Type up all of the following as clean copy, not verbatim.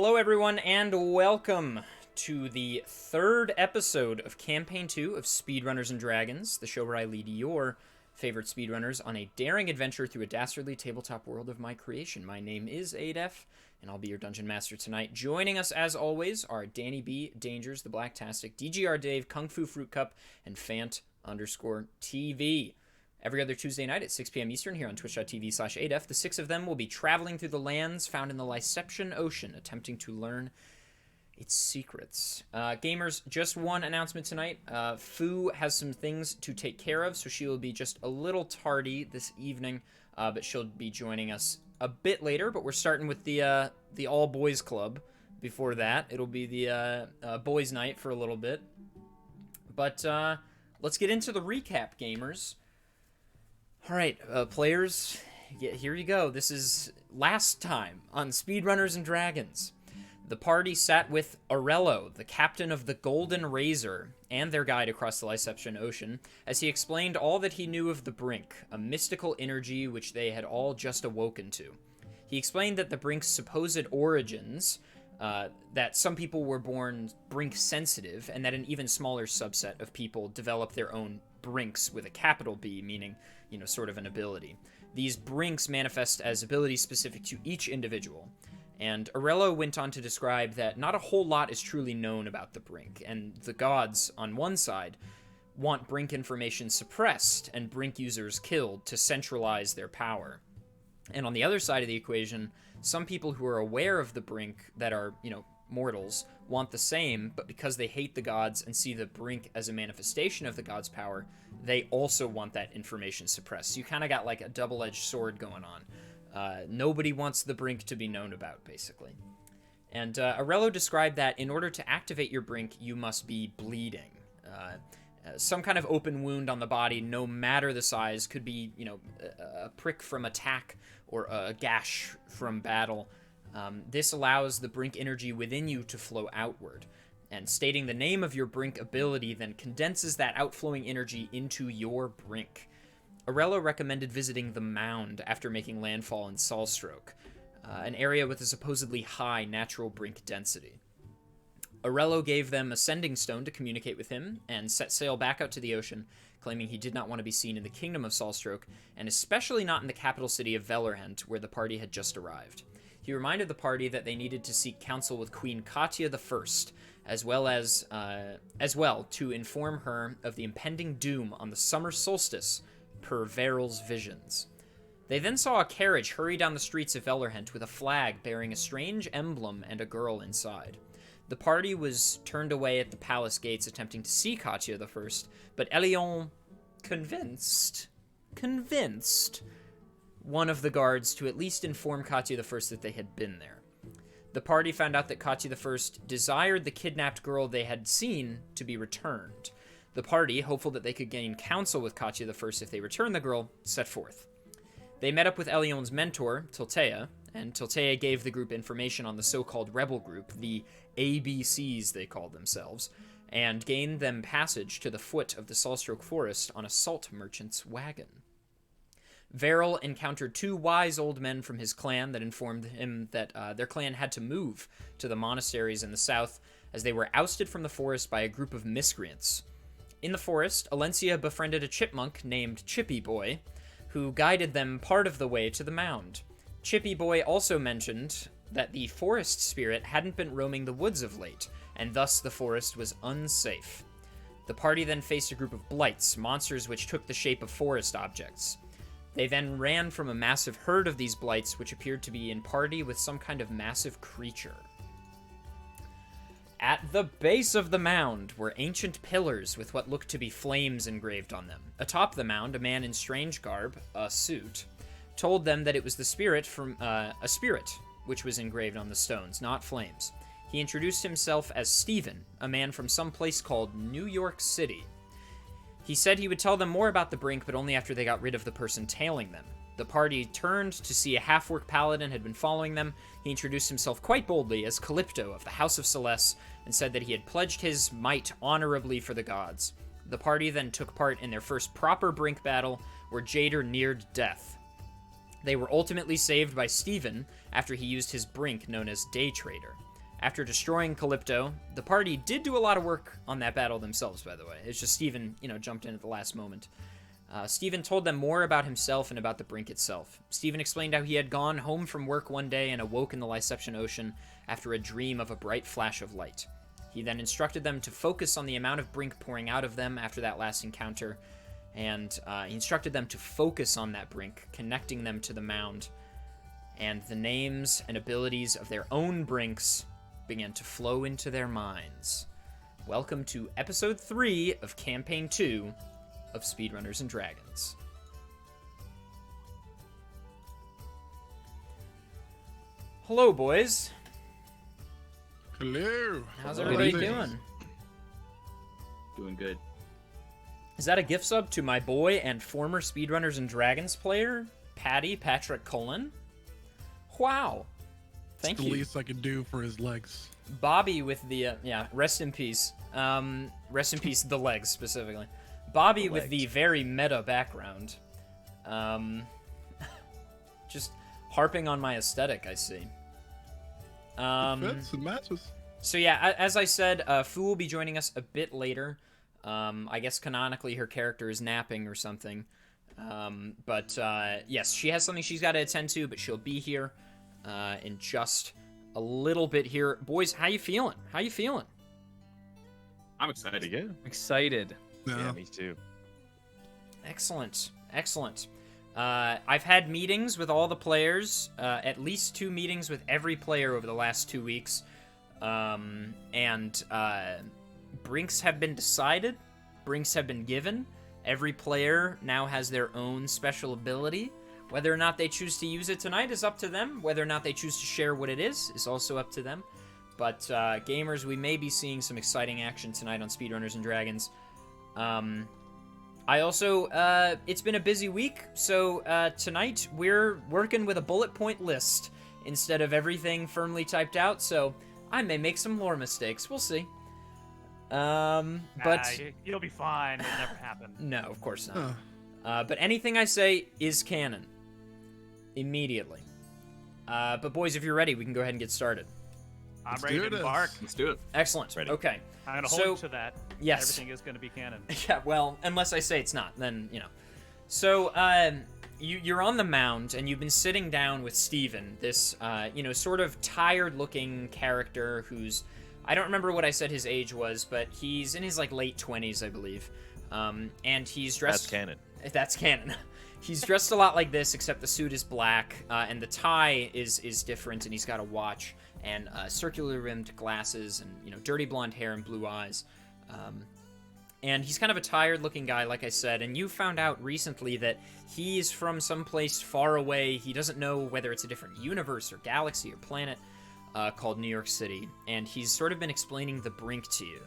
Hello everyone and welcome to the third episode of Campaign 2 of Speedrunners and Dragons, the show where I lead your favorite speedrunners on a daring adventure through a dastardly tabletop world of my creation. My name is Adef, and I'll be your Dungeon Master tonight. Joining us as always are Danny B, Dangers, The Blacktastic, DGR Dave, Kung Fu Fruit Cup, and Fant_TV. Every other Tuesday night at 6 p.m. Eastern here on twitch.tv/adef, the six of them will be traveling through the lands found in the Lyception Ocean, attempting to learn its secrets. Gamers, just one announcement tonight. Fu has some things to take care of, so she will be just a little tardy this evening, but she'll be joining us a bit later. But we're starting with the all-boys club. Before that, it'll be the boys' night for a little bit. But let's get into the recap, gamers. All right, players, here you go. This is last time on Speedrunners and Dragons. The party sat with Aurello, the captain of the Golden Razor, and their guide across the Lyception Ocean, as he explained all that he knew of the Brink, a mystical energy which they had all just awoken to. He explained that the Brink's supposed origins, that some people were born Brink-sensitive, and that an even smaller subset of people develop their own Brinks with a capital B, meaning, sort of an ability. These Brinks manifest as abilities specific to each individual. And Aurello went on to describe that not a whole lot is truly known about the Brink, and the gods, on one side, want Brink information suppressed and Brink users killed to centralize their power. And on the other side of the equation, some people who are aware of the Brink that are, mortals, want the same, but because they hate the gods and see the Brink as a manifestation of the gods' power, they also want that information suppressed. So you kind of got like a double-edged sword going on. Nobody wants the Brink to be known about, basically. And Aurello described that in order to activate your Brink, you must be bleeding. Some kind of open wound on the body, no matter the size, could be, a prick from attack or a gash from battle. This allows the Brink energy within you to flow outward, and stating the name of your Brink ability then condenses that outflowing energy into your Brink. Aurello recommended visiting the Mound after making landfall in Soulstroke, an area with a supposedly high natural Brink density. Aurello gave them a sending stone to communicate with him, and set sail back out to the ocean, claiming he did not want to be seen in the kingdom of Soulstroke, and especially not in the capital city of Velerhent, where the party had just arrived. He reminded the party that they needed to seek counsel with Queen Katya I, as well to inform her of the impending doom on the summer solstice, per Veryl's visions. They then saw a carriage hurry down the streets of Velerhent with a flag bearing a strange emblem and a girl inside. The party was turned away at the palace gates attempting to see Katya I, but Elion convinced one of the guards to at least inform Katya I that they had been there. The party found out that Katya I desired the kidnapped girl they had seen to be returned. The party, hopeful that they could gain counsel with Katya I if they returned the girl, set forth. They met up with Elion's mentor, Tiltea, and Tiltea gave the group information on the so-called rebel group, the A.B.Cs they called themselves, and gained them passage to the foot of the Soulstroke Forest on a salt merchant's wagon. Veryl encountered two wise old men from his clan that informed him that their clan had to move to the monasteries in the south as they were ousted from the forest by a group of miscreants. In the forest, Alencia befriended a chipmunk named Chippy Boy, who guided them part of the way to the mound. Chippy Boy also mentioned that the forest spirit hadn't been roaming the woods of late, and thus the forest was unsafe. The party then faced a group of blights, monsters which took the shape of forest objects. They then ran from a massive herd of these blights, which appeared to be in party with some kind of massive creature. At the base of the mound were ancient pillars with what looked to be flames engraved on them. Atop the mound, a man in strange garb, a suit, told them that it was the spirit from a spirit, which was engraved on the stones, not flames. He introduced himself as Stephen, a man from some place called New York City. He said he would tell them more about the Brink, but only after they got rid of the person tailing them. The party turned to see a half-orc paladin had been following them. He introduced himself quite boldly as Calypto of the House of Celeste, and said that he had pledged his might honorably for the gods. The party then took part in their first proper Brink battle, where Jader neared death. They were ultimately saved by Stephen after he used his Brink known as Day Trader. After destroying Calypto, the party did do a lot of work on that battle themselves, by the way. It's just Steven, jumped in at the last moment. Steven told them more about himself and about the Brink itself. Steven explained how he had gone home from work one day and awoke in the Lyception Ocean after a dream of a bright flash of light. He then instructed them to focus on the amount of Brink pouring out of them after that last encounter, and he instructed them to focus on that Brink, connecting them to the mound, and the names and abilities of their own Brinks began to flow into their minds. Welcome to Episode 3 of Campaign 2 of Speedrunners and Dragons. Hello, boys. Hello. How's everybody doing? Doing good. Is that a gift sub to my boy and former Speedrunners and Dragons player, Patrick Cullen? Wow. Thank you. It's the least I could do for his legs. Bobby with the, rest in peace. Rest in peace, the legs, specifically. Bobby with the very meta background. Just harping on my aesthetic, I see. It fits, it matches. So yeah, as I said, Fu will be joining us a bit later. I guess canonically her character is napping or something. But yes, she has something she's got to attend to, but she'll be here in just a little bit here. Boys, how you feeling? I'm excited. Yeah. Excited. Yeah, me too. Excellent. I've had meetings with all the players, at least 2 meetings with every player over the last 2 weeks. And Brinks have been decided. Brinks have been given. Every player now has their own special ability. Whether or not they choose to use it tonight is up to them. Whether or not they choose to share what it is also up to them. But gamers, we may be seeing some exciting action tonight on Speedrunners and Dragons. I also, it's been a busy week, so tonight we're working with a bullet point list instead of everything firmly typed out, so I may make some lore mistakes. We'll see. But you'll be fine. It'll never happen. No, of course not. But anything I say is canon. Immediately. But boys, if you're ready, we can go ahead and get started. I'm ready to embark. Let's do it. Excellent. Ready. Okay. I'm going to hold to that. Yes. Everything is going to be canon. Yeah, well, unless I say it's not, then, So, you're on the mound, and you've been sitting down with Steven, this, sort of tired-looking character who's... I don't remember what I said his age was, but he's in his, late 20s, I believe. And he's dressed... That's canon. He's dressed a lot like this, except the suit is black, and the tie is different, and he's got a watch, and circular-rimmed glasses, and, dirty blonde hair and blue eyes. And he's kind of a tired-looking guy, like I said, and you found out recently that he's from someplace far away. He doesn't know whether it's a different universe or galaxy or planet called New York City, and he's sort of been explaining the Brink to you.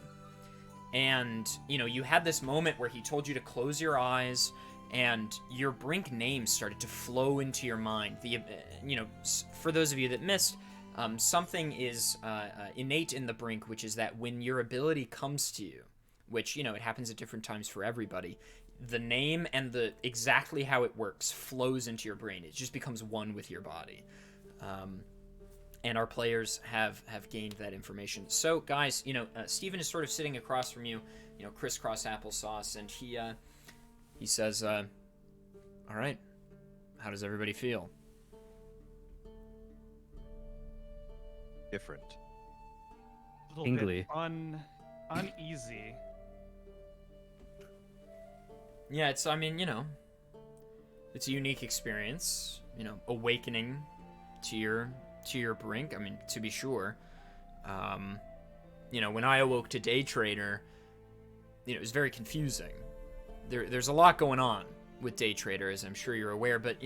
And, you had this moment where he told you to close your eyes, and your Brink name started to flow into your mind. For those of you that missed, something is innate in the Brink, which is that when your ability comes to you, which, it happens at different times for everybody, the name and the exactly how it works flows into your brain. It just becomes one with your body. And our players have gained that information. So, guys, Steven is sort of sitting across from you, crisscross applesauce, and he says, all right, how does everybody feel? Different. A little Tingly. bit uneasy. Yeah, it's a unique experience, awakening to your Brink, to be sure. When I awoke to Day Trader, it was very confusing. There's a lot going on with Day Trader, as I'm sure you're aware, but,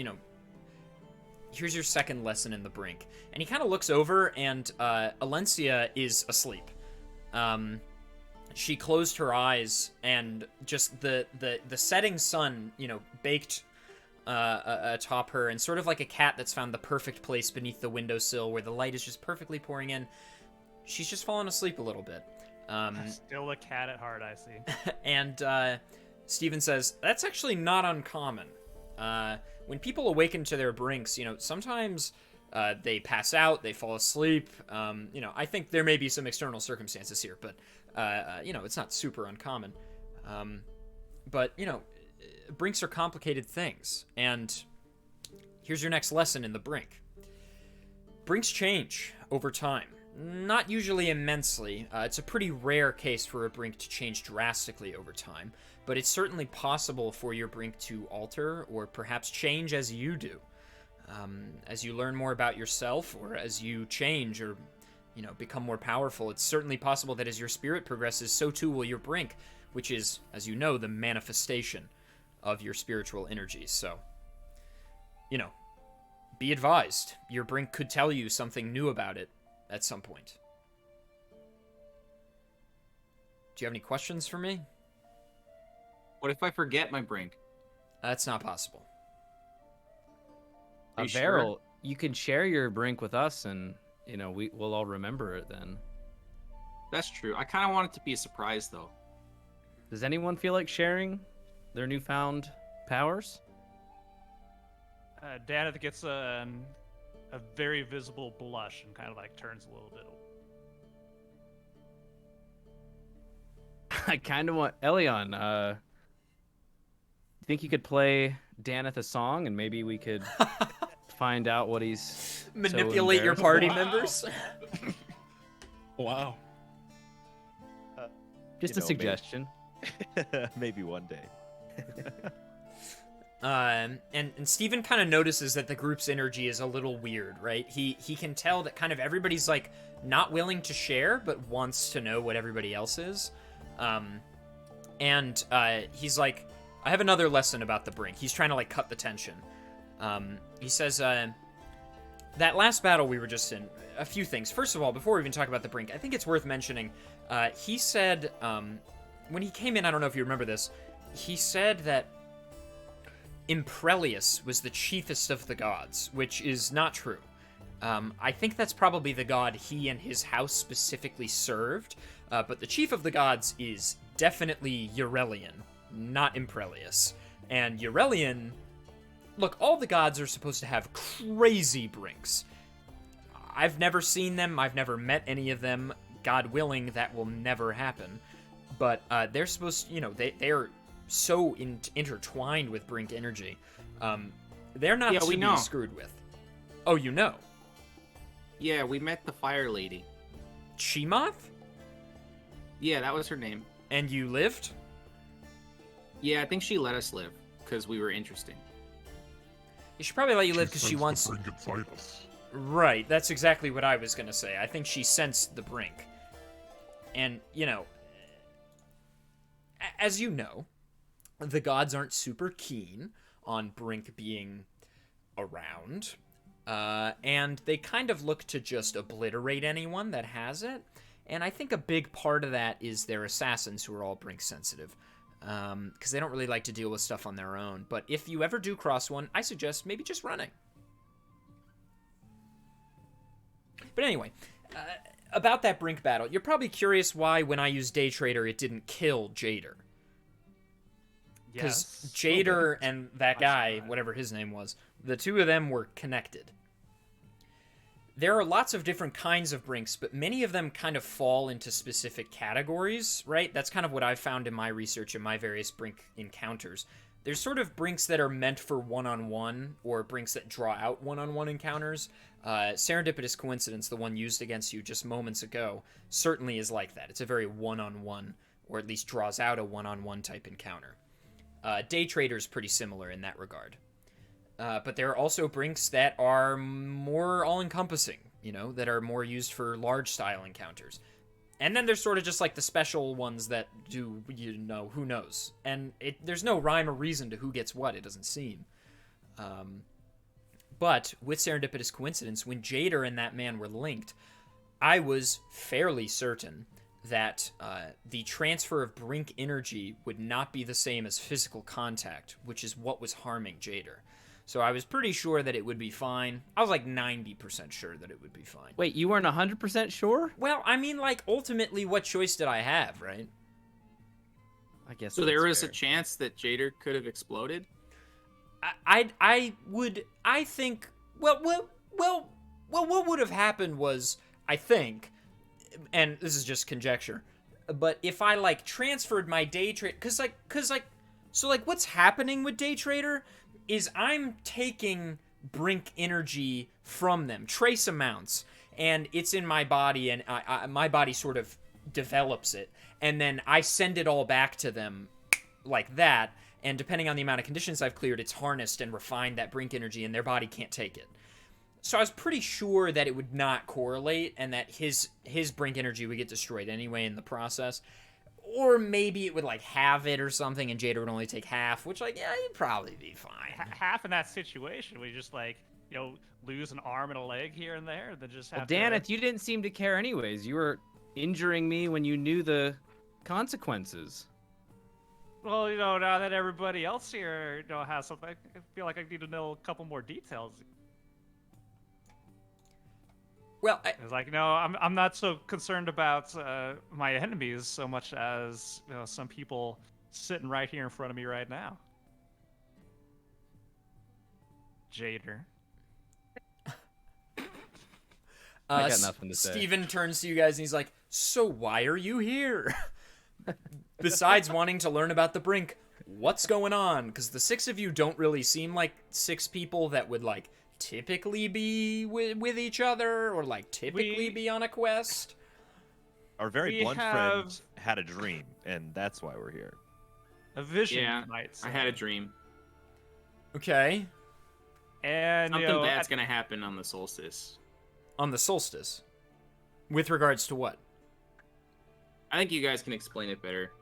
here's your second lesson in the Brink. And he kind of looks over, and Alencia is asleep. She closed her eyes, and just the setting sun, baked atop her, and sort of like a cat that's found the perfect place beneath the windowsill where the light is just perfectly pouring in. She's just fallen asleep a little bit. Still a cat at heart, I see. And Steven says, that's actually not uncommon. When people awaken to their Brinks, sometimes they pass out, they fall asleep. I think there may be some external circumstances here, but it's not super uncommon. But brinks are complicated things, and here's your next lesson in the brink. Brinks change over time. Not usually immensely. It's a pretty rare case for a brink to change drastically over time, but it's certainly possible for your brink to alter or perhaps change as you do. As you learn more about yourself, or as you change or become more powerful, it's certainly possible that as your spirit progresses, so too will your brink, which is, as you know, the manifestation of your spiritual energies. So, be advised. Your brink could tell you something new about it at some point. Do you have any questions for me? What if I forget my brink? That's not possible. Are you Beryl, sure? you can share your brink with us, and we'll all remember it then. That's true. I kind of want it to be a surprise, though. Does anyone feel like sharing their newfound powers? Daneth gets a very visible blush and kind of like turns a little bit. I kind of want Elion. You think you could play Daneth a song, and maybe we could find out what he's Manipulate your embarrassed party about? members. Wow. Just a suggestion. Maybe one day. And Steven kind of notices that the group's energy is a little weird, right? He can tell that kind of everybody's like not willing to share, but wants to know what everybody else is. He's like, I have another lesson about the brink. He's trying to like cut the tension. He says, that last battle we were just in, a few things. First of all, before we even talk about the brink, I think it's worth mentioning, he said, when he came in, I don't know if you remember this, he said that Imprelius was the chiefest of the gods, which is not true. I think that's probably the god he and his house specifically served, but the chief of the gods is definitely Eurelian, not Imprelius. And Eurelian... Look, all the gods are supposed to have crazy brinks. I've never seen them, I've never met any of them. God willing, that will never happen. But they're supposed to, they're so intertwined with brink energy. They're not to be screwed with. Oh, you know? Yeah, we met the fire lady. Chimoth? Yeah, that was her name. And you lived? Yeah, I think she let us live, because we were interesting. You should probably let you live because she sensed wants... the brink inside us. Right, that's exactly what I was going to say. I think she sensed the brink. And, as you know, the gods aren't super keen on brink being around. And they kind of look to just obliterate anyone that has it. And I think a big part of that is their assassins, who are all brink sensitive. Because they don't really like to deal with stuff on their own. But if you ever do cross one, I suggest maybe just running. But anyway, about that brink battle, you're probably curious why when I used Day Trader it didn't kill Jader. Because Yes. Jader and that guy, whatever his name was, the two of them were connected. There are lots of different kinds of brinks, but many of them kind of fall into specific categories, right? That's kind of what I've found in my research and my various brink encounters. There's sort of brinks that are meant for one-on-one, or brinks that draw out one-on-one encounters. Serendipitous Coincidence, the one used against you just moments ago, certainly is like that. It's a very one-on-one, or at least draws out a one-on-one type encounter. Day Trader's pretty similar in that regard. But there are also brinks that are more all-encompassing, that are more used for large-style encounters. And then there's sort of just like the special ones that do, who knows. And there's no rhyme or reason to who gets what, it doesn't seem. But with Serendipitous Coincidence, when Jader and that man were linked, I was fairly certain that the transfer of brink energy would not be the same as physical contact, which is what was harming Jader. So I was pretty sure that it would be fine. I was like 90% sure that it would be fine. Wait, you weren't 100% sure? Well, I mean, like, ultimately, what choice did I have, right? I guess So that's there was fair. a chance that Jader could have exploded? I think, well, Well, what would have happened was, I think, and this is just conjecture, but if I like transferred my day trade, so what's happening with day trader is I'm taking Brink energy from them, trace amounts, and it's in my body, and my body sort of develops it, and then I send it all back to them like that, and depending on the amount of conditions I've cleared, it's harnessed and refined that Brink energy, and their body can't take it. So I was pretty sure that it would not correlate, and that his Brink energy would get destroyed anyway in the process. Or maybe it would, like, have it or something, and Jada would only take half, which, like, yeah, you'd probably be fine. Half in that situation, we just, like, you know, lose an arm and a leg here and there, and then just have Daneth, you didn't seem to care anyways. You were injuring me when you knew the consequences. Well, you know, now that everybody else here, you know, has something, I feel like I need to know a couple more details. Well, It's like, no, I'm not so concerned about my enemies so much as, you know, some people sitting right here in front of me right now. Jader. I got nothing to say. Steven turns to you guys and he's like, so why are you here? Besides wanting to learn about the Brink, what's going on? Because the six of you don't really seem like six people that would, like, typically be with each other or, like, typically be on a quest. Our very blunt friend had a dream, and that's why we're here. A vision, Yeah, you might say. I had a dream. Okay. And, Something you know, bad's gonna happen on the solstice. On the solstice. With regards to what? I think you guys can explain it better.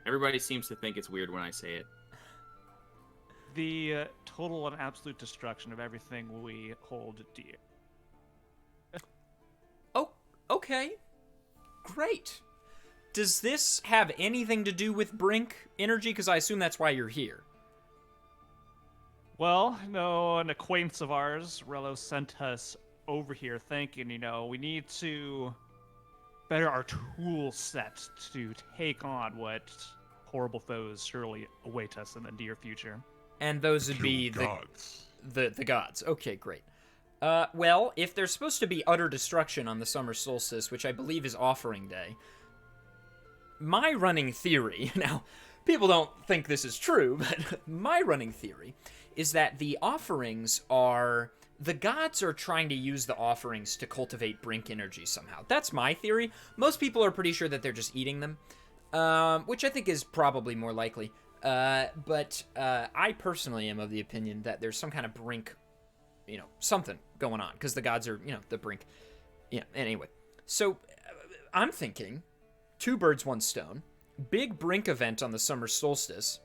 Everybody seems to think it's weird when I say it. the total and absolute destruction of everything we hold dear. Oh, okay. Great. Does this have anything to do with Brink energy? Because I assume that's why you're here. Well, no, an acquaintance of ours, Rello, sent us over here thinking, you know, we need to better our tool set to take on what horrible foes surely await us in the near future. And those would be the gods. Okay, great. Well, if there's supposed to be utter destruction on the summer solstice, which I believe is Offering Day, my running theory, now, people don't think this is true, but my running theory is that the offerings are... The gods are trying to use the offerings to cultivate Brink energy somehow. That's my theory. Most people are pretty sure that they're just eating them, which I think is probably more likely. But I personally am of the opinion that there's some kind of Brink, you know, something going on, because the gods are, you know, the Brink. Yeah, anyway. So, I'm thinking, 2 birds, 1 stone. Big Brink event on the summer solstice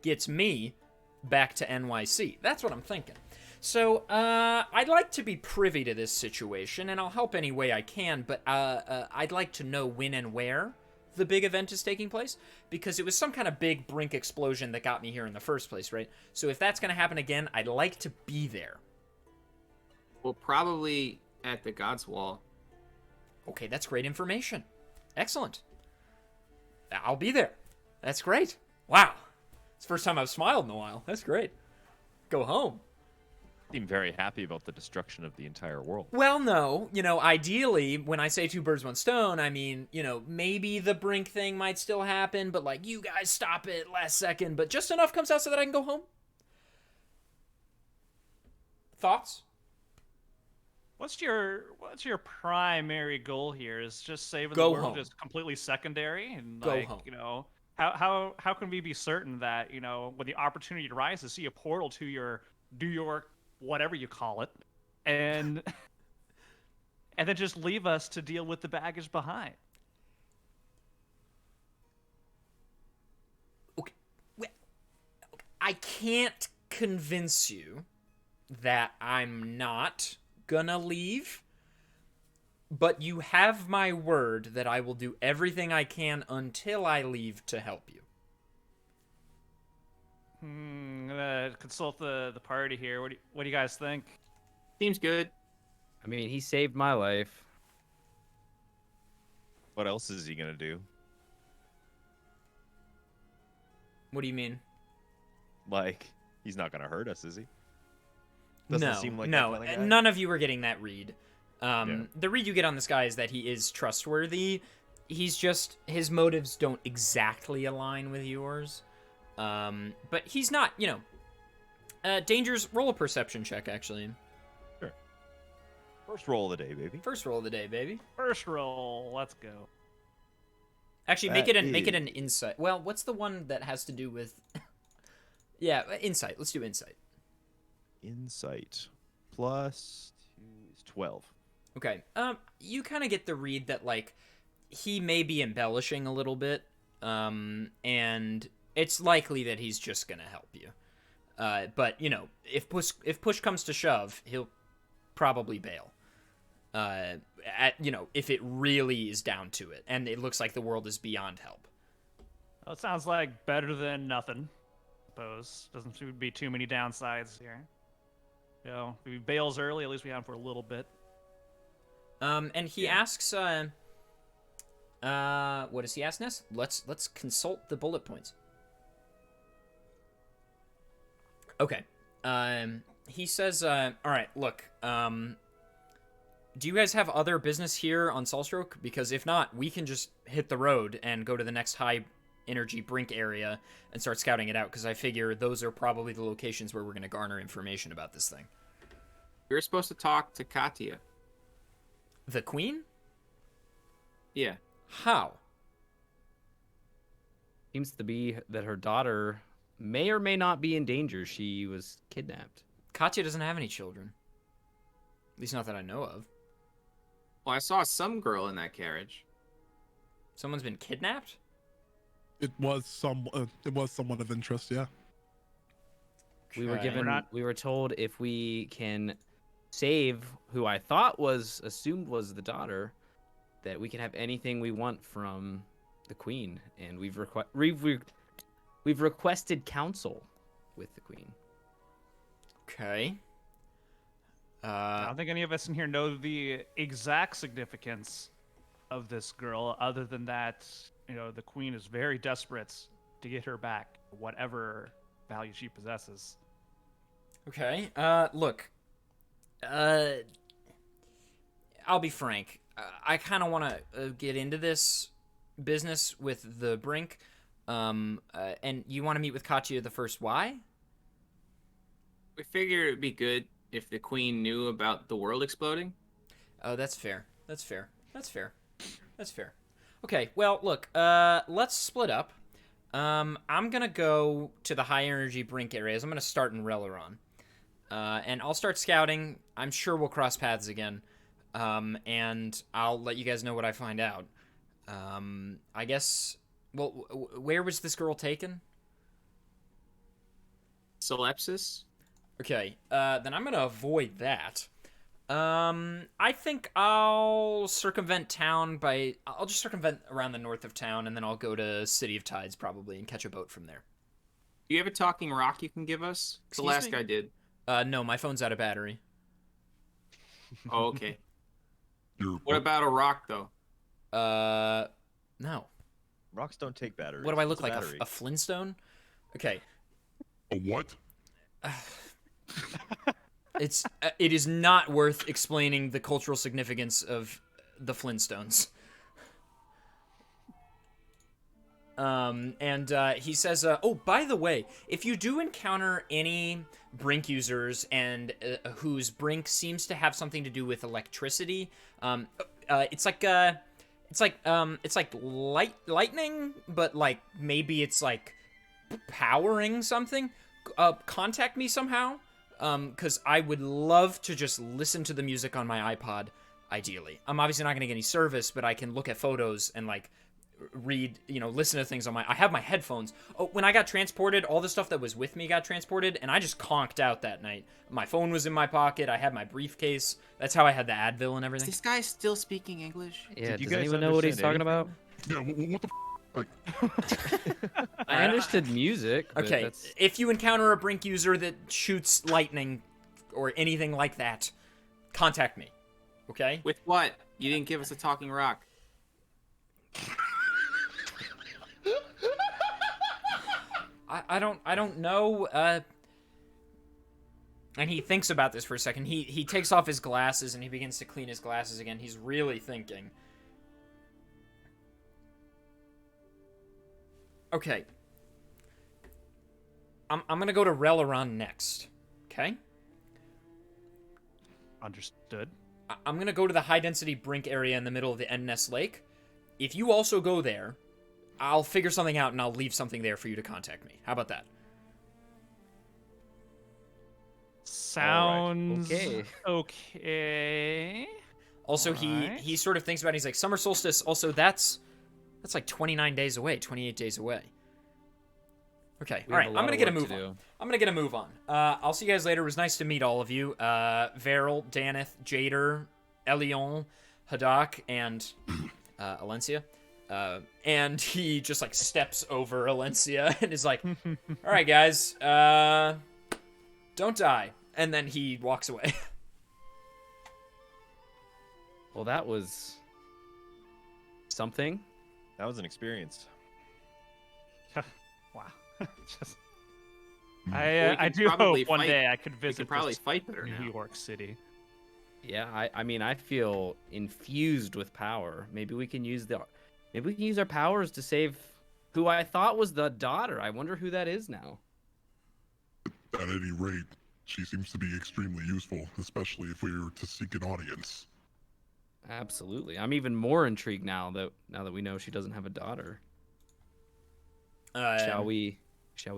gets me back to NYC. That's what I'm thinking. So, I'd like to be privy to this situation, and I'll help any way I can, but I'd like to know when and where the big event is taking place, because it was some kind of big Brink explosion that got me here in the first place, right? So if that's going to happen again, I'd like to be there. Well, probably at the God's Wall. Okay, that's great information. Excellent. I'll be there. That's great. Wow. It's the first time I've smiled in a while. That's great. Go home. Seem very happy about the destruction of the entire world. Well, no. You know, ideally, when I say 2 birds, 1 stone, I mean, you know, maybe the Brink thing might still happen, but, like, you guys stop it last second, but just enough comes out so that I can go home. Thoughts? What's your primary goal here? Is just saving Go the world home. just completely secondary? And, Go like, home. you know, how can we be certain that, you know, when the opportunity arises, see a portal to your New York, whatever you call it, and then just leave us to deal with the baggage behind? Okay. Well, I can't convince you that I'm not gonna leave, but you have my word that I will do everything I can until I leave to help you. I'm gonna consult the party here. What do you guys think? Seems good. I mean, he saved my life. What else is he gonna do? What do you mean? Like, he's not gonna hurt us, is he? Doesn't no, seem like no, that kind of guy. none of you are getting that read. Yeah. The read you get on this guy is that he is trustworthy. He's just, his motives don't exactly align with yours. But he's not, dangers. Roll a perception check, actually. First roll of the day, baby. First roll of the day, baby. First roll. Let's go. Actually, That make it an insight. Well, what's the one that has to do with? Yeah, insight. Let's do insight. Insight plus 2 is 12. Okay. You kind of get the read that like he may be embellishing a little bit, and it's likely that he's just gonna help you. But if push comes to shove, he'll probably bail. If it really is down to it, and it looks like the world is beyond help. Well, it sounds like better than nothing. I suppose doesn't seem to be too many downsides here. If he bails early, at least we have him for a little bit. And he asks, what does he ask, Ness? Let's consult the bullet points. Okay. He says, all right, look, do you guys have other business here on Solstroke? Because if not, we can just hit the road and go to the next high energy brink area and start scouting it out, because I figure those are probably the locations where we're going to garner information about this thing. You're supposed to talk to Katia. The Queen? Yeah. How? Seems to be that her daughter may or may not be in danger. She was kidnapped. Katya doesn't have any children. At least not that I know of. Well, I saw some girl in that carriage. Someone's been kidnapped? It was someone of interest, yeah. We were Okay. given. We were told if we can save who I thought assumed was the daughter, that we can have anything we want from the Queen, and we've requested counsel with the Queen. Okay. I don't think any of us in here know the exact significance of this girl, other than that, the Queen is very desperate to get her back, whatever value she possesses. Okay. Look. I'll be frank. I kind of want to get into this business with the Brink. And you want to meet with Katya the first. Why? We figured it'd be good if the Queen knew about the world exploding. Oh, that's fair. That's fair. That's fair. That's fair. Okay, well, look, let's split up. I'm gonna go to the high energy Brink areas. I'm gonna start in Releron. And I'll start scouting. I'm sure we'll cross paths again. And I'll let you guys know what I find out. I guess, well, where was this girl taken? Solepsis? Okay, then I'm gonna avoid that. I think I'll circumvent town I'll just circumvent around the north of town, and then I'll go to City of Tides probably and catch a boat from there. Do you have a talking rock you can give us? The Excuse last me? guy did. No, my phone's out of battery. Oh, okay. What about a rock, though? No. Rocks don't take batteries. What do I look It's like, battery. a Flintstone? Okay. A what? It is not worth explaining the cultural significance of the Flintstones. He says, oh, by the way, if you do encounter any Brink users and whose Brink seems to have something to do with electricity, it's like lightning, but like maybe it's like powering something. Contact me somehow, because I would love to just listen to the music on my iPod. Ideally, I'm obviously not going to get any service, but I can look at photos and like read, listen to things on I have my headphones. Oh, when I got transported, all the stuff that was with me got transported, and I just conked out that night. My phone was in my pocket. I had my briefcase. That's how I had the Advil and Is everything. this guy still speaking English? Yeah, you does guys anyone know what he's talking understand about? Yeah, what the I understood music. But Okay, that's... if you encounter a Brink user that shoots lightning or anything like that, contact me. Okay? With what? You didn't give us a talking rock. I don't know. And he thinks about this for a second. He takes off his glasses and he begins to clean his glasses again. He's really thinking. Okay. I'm gonna go to Releron next. Okay? Understood. I'm gonna go to the high-density brink area in the middle of the Endness Lake. If you also go there, I'll figure something out and I'll leave something there for you to contact me. How about that? Sounds Okay. okay. Also, Alright. he sort of thinks about it. He's like, summer solstice, also that's like 29 days away, 28 days away. Okay, We all have right, a I'm lot gonna of get a work move to on. do. I'm gonna get a move on. I'll see you guys later. It was nice to meet all of you. Varel, Daneth, Jader, Elion, Hadak, and Alencia. And he just like steps over Alencia and is like, all right, guys, don't die. And then he walks away. Well, that was something. That was an experience. Wow. Just, Well, I we do can probably hope one fight- day I could We visit can probably this fight better New now. York City. Yeah, I mean, I feel infused with power. Maybe we can use our powers to save who I thought was the daughter. I wonder who that is now. At any rate, she seems to be extremely useful, especially if we were to seek an audience. Absolutely. I'm even more intrigued now that we know she doesn't have a daughter. Shall we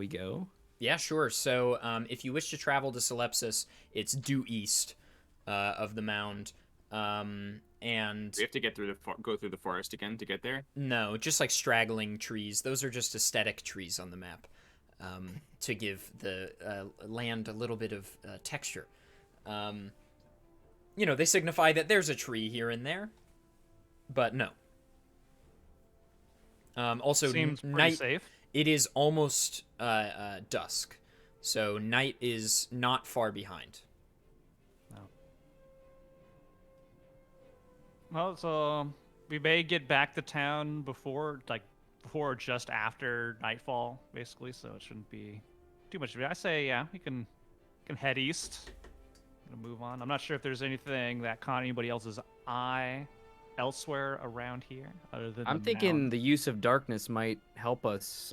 go? Yeah, sure. So, if you wish to travel to Solepsis, it's due east of the mound. And We have to get through go through the forest again to get there. no, just like straggling trees. Those are just aesthetic trees on the map to give the land a little bit of texture. They signify that there's a tree here and there, but no. Also, Seems pretty night. safe. It is almost dusk, so night is not far behind. Well, so we may get back to town before or just after nightfall, basically. So it shouldn't be too much of it. I say, yeah, we can head east. Gonna move on. I'm not sure if there's anything that caught anybody else's eye elsewhere around here, other than I'm the thinking mound. the use of darkness might help us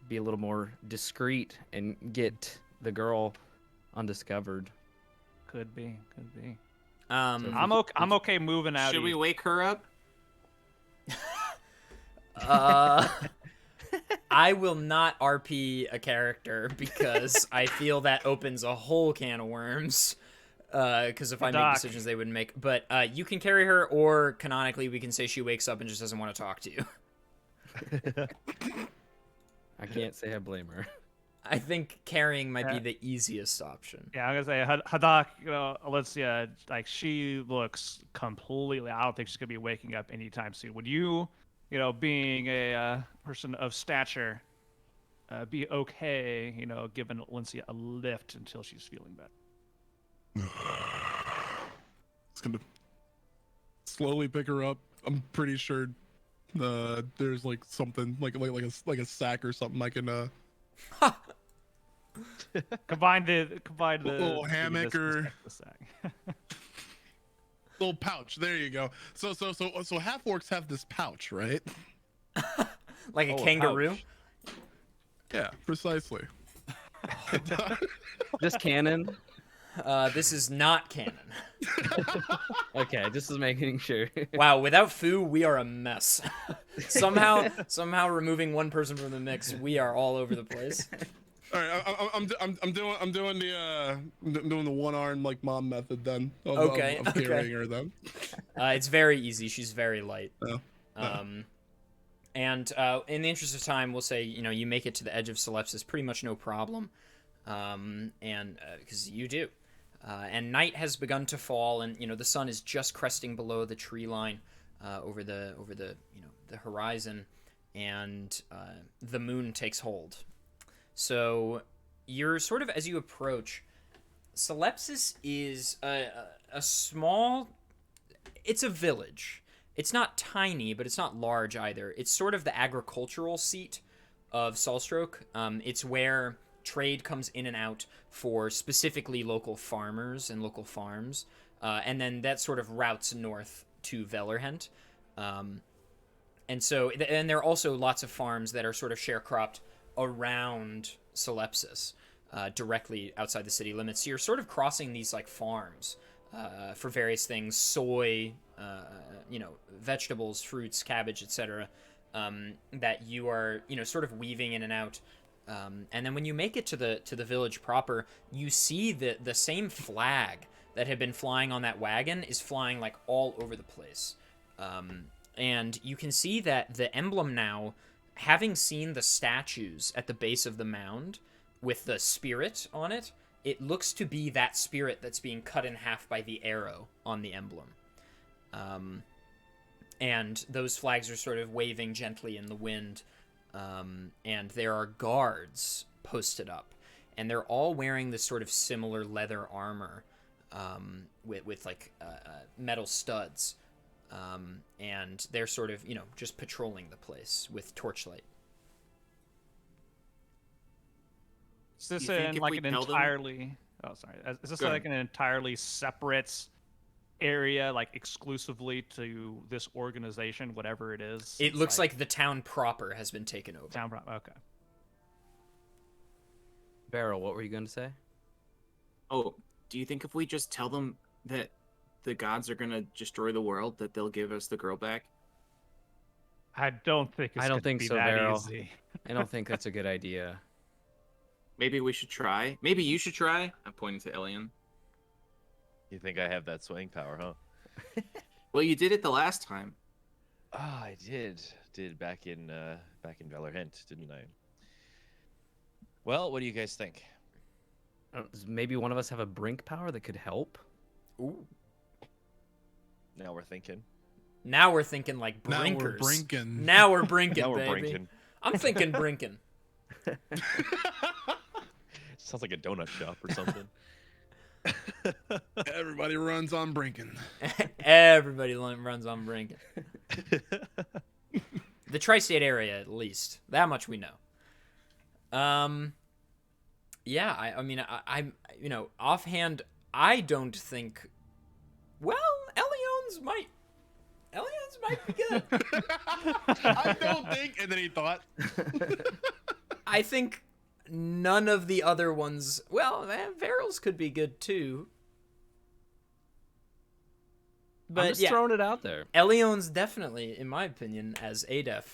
be a little more discreet and get the girl undiscovered. Could be. Um, I'm okay moving out. Should we wake her up? I will not RP a character because I feel that opens a whole can of worms. Because if I make Doc. decisions they wouldn't make. But you can carry her, or canonically, we can say she wakes up and just doesn't want to talk to you. I can't say I blame her. I think carrying might be the easiest option. Yeah, I'm gonna say Hadak, Alicia, like she looks completely. I don't think she's gonna be waking up anytime soon. Would you, being a person of stature, be okay, giving Alicia a lift until she's feeling better? It's gonna slowly pick her up. I'm pretty sure there's like something like a sack or something I can Combine the little hammock or the sack. little pouch. There you go. So half orcs have this pouch, right? Like a Oh, a kangaroo? pouch. Yeah, precisely. Just canon. This is not canon. Okay, just was making sure. Wow, without Fu, we are a mess. somehow removing one person from the mix, we are all over the place. All right, I'm doing the one arm like mom method then. Okay, of okay. carrying her then. It's very easy. She's very light. Oh. And in the interest of time, we'll say you make it to the edge of Solepsis pretty much no problem, and because you do. And night has begun to fall, and the sun is just cresting below the tree line, over the the horizon, and the moon takes hold. So you're sort of, as you approach, Solepsis is a small. It's a village. It's not tiny, but it's not large either. It's sort of the agricultural seat of Solstroke. It's where trade comes in and out for specifically local farmers and local farms, and then that sort of routes north to Velerhent. And so, and there are also lots of farms that are sort of sharecropped around Solepsis, directly outside the city limits. So you're sort of crossing these like farms for various things: soy, vegetables, fruits, cabbage, etc. That you are, sort of weaving in and out. And then when you make it to the village proper, you see the same flag that had been flying on that wagon is flying like all over the place. And you can see that the emblem now, having seen the statues at the base of the mound with the spirit on it, it looks to be that spirit that's being cut in half by the arrow on the emblem. And those flags are sort of waving gently in the wind. And there are guards posted up. And they're all wearing this sort of similar leather armor with like metal studs. And they're sort of, just patrolling the place with torchlight. Is this You think in if like we an tell them- entirely? Oh, sorry. Is this Go like ahead. an entirely separate area, like exclusively to this organization, whatever it is? It It's looks like the town proper has been taken over. town. Okay. Beryl, what were you going to say? Oh, do you think if we just tell them that the gods are gonna destroy the world, that they'll give us the girl back? I don't think it's I don't gonna think be so, that Beryl. easy. I don't think that's a good idea. Maybe we should try. Maybe you should try. I'm pointing to Elian. You think I have that swaying power, huh? Well, you did it the last time. Ah, I did back in Velerhent, didn't I? Well, what do you guys think? Does maybe one of us have a brink power that could help? Ooh. Now we're thinking. Now we're thinking like Now brinkers. we're brinking. Now we're brinking, Now we're baby. brinking. I'm thinking brinking. Sounds like a donut shop or something. Everybody runs on brinking. Everybody runs on brinking. The tri-state area, at least. That much we know. Yeah, I I'm offhand, I don't think. Well, Elion's might be good. I don't think. And then he thought. I think none of the other ones. Well, Verril's could be good too. I'm But just yeah, throwing it out there. Elion's definitely, in my opinion, as adef.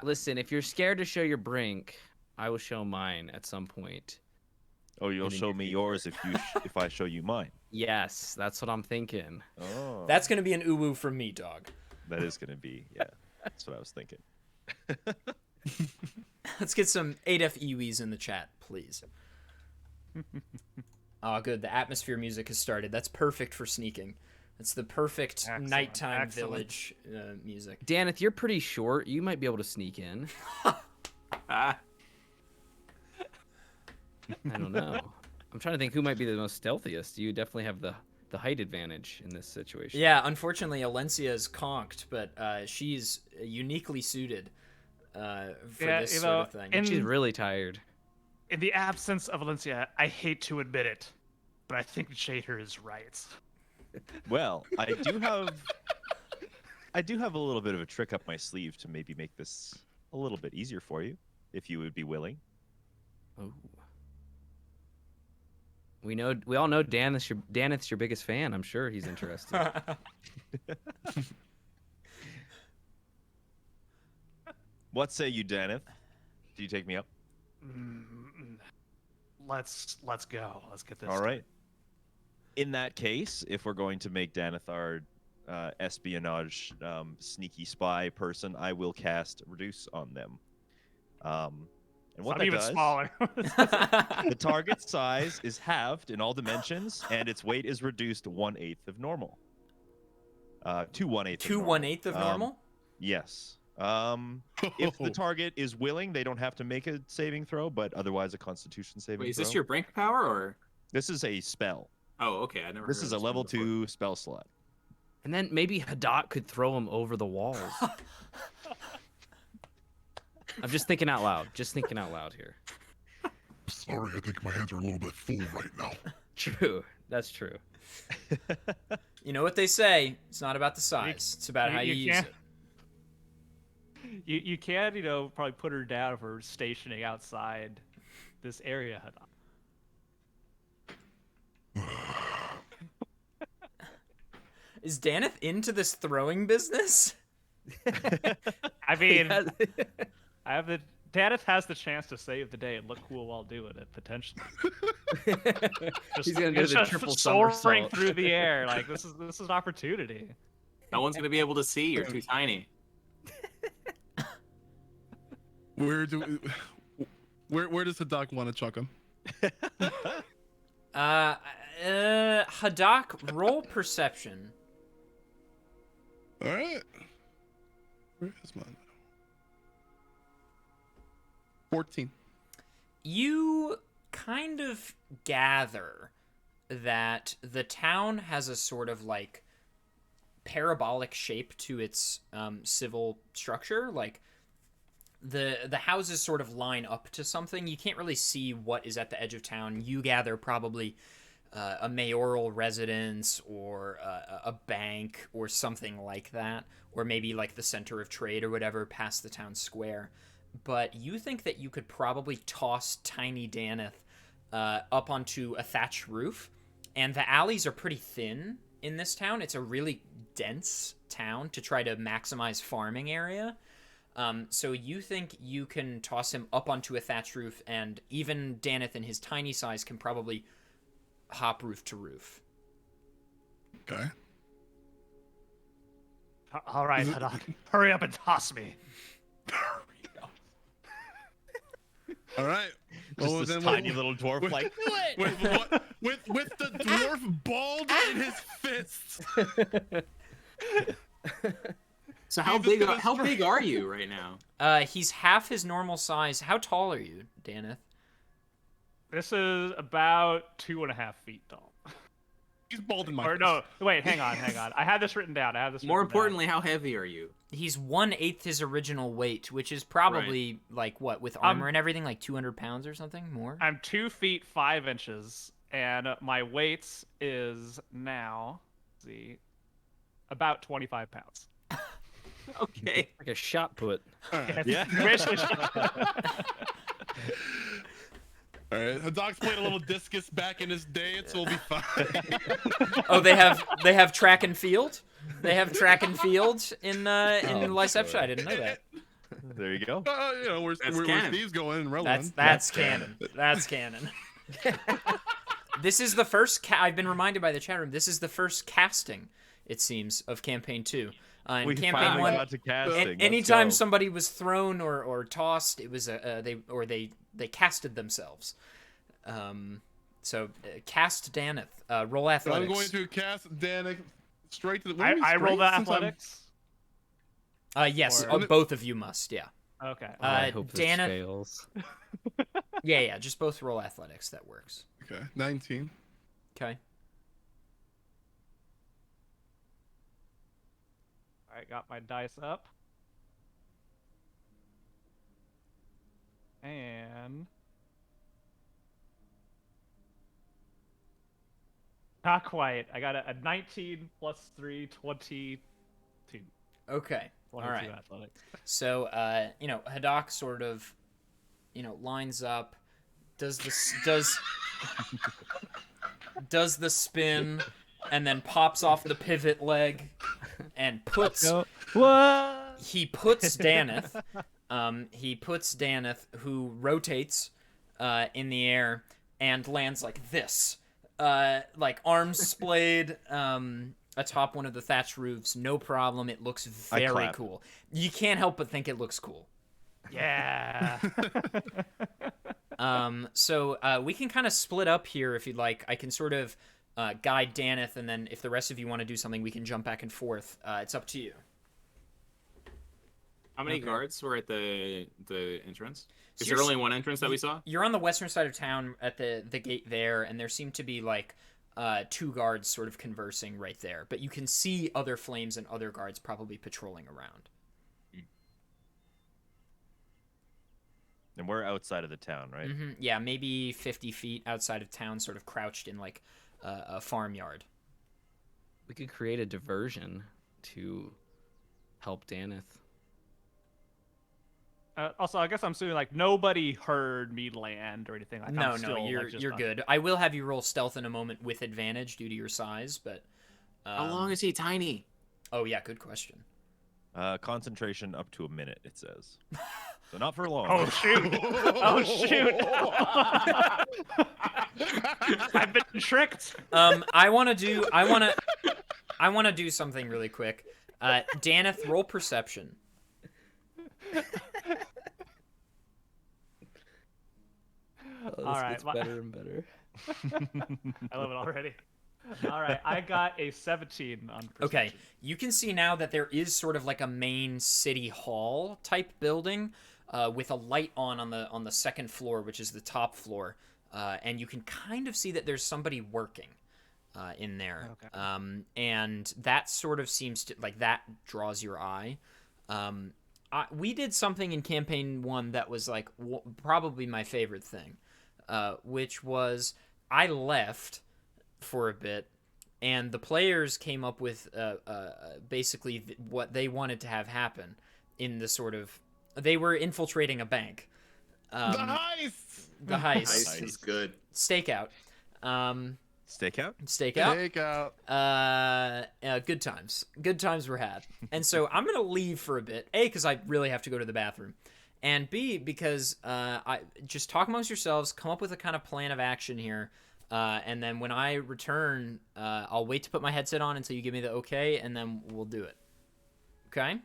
Listen, if you're scared to show your brink, I will show mine at some point. Oh, you'll And then show you me can- yours if I show you mine. Yes, that's what I'm thinking. Oh, That's gonna be an uwu from me, dog. that is gonna be, yeah. That's what I was thinking. Let's get some adef iwis in the chat, please. Oh, good. The atmosphere music has started. That's perfect for sneaking. That's the perfect Excellent, nighttime excellent. village music. Daneth, you're pretty short. You might be able to sneak in. Ah, I don't know. I'm trying to think who might be the most stealthiest. You definitely have the height advantage in this situation. Yeah, unfortunately, Alencia is conked, but she's uniquely suited for Yeah, this you sort know, of thing. in- She's really tired. In the absence of Valencia, I hate to admit it, but I think Shader is right. Well, I do have a little bit of a trick up my sleeve to maybe make this a little bit easier for you, if you would be willing. Oh. We all know Daneth's your biggest fan. I'm sure he's interested. What say you, Daneth? Do you take me up? Let's go. Let's get this. All right. In that case, if we're going to make Daneth our espionage sneaky spy person, I will cast Reduce on them. And what I'm that even does, smaller. the target size is halved in all dimensions, and its weight is reduced 1/8 of normal. To 1/8. To 1/8 of normal? Yes. If the target is willing, they don't have to make a saving throw, but otherwise a Constitution saving wait, is throw. this your brink power or? This is a spell. Oh, okay. I never. This heard is of a level before. 2 spell slot. And then maybe Hadot could throw him over the walls. I'm just thinking out loud. Just thinking out loud here. Sorry, I think my hands are a little bit full right now. True. That's true. You know what they say? It's not about the size. It's about how you use can't- it. You can, probably put her down for stationing outside this area. Is Daneth into this throwing business? I mean, Daneth has the chance to save the day and look cool while doing it, potentially. He's gonna do the just triple soaring somersault. through the air. Like this is an opportunity. No one's gonna be able to see. You're too tiny. Where does Hadak want to chuck him? Hadak, roll perception. All right. Where is mine? 14. You kind of gather that the town has a sort of like parabolic shape to its civil structure. Like the houses sort of line up to something. You can't really see what is at the edge of town. You gather probably a mayoral residence or a bank or something like that, or maybe like the center of trade or whatever past the town square. But you think that you could probably toss Tiny Daneth up onto a thatched roof, and the alleys are pretty thin in this town. It's a really dense town to try to maximize farming area. So you think you can toss him up onto a thatched roof, and even Daneth in his tiny size can probably hop roof to roof. Okay. All right, Hadak, hurry up and toss me. All right. Just Well, this then tiny little dwarf with- like, with the dwarf balled in his fists. So how He's big gonna how strike. big are you right now? He's half his normal size. How tall are you, Daneth? This is about 2.5 feet tall. He's bald in my Or fist. no, wait, hang on. I had this written down. More importantly, how heavy are you? He's 1/8 his original weight, which is probably like what, with armor and everything, like 200 pounds or something more. I'm 2 feet 5 inches, and my weight is now, let's see, about 25 pounds. Okay. Like a shot put. Yeah. Basically, All right. Hadak's played a little discus back in his day, and so we'll be fine. Oh, they have track and field. They have track and field in Lyceptia. I didn't know that. There you go. You know, where canon. Steve's going in Relevant. That's canon. That's canon. This is the first. I've been reminded by the chat room. This is the first casting, it seems, of campaign 2. In We campaign finally 1, got to casting. Let's anytime go. somebody was thrown or tossed, it was they casted themselves. So cast Daneth. Roll athletics. I'm going to cast Danik straight to the. I rolled the athletics. Yes, Or- both of you must. Yeah. Okay. I hope this Daneth. fails. Yeah. Just both roll athletics. That works. Okay, 19. Okay. All right, got my dice up. And not quite. I got a 19 plus 3, 22. Okay. All 22 right. athletics. So, Hadak sort of, lines up, does the spin, and then pops off the pivot leg, and puts. What? He puts Daneth. Who rotates, in the air and lands like this, like arms splayed, atop one of the thatched roofs. No problem. It looks very clap. cool. You can't help but think it looks cool. Yeah. So we can kind of split up here if you'd like. I can sort of guide Daneth, and then if the rest of you want to do something, we can jump back and forth. It's up to you. How many Okay. guards were at the entrance? Is So there only one entrance that we saw? You're on the western side of town at the gate there, and there seem to be like 2 guards sort of conversing right there. But you can see other flames and other guards probably patrolling around. And we're outside of the town, right? Yeah, maybe 50 feet outside of town, sort of crouched in like a farmyard. We could create a diversion to help Daneth. Also, I guess I'm assuming like nobody heard me land or anything. Like, No, I'm still, you're like, just you're good. I will have you roll stealth in a moment with advantage due to your size, but How long is he tiny? Oh yeah, good question. Concentration up to a minute, it says. So not for long. Oh shoot! Oh shoot! I've been tricked. I want to do something really quick. Daneth, roll perception. Oh, this All right, gets better and better. I love it already. All right, I got a 17 on perception. Okay, you can see now that there is sort of like a main city hall type building with a light on the second floor, which is the top floor, and you can kind of see that there's somebody working in there. Okay. And that sort of seems to like that draws your eye. We did something in campaign 1 that was like probably my favorite thing, which was I left for a bit, and the players came up with basically what they wanted to have happen in the sort of they were infiltrating a bank. The heist. The heist. Heist is good. Stakeout. Stakeout? Stakeout. Takeout. Good times. Good times were had. And so I'm gonna leave for a bit. A, because I really have to go to the bathroom, and B, because I just talk amongst yourselves, come up with a kind of plan of action here, and then when I return, I'll wait to put my headset on until you give me the okay, and then we'll do it. Okay.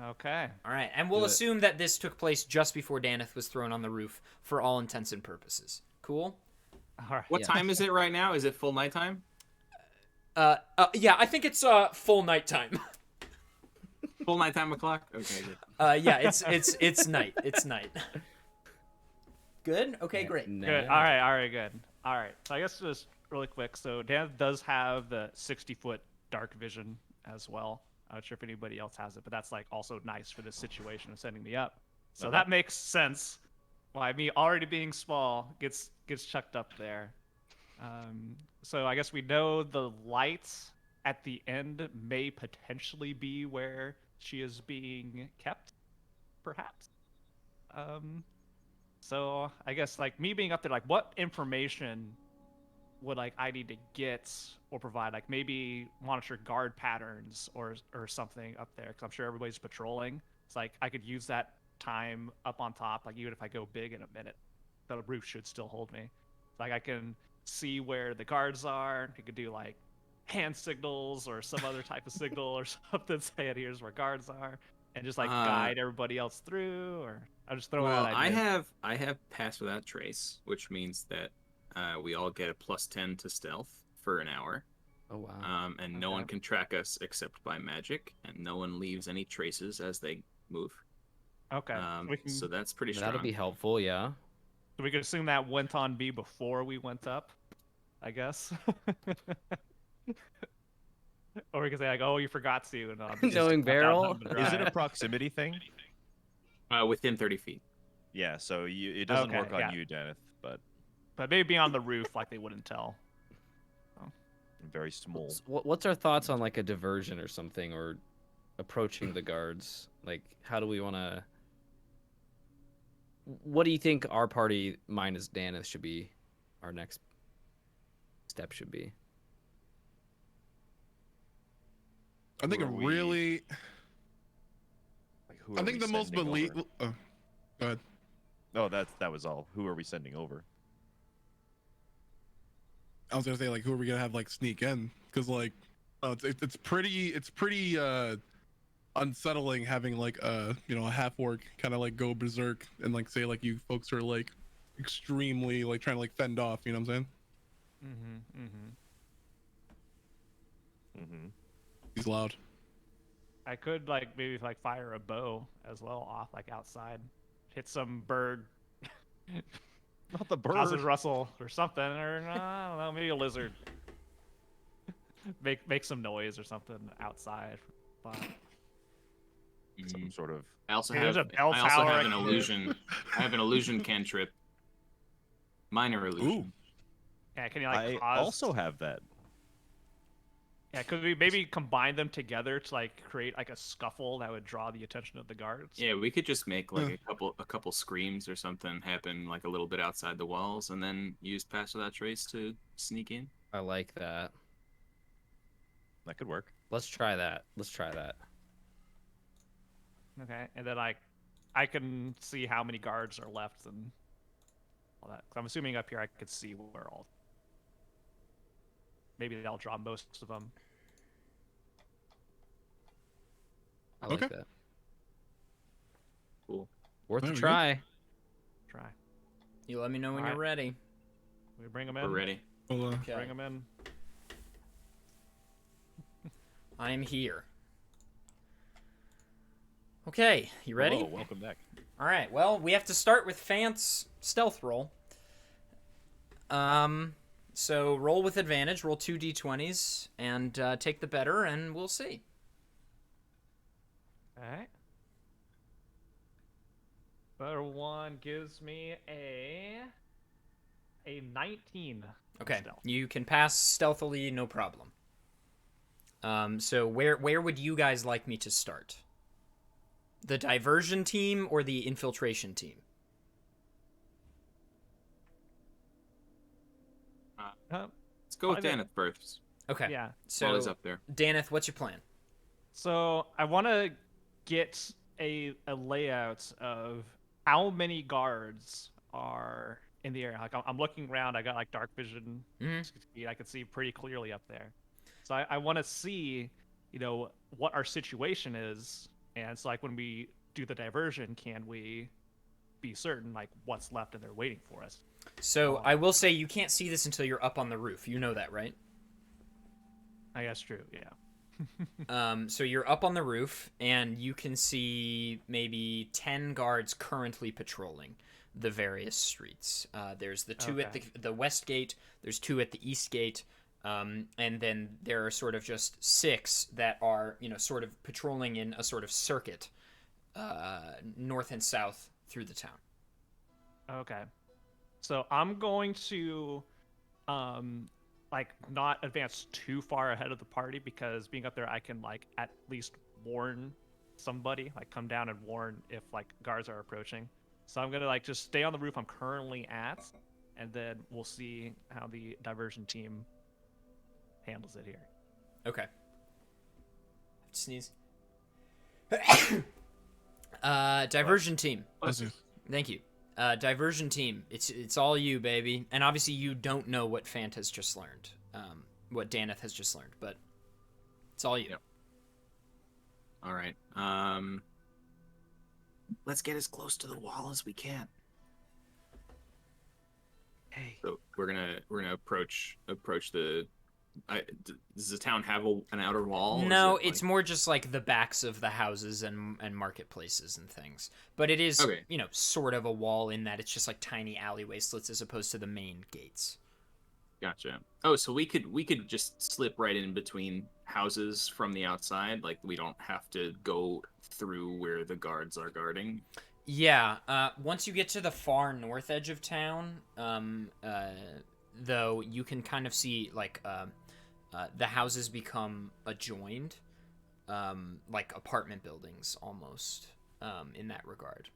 Okay. All right, and we'll assume that this took place just before Daneth was thrown on the roof for all intents and purposes. Cool. All right. What Yeah. time is it right now? Is it full nighttime? Yeah, I think it's full nighttime. Full nighttime o'clock? Okay, good. Yeah, it's night. It's night. Good. Okay, great. Good. All right. Good. All right. So I guess just really quick. So Dan does have the 60-foot dark vision as well. I'm not sure if anybody else has it, but that's like also nice for this situation of setting me up. So that makes sense. Why me already being small gets chucked up there. So I guess we know the lights at the end may potentially be where she is being kept, perhaps. So I guess like me being up there, like what information would like I need to get or provide? Like maybe monitor guard patterns or something up there, because I'm sure everybody's patrolling. It's like I could use that time up on top, like even if I go big in a minute, the roof should still hold me. Like I can see where the guards are. I could do like hand signals or some other type of signal or something saying here's where guards are, and just like guide everybody else through. Or I'm just throwing out ideas. I have pass without trace, which means that we all get a +10 to stealth for an hour. Oh wow. And no one can track us except by magic, and no one leaves any traces as they move. Okay. So that's pretty strong. That'll be helpful, yeah. So we could assume that went on B before we went up, I guess. Or we could say like, "Oh, you forgot to." And I'll just Knowing jump out Barrel? and Is it drive. a proximity thing? Within 30 feet. Yeah, so it doesn't Okay, work on yeah. you, Deneth, but But maybe be on the roof, like they wouldn't tell. very small. What's our thoughts on like a diversion or something, or approaching the guards? Like, how do we want to? What do you think our party minus Daneth should be? Our next step should be. I think Who a are we- really. Like, who I are think we the most sending over? believable. Go ahead. Oh, that was all. Who are we sending over? I was gonna say like who are we gonna have like sneak in? Because like, it's pretty unsettling having like a half orc kind of like go berserk and like say like you folks are like extremely like trying to like fend off. You know what I'm saying? Mm-hmm. He's loud. I could like maybe like fire a bow as well off like outside, hit some bird, Not the bird. causes rustle or something, or I don't know, maybe a lizard. make some noise or something outside. But some sort of. I also Hey, there's have. a bell I also tower have right an here. illusion. I have an illusion cantrip. Minor illusion. Yeah, can you like I cause? also have that. Yeah, could we maybe combine them together to like create like a scuffle that would draw the attention of the guards? Yeah, we could just make like a couple screams or something happen like a little bit outside the walls, and then use Pass Without Trace to sneak in. I like that. That could work. Let's try that. Let's try that. Okay, and then like, I can see how many guards are left and all that. 'Cause I'm assuming up here I could see where all. Maybe that'll draw most of them. I like Okay. that. Cool. Worth There a we go. try. Try. You let me know when Alright. you're ready. We bring them in. We're ready. Well, Okay. Bring them in. I'm here. Okay, you ready? Hello, welcome back. All right. Well, we have to start with Fant's stealth roll. So roll with advantage. Roll 2 d20s and take the better, and we'll see. Alright. Better one gives me a 19. on Okay, stealth. you can pass stealthily, no problem. So where would you guys like me to start? The diversion team or the infiltration team? Let's go with Probably Daneth first. Okay. Yeah. So While he's up there. Daneth, what's your plan? So I want to get a layout of how many guards are in the area. Like I'm looking around, I got like dark vision. Mhm. I can see pretty clearly up there. So I want to see, what our situation is, and it's like when we do the diversion, can we be certain like what's left and they're waiting for us? So I will say you can't see this until you're up on the roof. You know that, right? I guess true. Yeah. So you're up on the roof, and you can see maybe 10 guards currently patrolling the various streets. There's the two at the west gate, there's 2 at the east gate, and then there are sort of just 6 that are, sort of patrolling in a sort of circuit, north and south through the town. Okay. So I'm going to not advance too far ahead of the party, because being up there I can like at least warn somebody, like come down and warn if like guards are approaching. So I'm gonna like just stay on the roof I'm currently at, and then we'll see how the diversion team handles it here. Okay. Sneeze. Diversion team. that's it. Thank you. Diversion team. It's all you, baby. And obviously you don't know what Fant has just learned. What Daneth has just learned, but it's all you. Yep. All right. Let's get as close to the wall as we can. Hey. So we're gonna approach the. Does the town have an outer wall? or is No, it, it's more just like the backs of the houses and marketplaces and things. But it is, Okay. Sort of a wall in that it's just like tiny alleyway slits as opposed to the main gates. Gotcha. Oh, so we could just slip right in between houses from the outside. Like we don't have to go through where the guards are guarding. Yeah, once you get to the far north edge of town, though, you can kind of see, like, the houses become adjoined, like apartment buildings, almost, in that regard.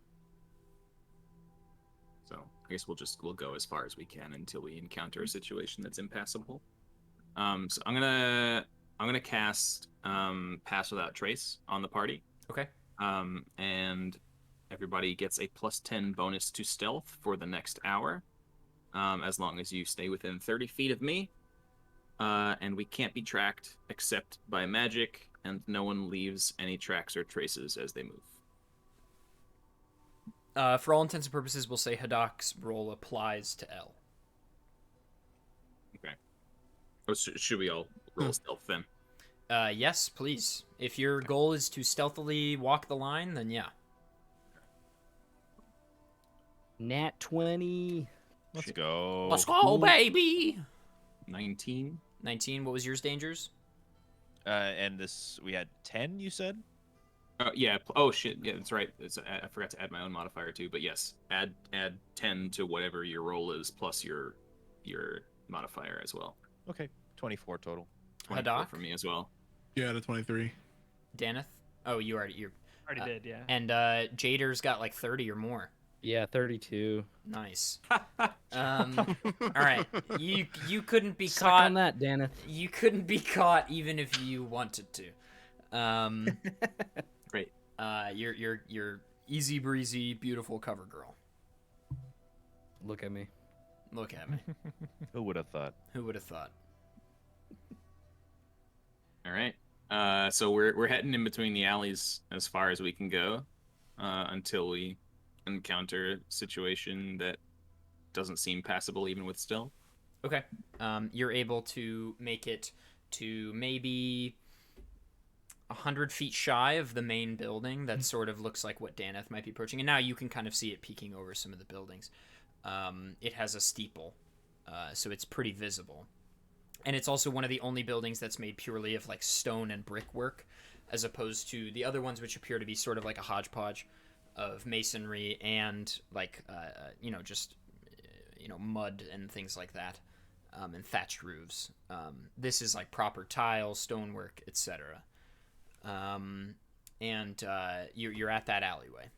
So I guess we'll go as far as we can until we encounter a situation that's impassable. So I'm gonna cast Pass Without Trace on the party. Okay. And everybody gets a +10 bonus to stealth for the next hour, as long as you stay within 30 feet of me. And we can't be tracked except by magic, and no one leaves any tracks or traces as they move. For all intents and purposes, we'll say Hadok's roll applies to L. Okay. Oh, should we all roll stealth then? Yes, please. If your goal is to stealthily walk the line, then yeah. Nat 20. Let's go. Let's go, baby! 19. 19, what was yours, Dangers? And this, we had 10, you said? Yeah. Oh shit. Yeah, that's right. I forgot to add my own modifier too. But yes, add 10 to whatever your roll is plus your modifier as well. Okay, 24 total. 24 Haddock? for me as well. Yeah, the 23. Daneth? Oh, you're Already did, yeah. and Jader's got like 30 or more. Yeah, 32. Nice. All right, you couldn't be Suck caught. on that, Daneth. You couldn't be caught even if you wanted to. Great. You're easy breezy, beautiful cover girl. Look at me. Look at me. Who would have thought? Who would have thought? All right. So we're heading in between the alleys as far as we can go, until we encounter a situation that doesn't seem passable even with stealth. Okay. You're able to make it to maybe 100 feet shy of the main building that sort of looks like what Daneth might be approaching. And now you can kind of see it peeking over some of the buildings. It has a steeple, so it's pretty visible. And it's also one of the only buildings that's made purely of like stone and brickwork, as opposed to the other ones which appear to be sort of like a hodgepodge of masonry and like just mud and things like that, and thatched roofs. This is like proper tile, stonework, etc. And you're at that alleyway.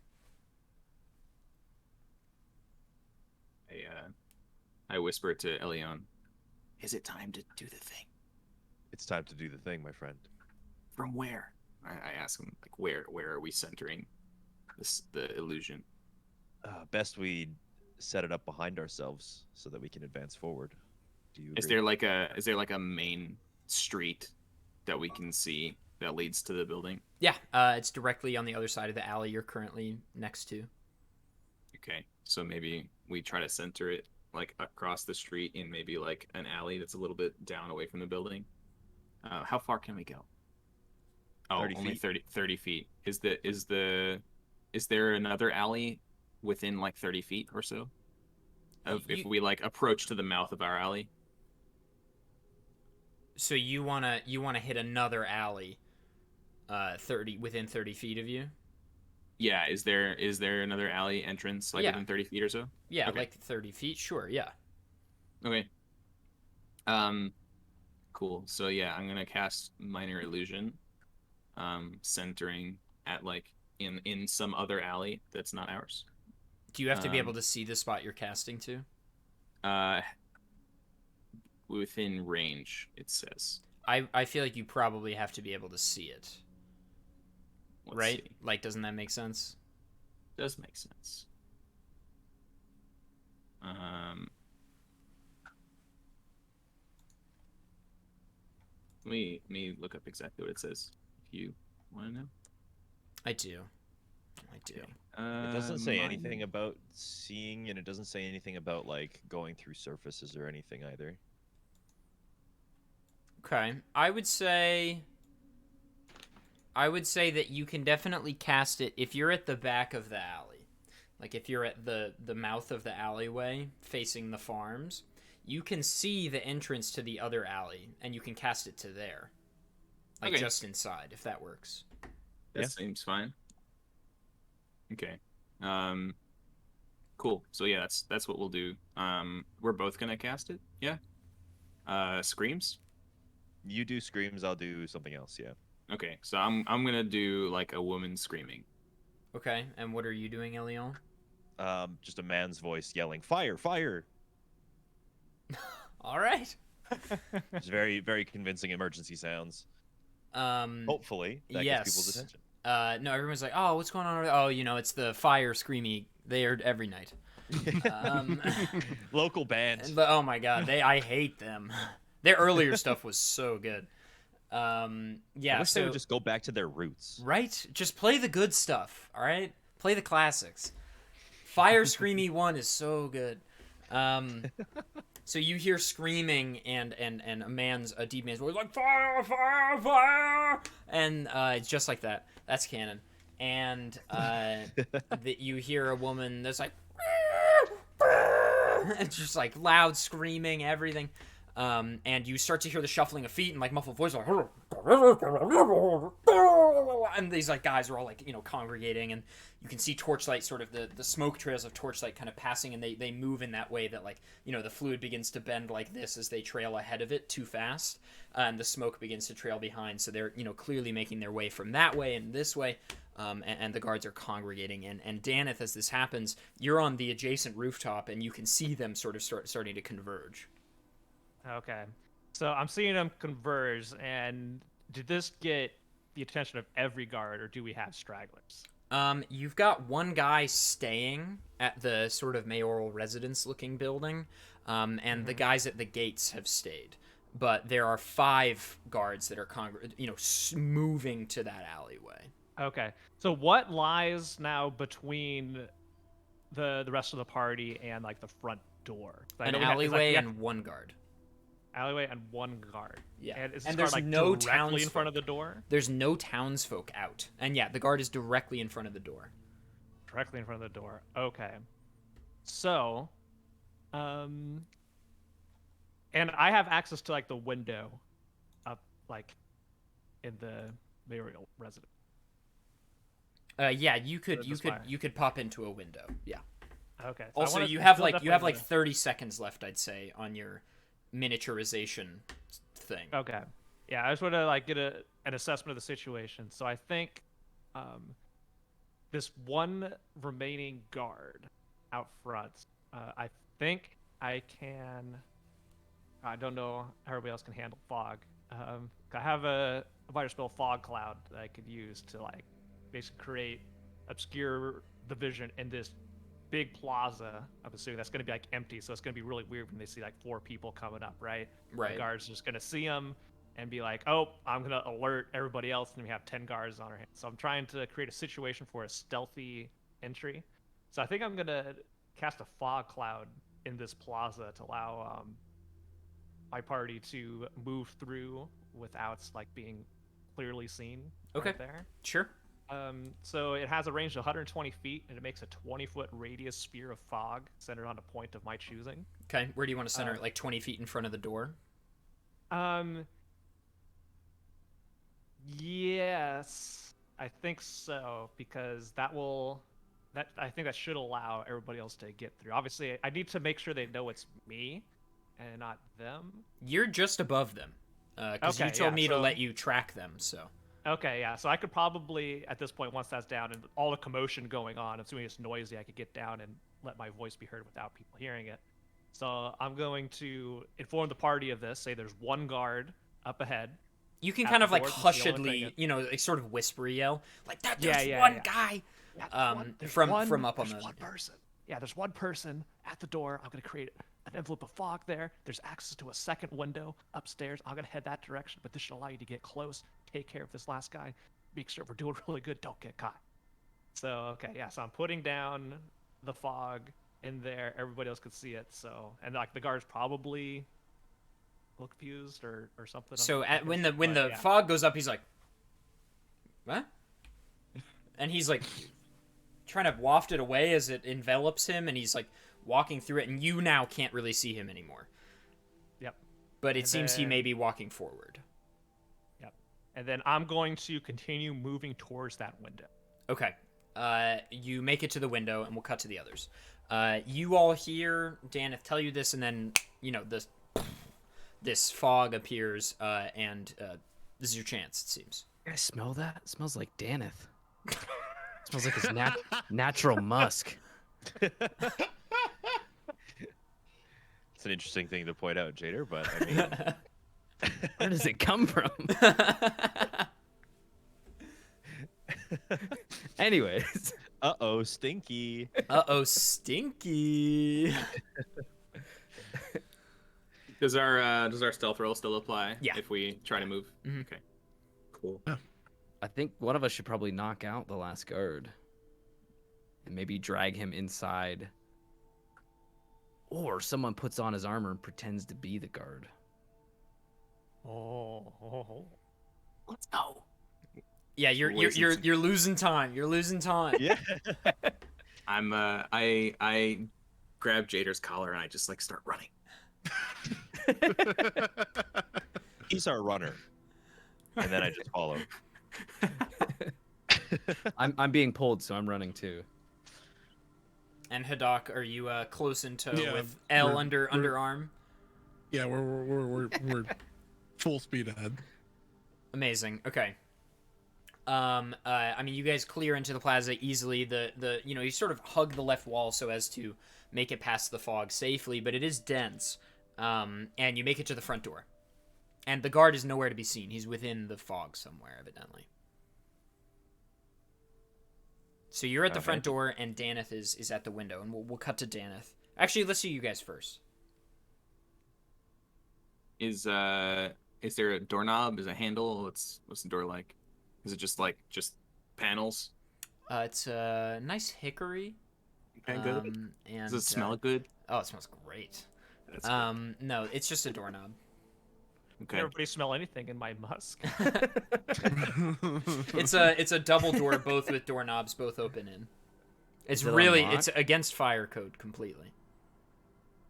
I whisper to Elion, "Is it time to do the thing?" It's time to do the thing, my friend. From where? I ask him, like, where are we centering the illusion? Best we set it up behind ourselves so that we can advance forward. Do you agree? Is there like a main street that we can see that leads to the building? Yeah, it's directly on the other side of the alley you're currently next to. Okay, so maybe we try to center it like across the street in maybe like an alley that's a little bit down away from the building. How far can we go? Oh, 30 only feet. 30 feet. Is there another alley within like 30 feet or so? If we like approach to the mouth of our alley? So you wanna hit another alley, within 30 feet of you? Yeah, is there another alley entrance like Yeah. within 30 feet or so? Yeah, Okay. like 30 feet. Sure. Yeah. Okay. Cool. So yeah, I'm gonna cast Minor Illusion, centering at like in some other alley that's not ours. Do you have to be able to see the spot you're casting to? Within range, it says. I feel like you probably have to be able to see it. Let's Right? see. Like, doesn't that make sense? Does make sense. Let me look up exactly what it says if you want to know. I do. It doesn't say Mine- anything about seeing, and it doesn't say anything about like going through surfaces or anything either. Okay. I would say that you can definitely cast it if you're at the back of the alley. Like if you're at the mouth of the alleyway facing the farms, you can see the entrance to the other alley and you can cast it to there. Like Okay. just inside, if that works. That Yeah. seems fine. Okay. Cool. So yeah, that's what we'll do. We're both gonna cast it. Yeah. Screams. You do screams, I'll do something else. Yeah. Okay. So I'm gonna do like a woman screaming. Okay. And what are you doing, Elion? Just a man's voice yelling, "Fire! Fire!" All right. It's very, very convincing emergency sounds. Hopefully, that yes. gets people's attention. No, everyone's like, "Oh, what's going on over there?" Oh, it's the fire screamy. They are every night. Local band. But oh my god, I hate them. Their earlier stuff was so good. I Yeah, wish they so would just go back to their roots. right, just play the good stuff. All right, play the classics. Fire Screamy 1 is so good. So you hear screaming and a deep man's voice like fire, fire, fire, and it's just like that. That's canon. And that you hear a woman that's like, it's just like loud screaming, everything. And you start to hear the shuffling of feet and like muffled voice, like, and these like guys are all like congregating, and you can see torchlight, sort of the smoke trails of torchlight kind of passing, and they move in that way that like the fluid begins to bend like this as they trail ahead of it too fast, and the smoke begins to trail behind. So they're clearly making their way from that way and this way. And the guards are congregating, and Daneth, as this happens, you're on the adjacent rooftop, and you can see them sort of starting to converge. Okay, so I'm seeing them converge, and did this get the attention of every guard, or do we have stragglers? You've got one guy staying at the sort of mayoral residence-looking building, and the guys at the gates have stayed. But there are 5 guards that are moving to that alleyway. Okay, so what lies now between the rest of the party and like the front door? An alleyway and one guard. Alleyway and one guard. Yeah, and, is this and guard, there's like, no directly in front of the door. There's no townsfolk out, and yeah, the guard is directly in front of the door. Directly in front of the door. Okay, so, and I have access to like the window, up like, in the mayoral residence. Yeah, you could pop into a window. Yeah. Okay. So also, you have like 30 seconds left, I'd say, on your miniaturization thing. Okay. Yeah, I just want to like get an assessment of the situation. So I think this one remaining guard out front, I think I can. I don't know how everybody else can handle fog. I have a fighter spell, Fog Cloud, that I could use to like basically obscure the vision in this big plaza. I'm assuming that's going to be like empty, so it's going to be really weird when they see like 4 people coming up, right? Right. The guards just going to see them and be like, oh, I'm going to alert everybody else, and we have 10 guards on our hands. So I'm trying to create a situation for a stealthy entry. So I think I'm going to cast a Fog Cloud in this plaza to allow my party to move through without like being clearly seen. Okay. Right there. Sure. So it has a range of 120 feet, and it makes a 20-foot radius sphere of fog centered on a point of my choosing. Okay, where do you want to center it? Like 20 feet in front of the door? Yes, I think so, because I think that should allow everybody else to get through. Obviously, I need to make sure they know it's me and not them. You're just above them, because you told me to let you track them, so... Okay, yeah, so I could probably, at this point, once that's down and all the commotion going on, assuming it's noisy, I could get down and let my voice be heard without people hearing it. So I'm going to inform the party of this, say there's one guard up ahead. You can kind of like hushedly, like sort of whispery yell, like that. There's one guy. From up on the. There's one person. Yeah, there's one person at the door. I'm gonna create an envelope of fog there. There's access to a second window upstairs. I'm gonna head that direction, but this should allow you to get close, take care of this last guy, make sure we're doing really good, don't get caught. So okay, yeah. So I'm putting down the fog in there. Everybody else could see it. So and like the guards probably look confused or something. So when the fog goes up, he's like, what? And he's like trying to waft it away as it envelops him, and he's like walking through it, and you now can't really see him anymore. Yep. But it seems he may be walking forward. Yep. And then I'm going to continue moving towards that window. Okay. You make it to the window, and we'll cut to the others. You all hear Daneth tell you this, and then this fog appears, and this is your chance, it seems. You guys smell that? It smells like Daneth. It smells like his natural musk. It's an interesting thing to point out, Jader, but I mean... Where does it come from? Anyways. Uh-oh, stinky. Uh-oh, stinky. Does our stealth roll still apply? Yeah. If we try to move? Mm-hmm. Okay. Cool. I think one of us should probably knock out the last guard. And maybe drag him inside. Or someone puts on his armor and pretends to be the guard. Oh. Let's go. Yeah, you're losing time. You're losing time. Yeah. I grab Jader's collar and I just like start running. He's our runner. And then I just follow. I'm being pulled, so I'm running too. And Haddock, are you close in tow Yeah, with L we're- underarm? Yeah, we're full speed ahead. Amazing. Okay. I mean, you guys clear into the plaza easily. You sort of hug the left wall so as to make it past the fog safely, but it is dense. And you make it to the front door. And the guard is nowhere to be seen. He's within the fog somewhere, evidently. So you're at the front door, and Daneth is at the window, and we'll cut to Daneth. Actually, let's see you guys first. Is there a doorknob? Is a handle? What's the door like? Is it just panels? It's a nice hickory. Okay, good. And, Does it smell good? Oh, it smells great. That's good. No, it's just a doorknob. Okay. Everybody smell anything in my musk. It's a double door, both with doorknobs, both open in. It's Is it really unlocked? it's against fire code completely.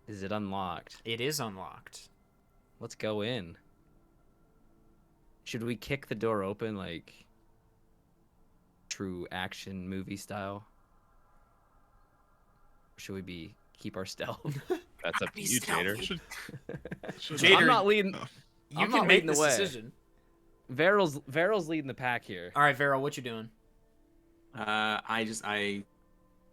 Is it unlocked? It is unlocked. Let's go in. Should we kick the door open like true action movie style? Or should we keep our stealth? That's up to you, Jader. Jader, I'm not leading. You I'm can not make leading the this way. decision. Veryl's leading the pack here. All right, Veryl, what you doing? I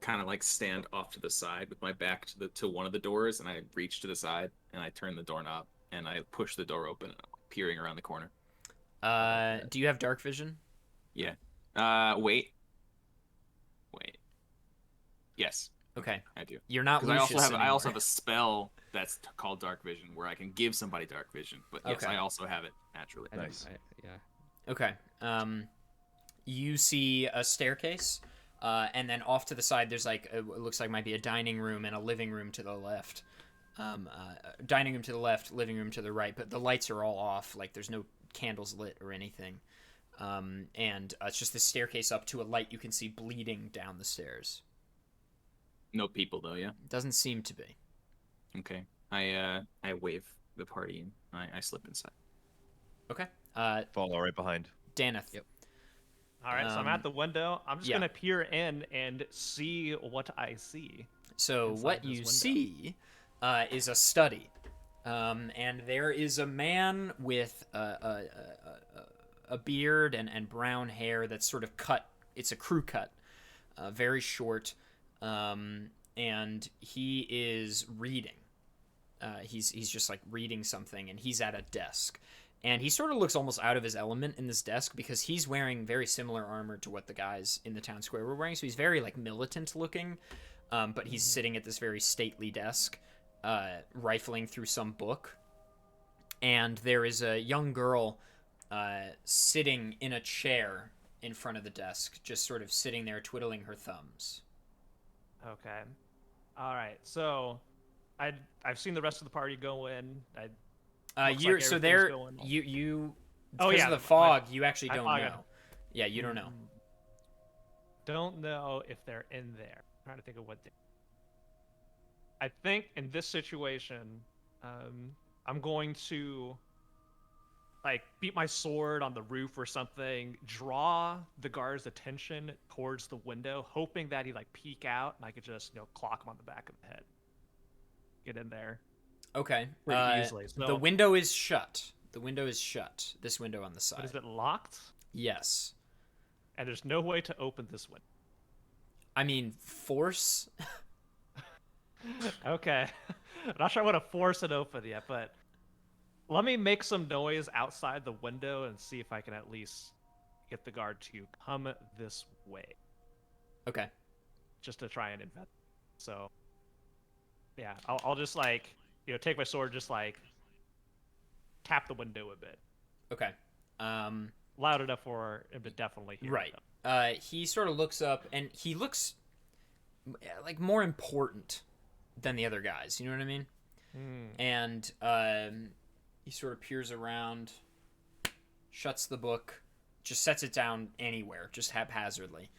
kind of like stand off to the side with my back to one of the doors, and I reach to the side and I turn the doorknob and I push the door open, and I'm peering around the corner. Do you have dark vision? Yeah. Wait. Yes, Okay, I do. you're not Because Lucius I also anymore. have a spell that's called dark vision where I can give somebody dark vision. But yes, Okay. I also have it naturally. Nice. Yeah. Okay. You see a staircase, and then off to the side, there's like it looks like might be a dining room and a living room to the left. Dining room to the left, living room to the right, but the lights are all off. Like there's no candles lit or anything. And it's just this staircase up to a light you can see bleeding down the stairs. No people though, yeah. Doesn't seem to be. Okay. I wave the party and I slip inside. Okay. Follow right behind. Daneth. Yep. All right, so I'm at the window. I'm just yeah. gonna peer in and see what I see. So Inside what this you window. see is a study, and there is a man with a beard and brown hair that's sort of cut. It's a crew cut, very short, and he is reading. He's just like reading something, and he's at a desk. And he sort of looks almost out of his element in this desk because he's wearing very similar armor to what the guys in the town square were wearing. So he's very like militant looking, but he's sitting at this very stately desk, rifling through some book. And there is a young girl sitting in a chair in front of the desk, just sort of sitting there twiddling her thumbs. Okay. All right. So, I've seen the rest of the party go in. Looks You're like so everything's there. going- You. Oh, Because yeah, of the the- fog, you actually I don't fog- know. Yeah, you don't know. Don't know if they're in there. I'm trying to think of what. I think in this situation, I'm going to like beat my sword on the roof or something, draw the guard's attention towards the window, hoping that he like peek out and I could just clock him on the back of the head. Get in there. Okay. Pretty easily, The so- window is shut. The window is shut. This window on the side. But is it locked? Yes. And there's no way to open this window. I mean, force. Okay. I'm not sure I want to force it open yet, but let me make some noise outside the window and see if I can at least get the guard to come this way. Okay. Just to try and invent. So, yeah, I'll just like, take my sword, just like tap the window a bit. Okay. Loud enough for him to definitely hear. Right. It, He sort of looks up, and he looks like more important than the other guys. You know what I mean? And he sort of peers around, shuts the book, just sets it down anywhere, just haphazardly.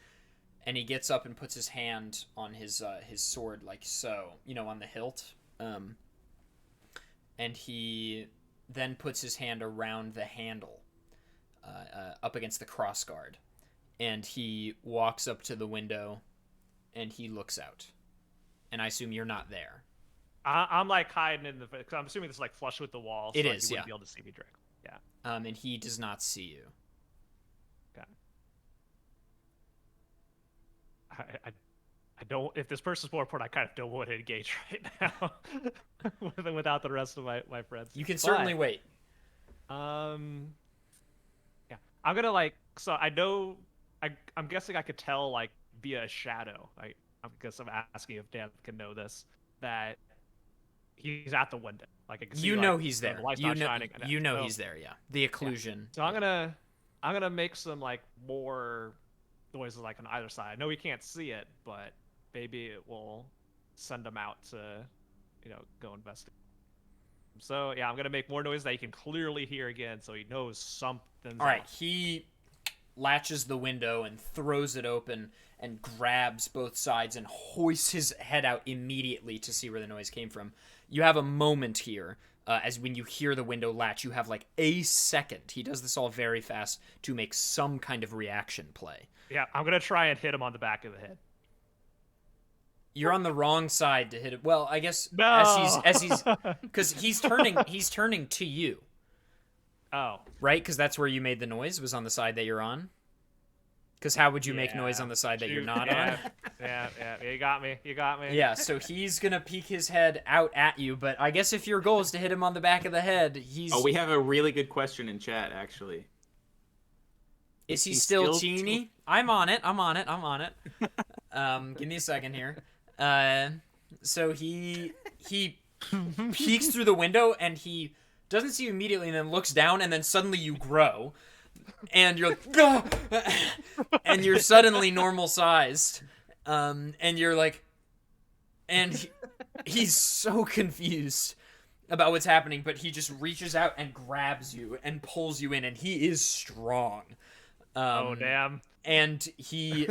And he gets up and puts his hand on his sword like so, on the hilt. And he then puts his hand around the handle, up against the crossguard. and he walks up to the window, and he looks out. And I assume you're not there. I'm like hiding in the. Cause I'm assuming this is like flush with the wall. So It like, is, you wouldn't yeah. be able to see me directly. Yeah. And he does not see you. Okay. I don't. If this person's more important, I kind of don't want to engage right now without the rest of my friends. You can certainly But, wait. Yeah, I'm gonna like. So I know. I'm guessing I could tell like via a shadow. I guess I'm asking if Dan can know this, that he's at the window. Like I can see, You like, know he's the there. light's You not know, shining. you know So- he's there. Yeah, the occlusion. So I'm gonna make some like more noises like on either side. I know we can't see it, but maybe it will send him out to, go investigate. So yeah, I'm gonna make more noise that he can clearly hear again, so he knows something's All right, off. he latches the window and throws it open and grabs both sides and hoists his head out immediately to see where the noise came from. You have a moment here, as when you hear the window latch, you have like a second. He does this all very fast to make some kind of reaction play. Yeah, I'm gonna try and hit him on the back of the head. You're on the wrong side to hit it. Well, I guess No. as he's because he's turning to you, Oh, right? Because that's where you made the noise, was on the side that you're on. Because how would you make noise yeah. on the side that you're Shoot, not yeah, on? yeah. You got me. Yeah, so he's gonna peek his head out at you, but I guess if your goal is to hit him on the back of the head, he's. Oh, we have a really good question in chat, actually. Is he he's still still teeny? I'm on it. Give me a second here. So he peeks through the window and he doesn't see you immediately, and then looks down, and then suddenly you grow, and you're like, "Gah!" And you're suddenly normal sized, and you're like, and he's so confused about what's happening, but he just reaches out and grabs you and pulls you in, and he is strong. Oh damn. And he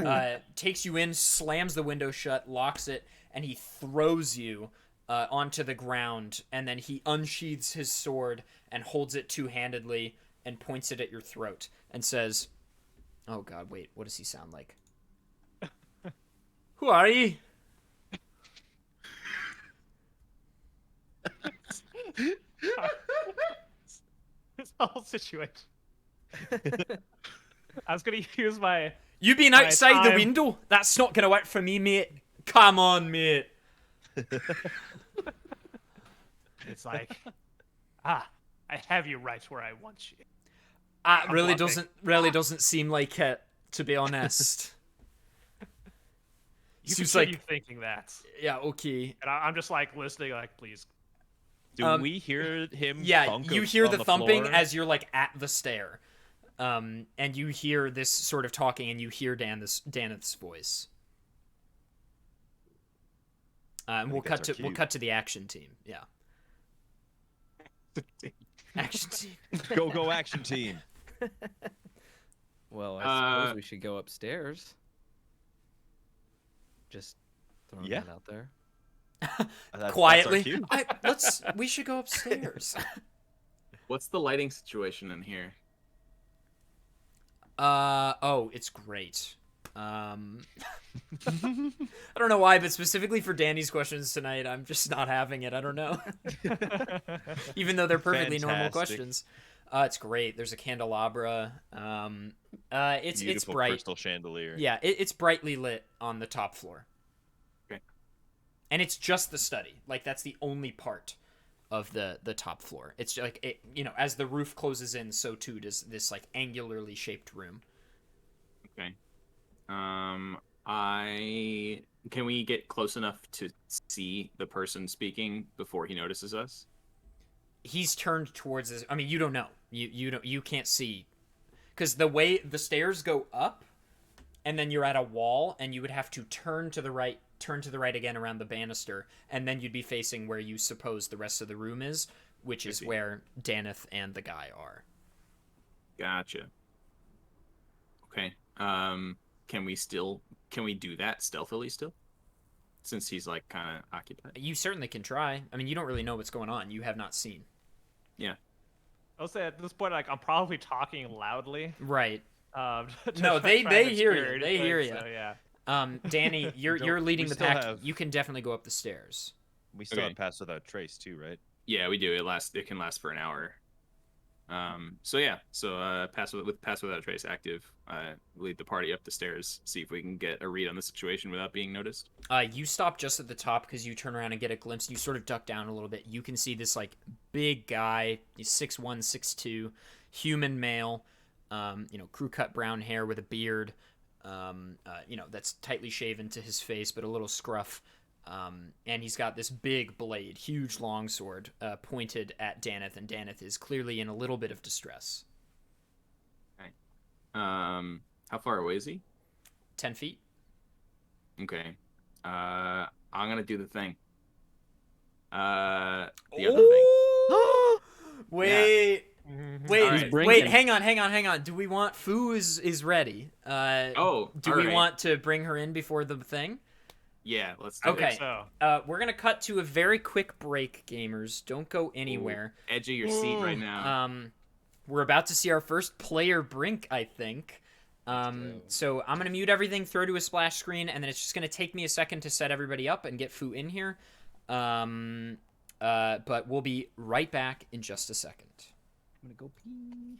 takes you in, slams the window shut, locks it, and he throws you onto the ground, and then he unsheathes his sword and holds it two-handedly and points it at your throat and says, "Oh god, wait, what does he sound like?" "Who are you?" This whole situation. I was gonna use my. "You been My outside the time. window? That's not gonna work for me, mate. Come on, mate." It's like, I have you right where I want you. That I'm really bluffing. doesn't seem like it, to be honest. You Seems continue like, thinking that, yeah, okay. and I'm just like listening, like, please. Do we hear him? Yeah, thunk you of- hear on the thumping floor? as you're like at the stair, and you hear this sort of talking, and you hear Daneth's voice. And we'll think that's cut our to we'll cue. cut to the action team. Yeah, action team. Go action team. Well, I suppose we should go upstairs. Just throwing Yeah. that out there. That's our Quietly, cue. we should go upstairs. What's the lighting situation in here? Oh, it's great. I don't know why, but specifically for Danny's questions tonight, I'm just not having it. I don't know. Even though they're perfectly normal Fantastic. questions. It's great. There's a candelabra. It's Beautiful bright. crystal chandelier. Yeah, it's brightly lit on the top floor. Okay. And it's just the study. Like, that's the only part of the top floor. It's like, as the roof closes in, so too does this, like, angularly shaped room. Okay. Can we get close enough to see the person speaking before he notices us? He's turned towards this. I mean, you don't know. You can't see, because the way the stairs go up, and then you're at a wall, and you would have to turn to the right again around the banister, and then you'd be facing where you suppose the rest of the room is, which is see. where Daneth and the guy are. Gotcha. Okay. Can we do that stealthily still? Since he's like kind of occupied. You certainly can try. I mean, you don't really know what's going on. You have not seen. Yeah. I'll say at this point, like, I'm probably talking loudly. Right. to No, try they and hear obscure you. They hear anything, you. So, yeah. Danny, you're leading we the still pack. have- You can definitely go up the stairs. We still Okay. have pass without trace too, right? Yeah, we do. It can last for an hour. Pass without a trace active. Lead the party up the stairs. See if we can get a read on the situation without being noticed. You stop just at the top because you turn around and get a glimpse. You sort of duck down a little bit. You can see this like big guy. He's 6'1", 6'2", human male. Crew cut brown hair with a beard. That's tightly shaven to his face, but a little scruff. And he's got this big blade, huge longsword, pointed at Daneth, and Daneth is clearly in a little bit of distress. Okay. How far away is he? 10 feet. Okay. I'm gonna do the thing. The other thing. Wait. Wait, All right. wait, hang on. Do we want Fu is ready? Oh, do all we right. want to bring her in before the thing? Yeah, let's do Okay. it. So, We're gonna cut to a very quick break, gamers. Don't go anywhere. Edge of your seat right now. We're about to see our first player Brink, I think. go. So I'm gonna mute everything, throw to a splash screen, and then it's just gonna take me a second to set everybody up and get Fu in here. But we'll be right back in just a second. I'm gonna go pee.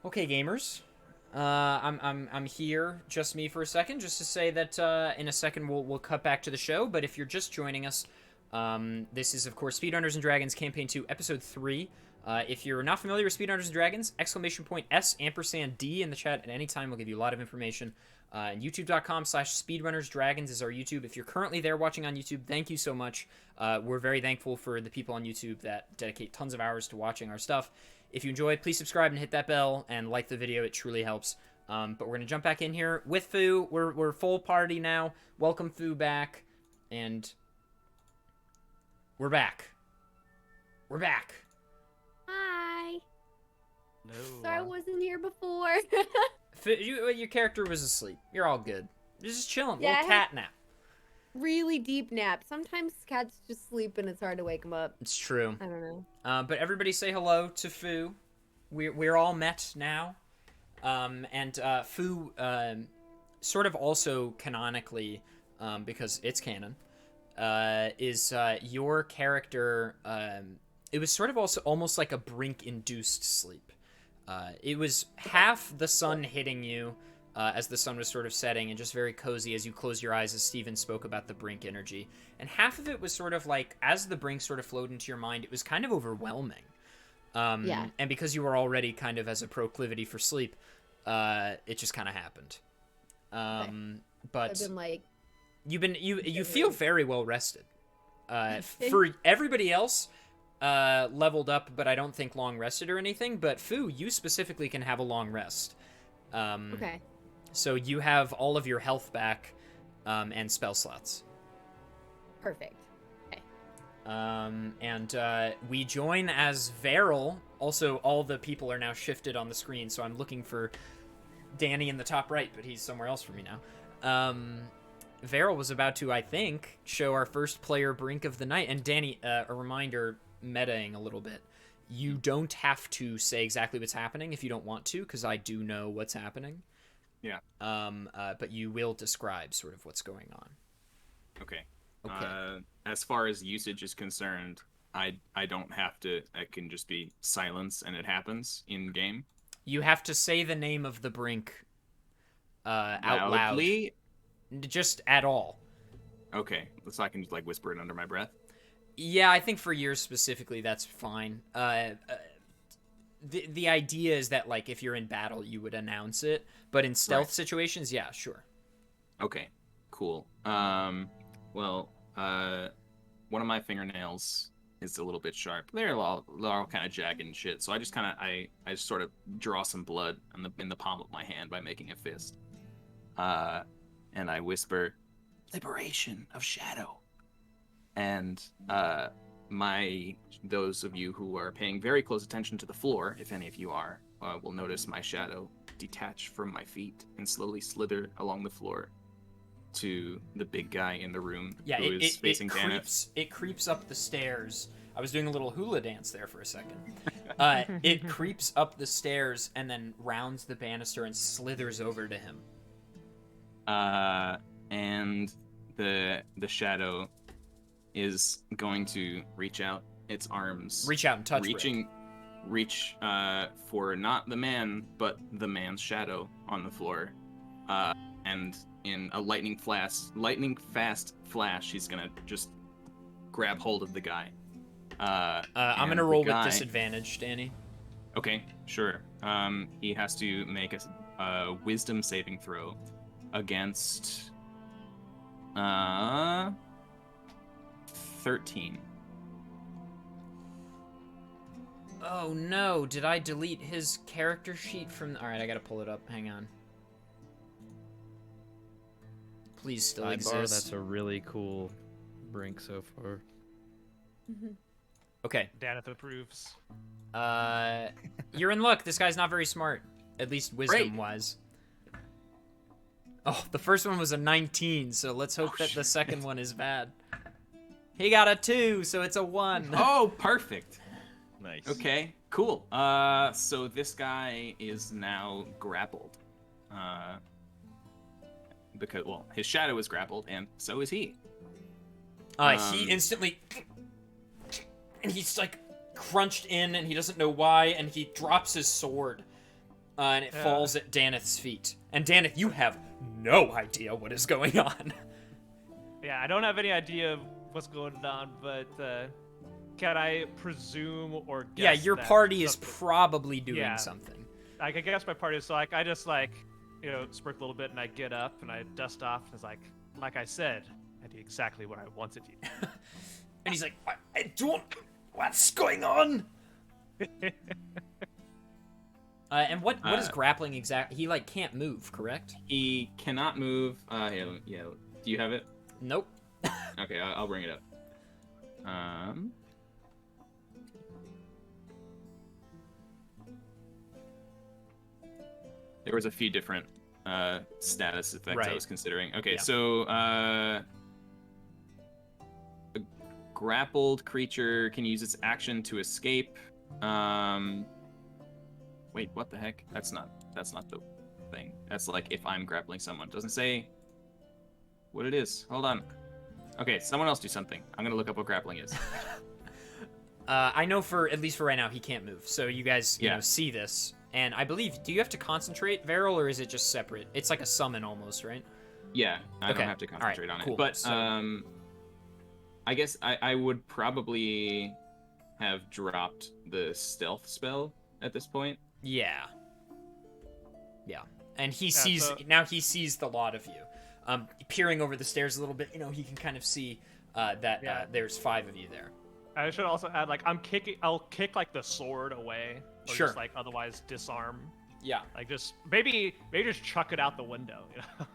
Okay, gamers. I'm here, just me for a second, just to say that in a second we'll cut back to the show. But if you're just joining us, this is of course Speedrunners and Dragons Campaign 2, Episode 3. If you're not familiar with Speedrunners and Dragons, !S_D in the chat at any time will give you a lot of information. YouTube.com/SpeedrunnersDragons is our YouTube. If you're currently there watching on YouTube, thank you so much. We're very thankful for the people on YouTube that dedicate tons of hours to watching our stuff. If you enjoy, please subscribe and hit that bell and like the video. It truly helps. But we're going to jump back in here with Fu. We're full party now. Welcome Fu back. And we're back. We're back. Hi. No. Sorry I wasn't here before. Your character was asleep. You're all good. You're just chilling. Yeah, Little cat nap. Really deep nap. Sometimes cats just sleep and it's hard to wake them up. It's true. I don't know. But everybody say hello to Fu. We're all met now. And Fu, sort of also canonically, because it's canon, is your character. It was sort of also almost like a Brink-induced sleep. It was half the sun hitting you as the sun was sort of setting and just very cozy as you close your eyes as Steven spoke about the Brink energy. And half of it was sort of like, as the Brink sort of flowed into your mind, it was kind of overwhelming. Yeah. And because you were already kind of as a proclivity for sleep, it just kind of happened. But I've been like... you feel very well rested. For everybody else... leveled up, but I don't think long rested or anything. But Fu, you specifically can have a long rest. Okay. So you have all of your health back, and spell slots. Perfect. Okay. And we join as Veral. Also, all the people are now shifted on the screen, so I'm looking for Danny in the top right, but he's somewhere else for me now. Veral was about to, I think, show our first player Brink of the night. And Danny, a reminder, metaing a little bit, you don't have to say exactly what's happening if you don't want to, because I do know what's happening. Yeah. But you will describe sort of what's going on. Okay. Okay. As far as usage is concerned, I don't have to. It can just be silence and it happens in game. You have to say the name of the Brink out loud. Loudly? Just at all. Okay, so I can just like whisper it under my breath. Yeah, I think for yours specifically, that's fine. The idea is that, like, if you're in battle, you would announce it. But in stealth situations, yeah, sure. Okay, cool. Well, one of my fingernails is a little bit sharp. They're all kind of jagged and shit. So I just kind of, I just sort of draw some blood in the palm of my hand by making a fist. And I whisper, "Liberation of Shadow." And those of you who are paying very close attention to the floor, if any of you are, will notice my shadow detach from my feet and slowly slither along the floor to the big guy in the room who is facing Daneth. It creeps up the stairs. I was doing a little hula dance there for a second. It creeps up the stairs and then rounds the banister and slithers over to him. And the shadow is going to reach out its arms. Reach out and touch. Reach for not the man, but the man's shadow on the floor. And in a lightning fast flash, he's gonna just grab hold of the guy. I'm gonna roll with disadvantage, Danny. Okay, sure. He has to make a wisdom saving throw against 13. Oh no, did I delete his character sheet from... Alright, I gotta pull it up. Hang on. Please still exists. That's a really cool Brink so far. Okay. Daneth approves. You're in luck. This guy's not very smart. At least wisdom-wise. Oh, the first one was a 19, so let's hope that the second one is bad. He got a 2, so it's a 1. Oh, perfect. Nice. Okay, cool. So this guy is now grappled. Because, well, his shadow is grappled, and so is he. He instantly... And he's, like, crunched in, and he doesn't know why, and he drops his sword. and it falls at Danith's feet. And Danith, you have no idea what is going on. Yeah, I don't have any idea of what's going on, but can I presume or guess? Yeah, your that party is something- probably doing Yeah. something. I guess my party is so I just smirk a little bit and I get up and I dust off and it's like I said, I did exactly what I wanted you to. And he's like, I don't. What's going on? And what is grappling exactly? He like can't move, correct? He cannot move. Yeah. Do you have it? Nope. Okay, I'll bring it up. There was a few different status effects I Right. was considering. Okay, Yeah. so a grappled creature can use its action to escape. Wait, what the heck? That's not the thing. That's like if I'm grappling someone. It doesn't say what it is. Hold on. Okay, someone else do something. I'm gonna look up what grappling is. I know at least for right now he can't move. So you guys Yeah. see this, and I believe, do you have to concentrate, Varel, or is it just separate? It's like a summon almost, right? Yeah, I Okay. don't have to All right, concentrate on cool. it. But So- I guess I would probably have dropped the stealth spell at this point. Yeah. Yeah. And he Yeah, sees so- now he sees the lot of you. Peering over the stairs a little bit, he can kind of see that Yeah. there's 5 of you there. I should also add I'll kick like the sword away. Or Sure. just like otherwise disarm. Yeah. Like just maybe just chuck it out the window.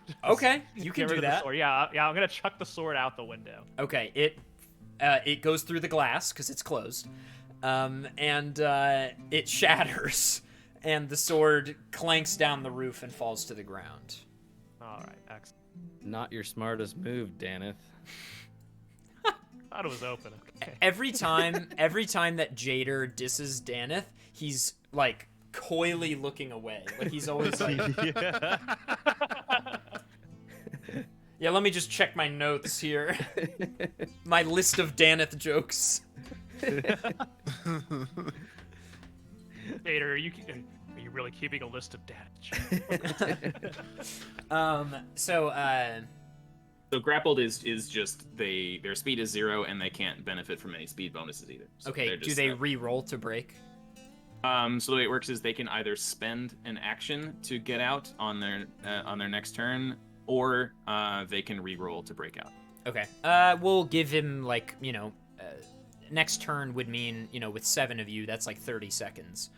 Just Okay, you can get rid do of the that. sword. Yeah, I'm gonna chuck the sword out the window. Okay, it goes through the glass because it's closed, and it shatters, and the sword clanks down the roof and falls to the ground. All right, excellent. Not your smartest move, Danith. Thought it was open. Okay. Every time that Jader disses Danith, he's like coyly looking away. Like he's always like, yeah, let me just check my notes here. My list of Danith jokes. Vader, are you really keeping a list of damage? So grappled is just their speed is 0 and they can't benefit from any speed bonuses either. So Okay, they're do just, they re-roll to break? So the way it works is they can either spend an action to get out on their next turn, or they can re-roll to break out. Okay. We'll give him next turn would mean, with 7 of you, that's like 30 seconds.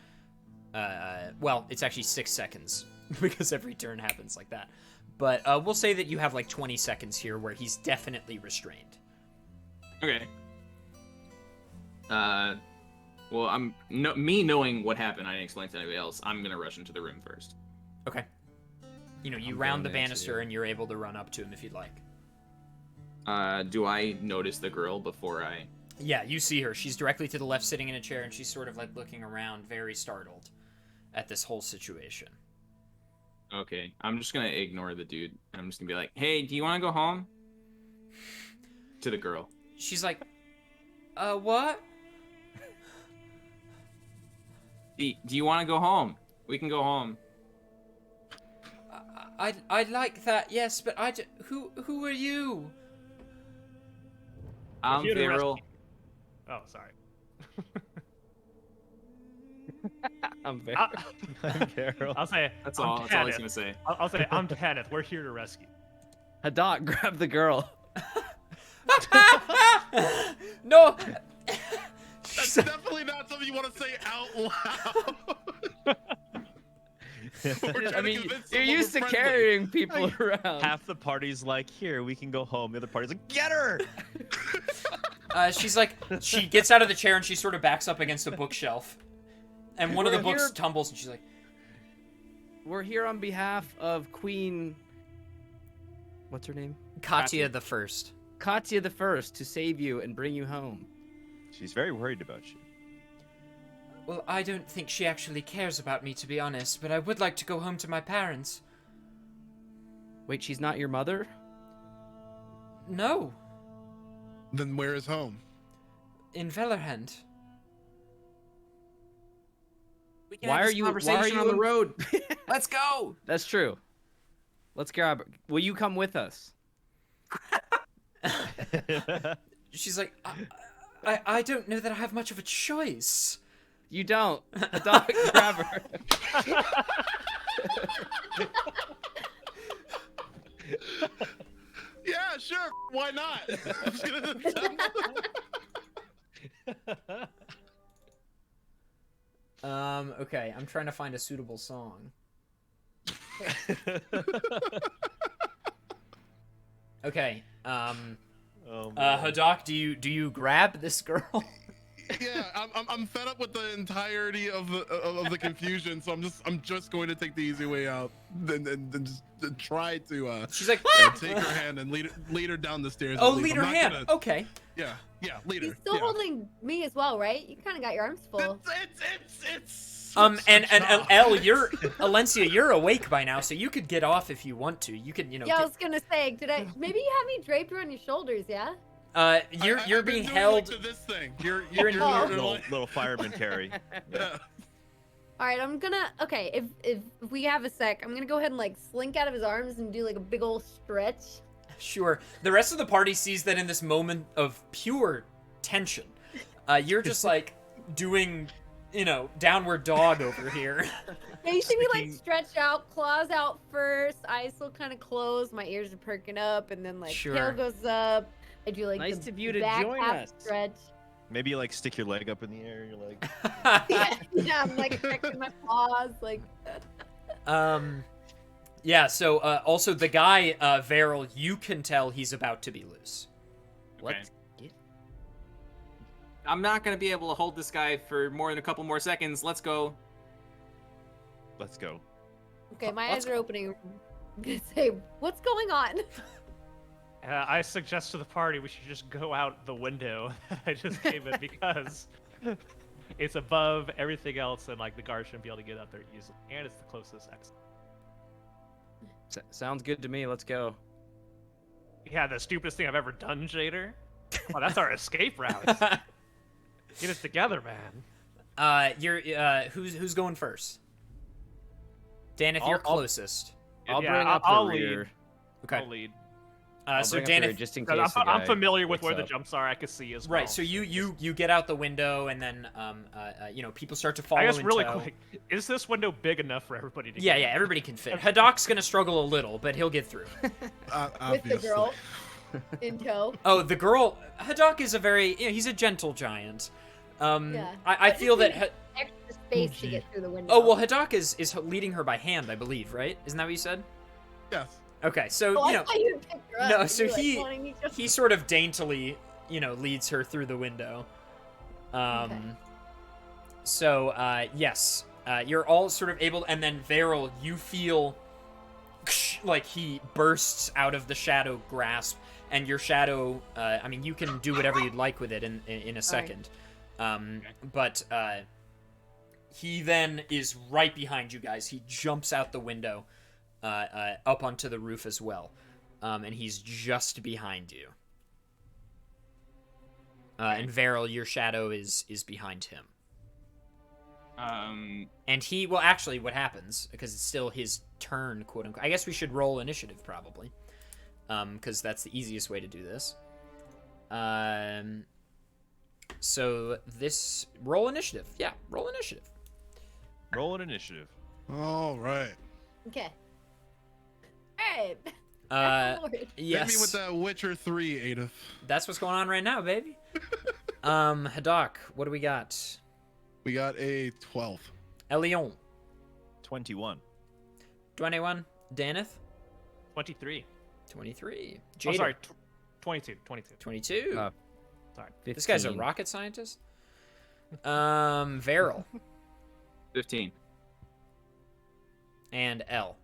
Well, it's actually 6 seconds because every turn happens like that. But we'll say that you have like 20 seconds here where he's definitely restrained. Okay. Well, me knowing what happened, I didn't explain to anybody else. I'm gonna rush into the room first. Okay. You I'm round the going there, banister too. and you're able to run up to him if you'd like. Do I notice the girl before I? Yeah, you see her. She's directly to the left, sitting in a chair, and she's sort of like looking around, very startled at this whole situation. Okay, I'm just gonna ignore the dude. I'm just gonna be like, "Hey, do you want to go home?" To the girl. She's like, what? Do you want to go home? We can go home. I'd like that, yes, but who are you? I'm here to Viral. Oh, sorry. I'm very. I'm Carol. I'll say That's I'm all. That's all he's Kenneth. gonna say. I'll say I'm Kenneth. We're here to rescue. Haddock, grab the girl. No! That's definitely not something you want to say out loud. We're trying I to mean, convince you're someone used to we're friendly. carrying people around. Half the party's like, here, we can go home. The other party's like, get her! She's like, she gets out of the chair and she sort of backs up against a bookshelf. And one of the We're books here- tumbles and she's like, We're here on behalf of Queen. What's her name? Katya the First. Katya the First, to save you and bring you home. She's very worried about you. Well, I don't think she actually cares about me, to be honest, but I would like to go home to my parents. Wait, she's not your mother? No, Then where is home? in Velerhand. We can Why have are this you? Why are conversation you on the in- road? Let's go. That's true. Let's grab. Will you come with us? She's like, I don't know that I have much of a choice. You don't. The dog grab her. Yeah, sure. Why not? Okay, I'm trying to find a suitable song. Okay, Oh, Hadak, do you grab this girl? Yeah, I'm fed up with the entirety of the confusion, so I'm just going to take the easy way out, and just try to She's like, take her hand and lead her down the stairs. oh, and leave. lead her I'm not hand. gonna- Okay. Yeah, lead her. He's still yeah. holding me as well, right? You kind of got your arms full. It's And job. Elle, you're Alencia, you're awake by now, so you could get off if you want to. You could, Yeah, I get, was gonna say, maybe you have me draped around your shoulders, yeah? you're I've been being doing, held. like, to this thing. You're in Oh. here. little fireman carry. Yeah. All right, I'm gonna. Okay, if we have a sec, I'm gonna go ahead and like slink out of his arms and do like a big old stretch. Sure. The rest of the party sees that in this moment of pure tension, you're just like doing, downward dog over here. Yeah, you see me like Sticking- stretch out, claws out first, eyes still kind of closed, my ears are perking up, and then like Sure. tail goes up. I do like Nice the of you to back join half us. stretch. Maybe you, like stick your leg up in the air. You're like, Yeah, I'm like stretching my paws, like. Yeah. So also the guy Varel, you can tell he's about to be loose. Let's I'm not gonna be able to hold this guy for more than a couple more seconds. Let's go. let's go. Okay, my Let's eyes are opening. I'm gonna say, what's going on? I suggest to the party we should just go out the window that I just came in because it's above everything else, and like the guards shouldn't be able to get up there easily, and it's the closest exit. Sounds good to me. Let's go. Yeah, the stupidest thing I've ever done, Jader. Oh, that's our escape route. Get it together, man. You're who's going first? Dan, if I'll- you're I'll- closest. I'll Yeah, bring up I'll the lead. rear. Okay. I'll lead. I'll So bring up Dan, the rear if, just in 'Cause case. the I'm guy familiar with wakes where the up. jumps are. I can see as well. right. So you get out the window, and then people start to follow. I guess in really tow. quick, is this window big enough for everybody to Yeah, get yeah, in? everybody can fit. Hadok's gonna struggle a little, but he'll get through. With the Obviously. girl in tow. Oh, the girl. Hadok is a very. He's a gentle giant. Yeah. I But feel just that. Extra space to get through the window. Oh well, Hadok is leading her by hand, I believe, right? Isn't that what you said? Yes. Okay, so Oh, you I know thought you picked her up. No, and so you were, like, he- wanting me to- he sort of daintily, leads her through the window. Okay. So yes, you're all sort of able, and then Varel, you feel like he bursts out of the shadow grasp, and your shadow. I mean, you can do whatever you'd like with it in a second. But he then is right behind you guys. He jumps out the window, up onto the roof as well, and he's just behind you. And Varel, your shadow is behind him. And he, well, actually, what happens, because it's still his turn, quote unquote. I guess we should roll initiative, probably. Because that's the easiest way to do this. So this, roll initiative. Yeah, roll initiative. Roll an initiative. All right. Okay. Alright. Yes. Hit me with that Witcher 3, Adef. That's what's going on right now, baby. Hadok, what do we got? We got a 12. Elion, 21. 21. Daneth, 23. 23. Oh, Jada, sorry, 22. 22. Sorry. This guy's a 15. rocket scientist. Varel 15. and L.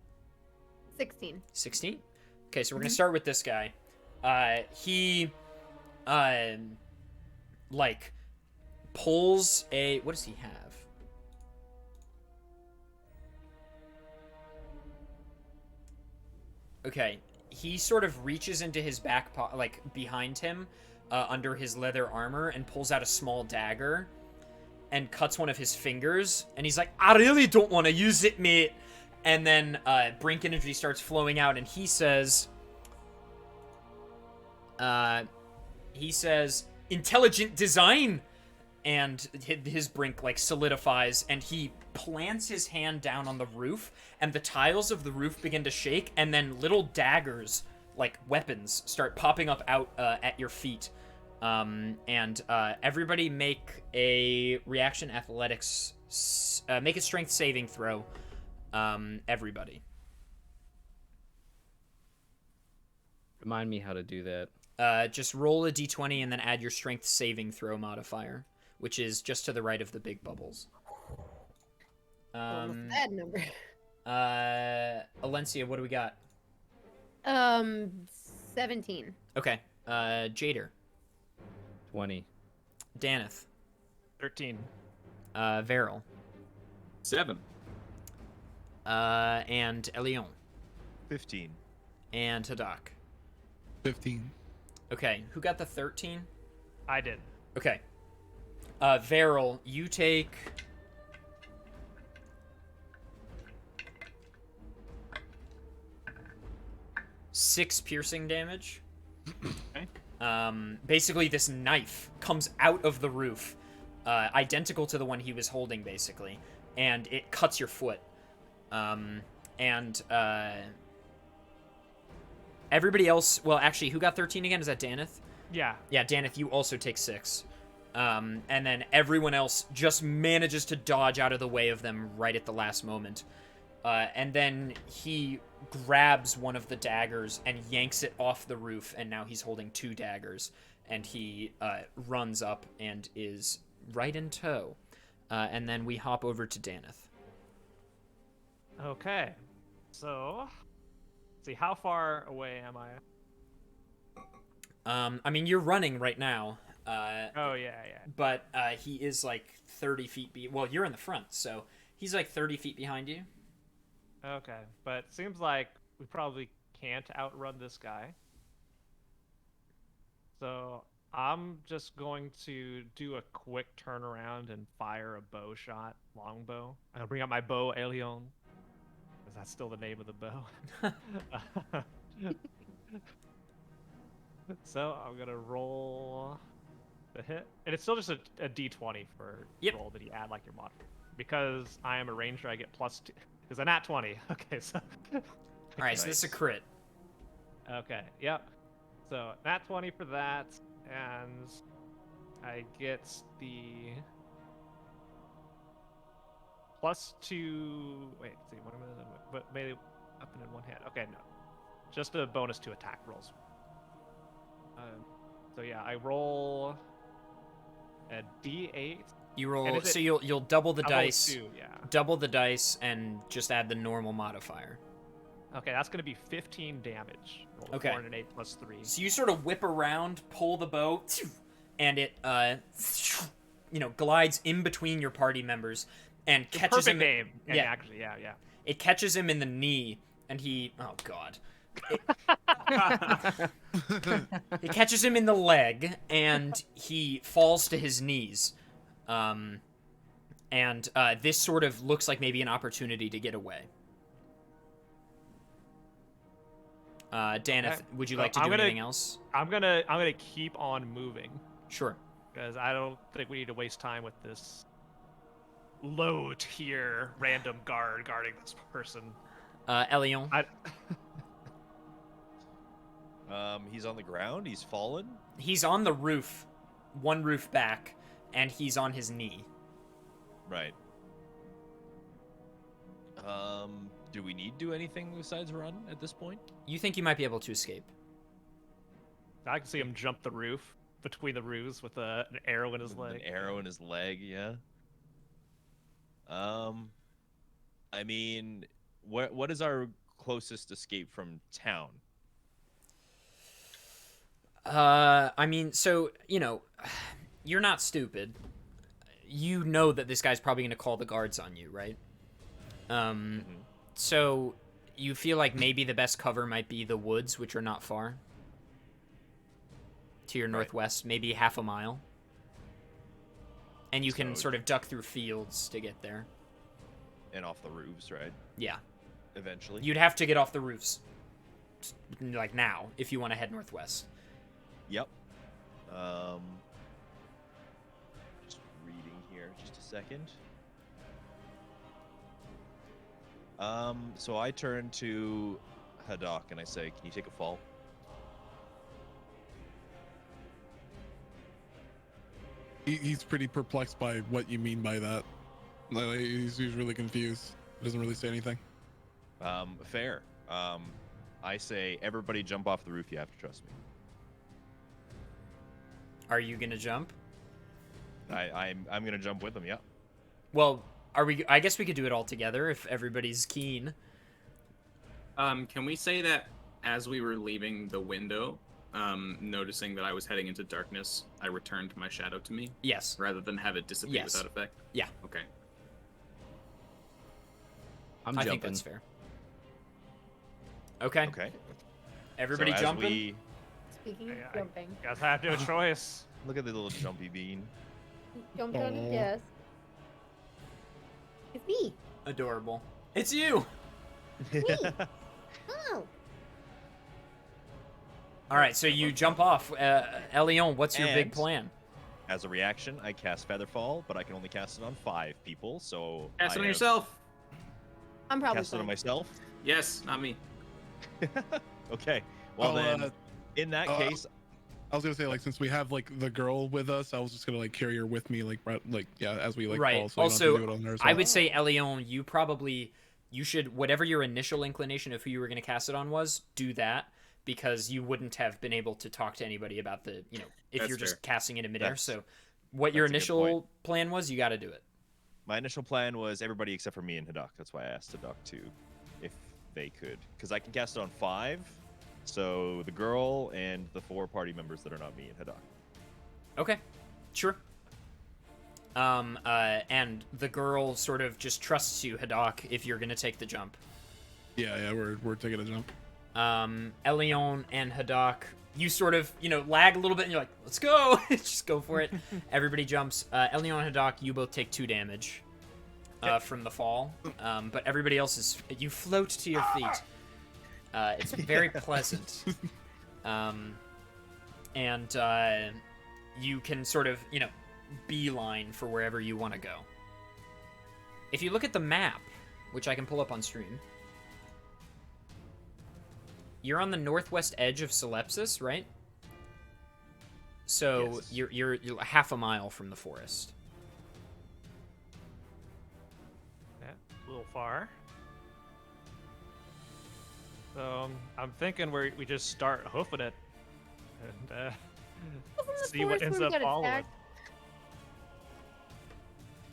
16. 16. Okay, so we're gonna start with this guy. He, like, pulls a. What does he have? Okay, he sort of reaches into his back pocket, like behind him, under his leather armor, and pulls out a small dagger. and cuts one of his fingers, and he's like, I really don't want to use it, mate. And then Brink energy starts flowing out, and he says, intelligent design. And his Brink like solidifies, and he plants his hand down on the roof, and the tiles of the roof begin to shake, and then little daggers, like weapons, start popping up out at your feet. Everybody make a reaction athletics, make a strength saving throw. Everybody. Remind me how to do that. Just roll a d20 and then add your strength saving throw modifier, which is just to the right of the big bubbles. Almost a bad number. Alencia, what do we got? 17. Okay. Jader. 20. Daneth. 13. Varel. 7. And Elion. 15. And Hadak. 15. Okay, who got the 13? I did. Okay. Varel, you take... six piercing damage. Okay. Basically, this knife comes out of the roof, identical to the one he was holding, basically, and it cuts your foot. Everybody else... Well, actually, who got 13 again? Is that Daneth? Yeah. Yeah, Daneth, you also take 6. And then everyone else just manages to dodge out of the way of them right at the last moment. And then he grabs one of the daggers and yanks it off the roof, and now he's holding 2 daggers. And he runs up and is right in tow. And then we hop over to Daneth. Okay. So, let's see, how far away am I? I mean, you're running right now. Oh, yeah. But he is like 30 feet... Well, you're in the front, so he's like 30 feet behind you. Okay, but it seems like we probably can't outrun this guy. So I'm just going to do a quick turnaround and fire a bow shot, longbow. I'll bring out my bow, Elion. Is that still the name of the bow? So I'm gonna roll the hit, and it's still just a d20 for roll that you add like your mod. Because I am a ranger, I get +2. Is a nat 20. Okay, so. All right, so this is a crit. Okay, yep. So nat 20 for that, and I get the +2. Wait, see, what am I? But maybe up and in one hand. Okay, no, just a bonus to attack rolls. So yeah, I roll a d8. You roll, so you'll double the dice. 2, yeah. Double the dice and just add the normal modifier. Okay, that's gonna be 15 damage. Roll a 4 and an 8 +3. So you sort of whip around, pull the bow, and it glides in between your party members and catches him. Perfect aim. Yeah, actually, yeah. It catches him in the knee, and he. Oh God. It catches him in the leg, and he falls to his knees. This sort of looks like maybe an opportunity to get away. Dan, would you like to do anything else? I'm gonna keep on moving. Sure. Because I don't think we need to waste time with this low tier random guard guarding this person. Elion. He's on the ground. He's fallen. He's on the roof, one roof back, and he's on his knee. Right. Do we need to do anything besides run at this point? You think you might be able to escape? I can see him jump the roof between the roofs with an arrow in his leg. An arrow in his leg, yeah. I mean, what is our closest escape from town? I mean, so, you're not stupid. You know that this guy's probably going to call the guards on you, right? So you feel like maybe the best cover might be the woods, which are not far. To your northwest, maybe half a mile. And you can So- sort of duck through fields to get there. And off the roofs, right? Yeah. Eventually. You'd have to get off the roofs, like now, if you want to head northwest. Yep. Just reading here, just a second. So I turn to Haddock and I say, "Can you take a fall?" He's pretty perplexed by what you mean by that. Like, he's really confused. He doesn't really say anything. Fair. I say, everybody jump off the roof. You have to trust me. Are you gonna jump? I'm gonna jump with them. Yeah. Well, are we? I guess we could do it all together if everybody's keen. Can we say that as we were leaving the window, noticing that I was heading into darkness, I returned my shadow to me Yes. rather than have it disappear Yes. without effect? Yeah. Okay. I'm I jumping. think that's fair. Okay. Okay. Everybody so as jumping. we Speaking of I- jumping, Guys have no choice. look at the little jumpy bean. jump on it, yes. It's me. Adorable. It's you. Oh. All right. So you jump off. Elion, what's your big And- plan? As a reaction, I cast Featherfall, but I can only cast it on 5 people. So Cast I it on have yourself. I'm probably Cast it on fine. myself. Yes, not me. Okay. Well then, in that uh, case, I was gonna say, like, since we have like the girl with us, I was just gonna like carry her with me, like yeah, as we like Right. fall. So you don't have Also, to do it on her as I well. would say Elion, you should whatever your initial inclination of who you were going to cast it on was, do that because you wouldn't have been able to talk to anybody about the, if That's you're just fair. casting it in midair. That's- So what your that's a good initial point. plan was, you got to do it. my initial plan was everybody except for me and Haddock. That's why I asked Haddock too, if they could, because I can cast it on 5. So the girl and the 4 party members that are not me and Haddock. Okay. Sure. And the girl sort of just trusts you, Haddock, if you're going to take the jump. Yeah, we're taking a jump. Elion and Haddock, you sort of, lag a little bit and you're like, let's go. Just go for it. Everybody jumps. Elion and Haddock, you both take 2 damage from the fall. But everybody else you float to your feet. It's very pleasant. And you can sort of, beeline for wherever you want to go. If you look at the map, which I can pull up on stream, you're on the northwest edge of Solepsis, right? So Yes. you're half a mile from the forest. Yeah, a little far. So I'm thinking we just start hoofing it, and Wasn't the see what forest ends where up we got following. attacked?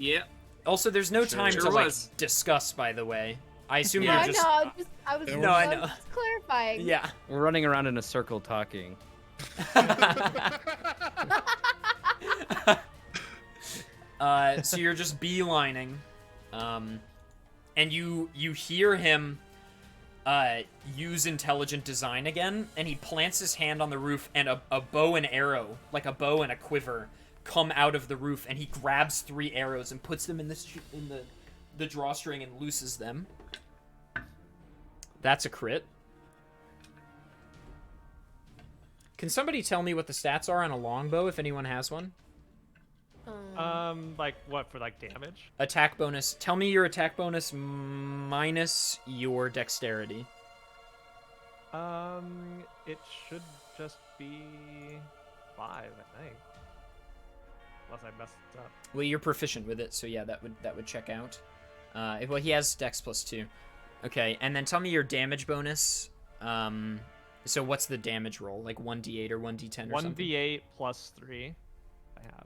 Yeah. Also, there's no time Sure to like was. discuss. By the way, I assume Yeah, you're I just. know. I was No, I know. just clarifying. Yeah. We're running around in a circle talking. So you're just beelining, and you hear him use intelligent design again, and he plants his hand on the roof, and a bow and arrow, like a bow and a quiver, come out of the roof, and he grabs 3 arrows and puts them in the drawstring and looses them. That's a crit. Can somebody tell me what the stats are on a longbow, if anyone has one? Like what for like damage? Attack bonus. Tell me your attack bonus minus your dexterity. It should just be 5, I think. Unless I messed up. Well, you're proficient with it, so yeah, that would check out. Well, he has dex +2. Okay, and then tell me your damage bonus. So what's the damage roll? Like 1d8 or 1d10 or something? 1d8 plus 3. I have.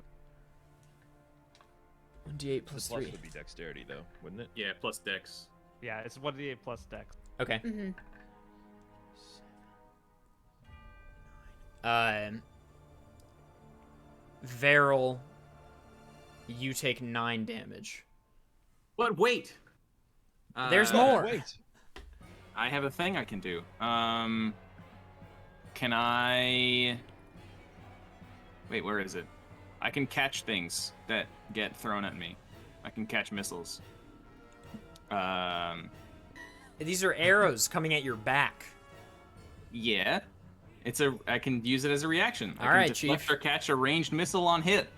1d8 The plus plus 3. would be dexterity though, wouldn't it? Yeah, plus dex. Yeah, it's 1d8 plus dex. Okay. Mm-hmm. Varel, you take 9 damage. But wait. There's more. Wait. I have a thing I can do. Can I? Wait, where is it? I can catch things that get thrown at me. I can catch missiles. These are arrows coming at your back. Yeah. I can use it as a reaction. I All can right, deflect Chief. or catch a ranged missile on hit.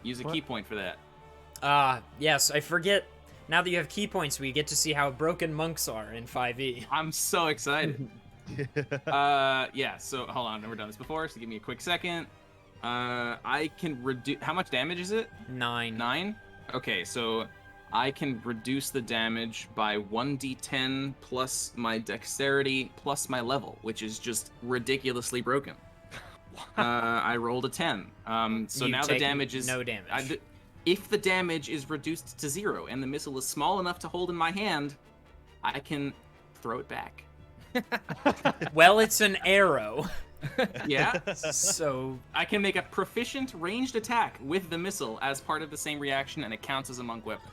Use a key point for that. Yes, I forget. Now that you have key points, we get to see how broken monks are in 5e. I'm so excited. Yeah, so hold on, I've never done this before, so give me a quick second. I can reduce. How much damage is it? 9. 9? Okay, so I can reduce the damage by 1d10 plus my dexterity plus my level, which is just ridiculously broken. I rolled a 10. So You now the take damage is no damage. If the damage is reduced to 0 and the missile is small enough to hold in my hand, I can throw it back. Well, it's an arrow. Yeah. So I can make a proficient ranged attack with the missile as part of the same reaction, and it counts as a monk weapon.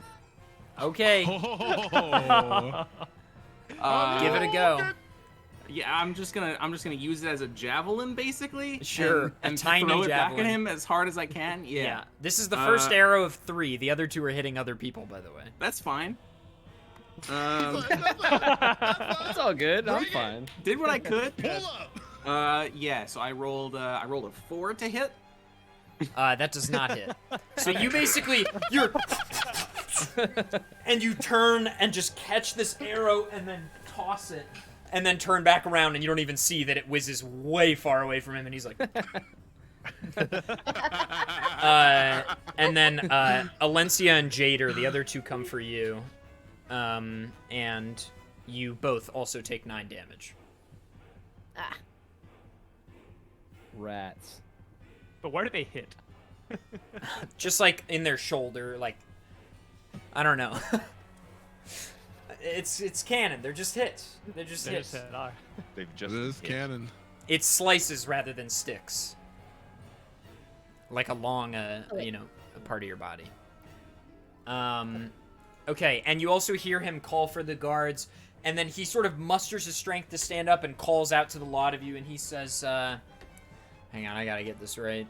okay, Oh. give it a go. Yeah, I'm just gonna use it as a javelin, basically. Sure, a and tiny throw it back javelin. at him as hard as I can. Yeah, Yeah. This is the first arrow of 3. The other 2 are hitting other people, by the way. that's fine. It's all good. I'm fine. Did what I could. Pull up. Yeah. So I rolled a 4 to hit. That does not hit. So you basically you're and you turn and just catch this arrow and then toss it and then turn back around and you don't even see that it whizzes way far away from him and he's like and then Alencia and Jader, the other 2 come for you. And you both also take 9 damage. Ah. Rats. But where do they hit? Just like in their shoulder, like I don't know. It's canon. They're just hits. They're just They hits. just hit. All right. They've just This is hit. canon. It slices rather than sticks. Like along a part of your body. Okay, and you also hear him call for the guards, and then he sort of musters his strength to stand up and calls out to the lot of you, and he says, hang on, I gotta get this right.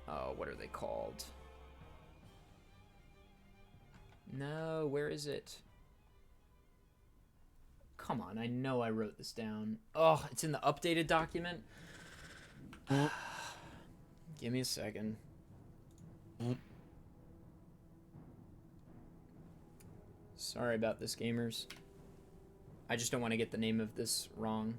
Oh, what are they called? No, where is it? Come on, I know I wrote this down. Oh, it's in the updated document. Give me a second. Sorry about this, gamers. I just don't want to get the name of this wrong.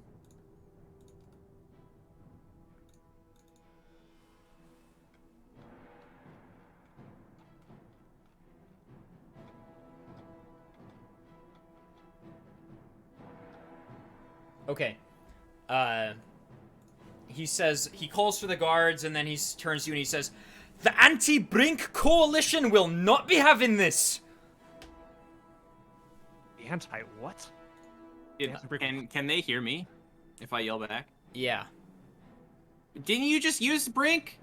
Okay. He says, he calls for the guards, and then he turns to you and he says, "The anti-Brink coalition will not be having this!" The anti what? Can they hear me if I yell back? Yeah. Didn't you just use Brink?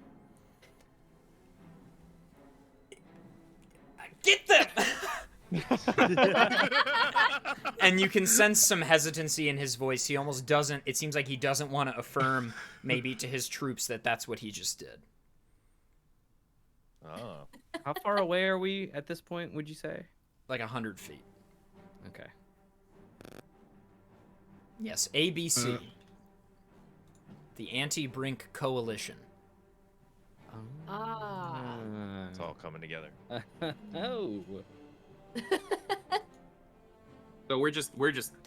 Get them! And you can sense some hesitancy in his voice. He almost doesn't, it seems like he doesn't want to affirm maybe to his troops that that's what he just did. Oh. How far away are we at this point, would you say? Like 100 feet. Okay. Yes, A.B.C. The Anti-Brink Coalition. Ah. It's all coming together. Oh. So we're just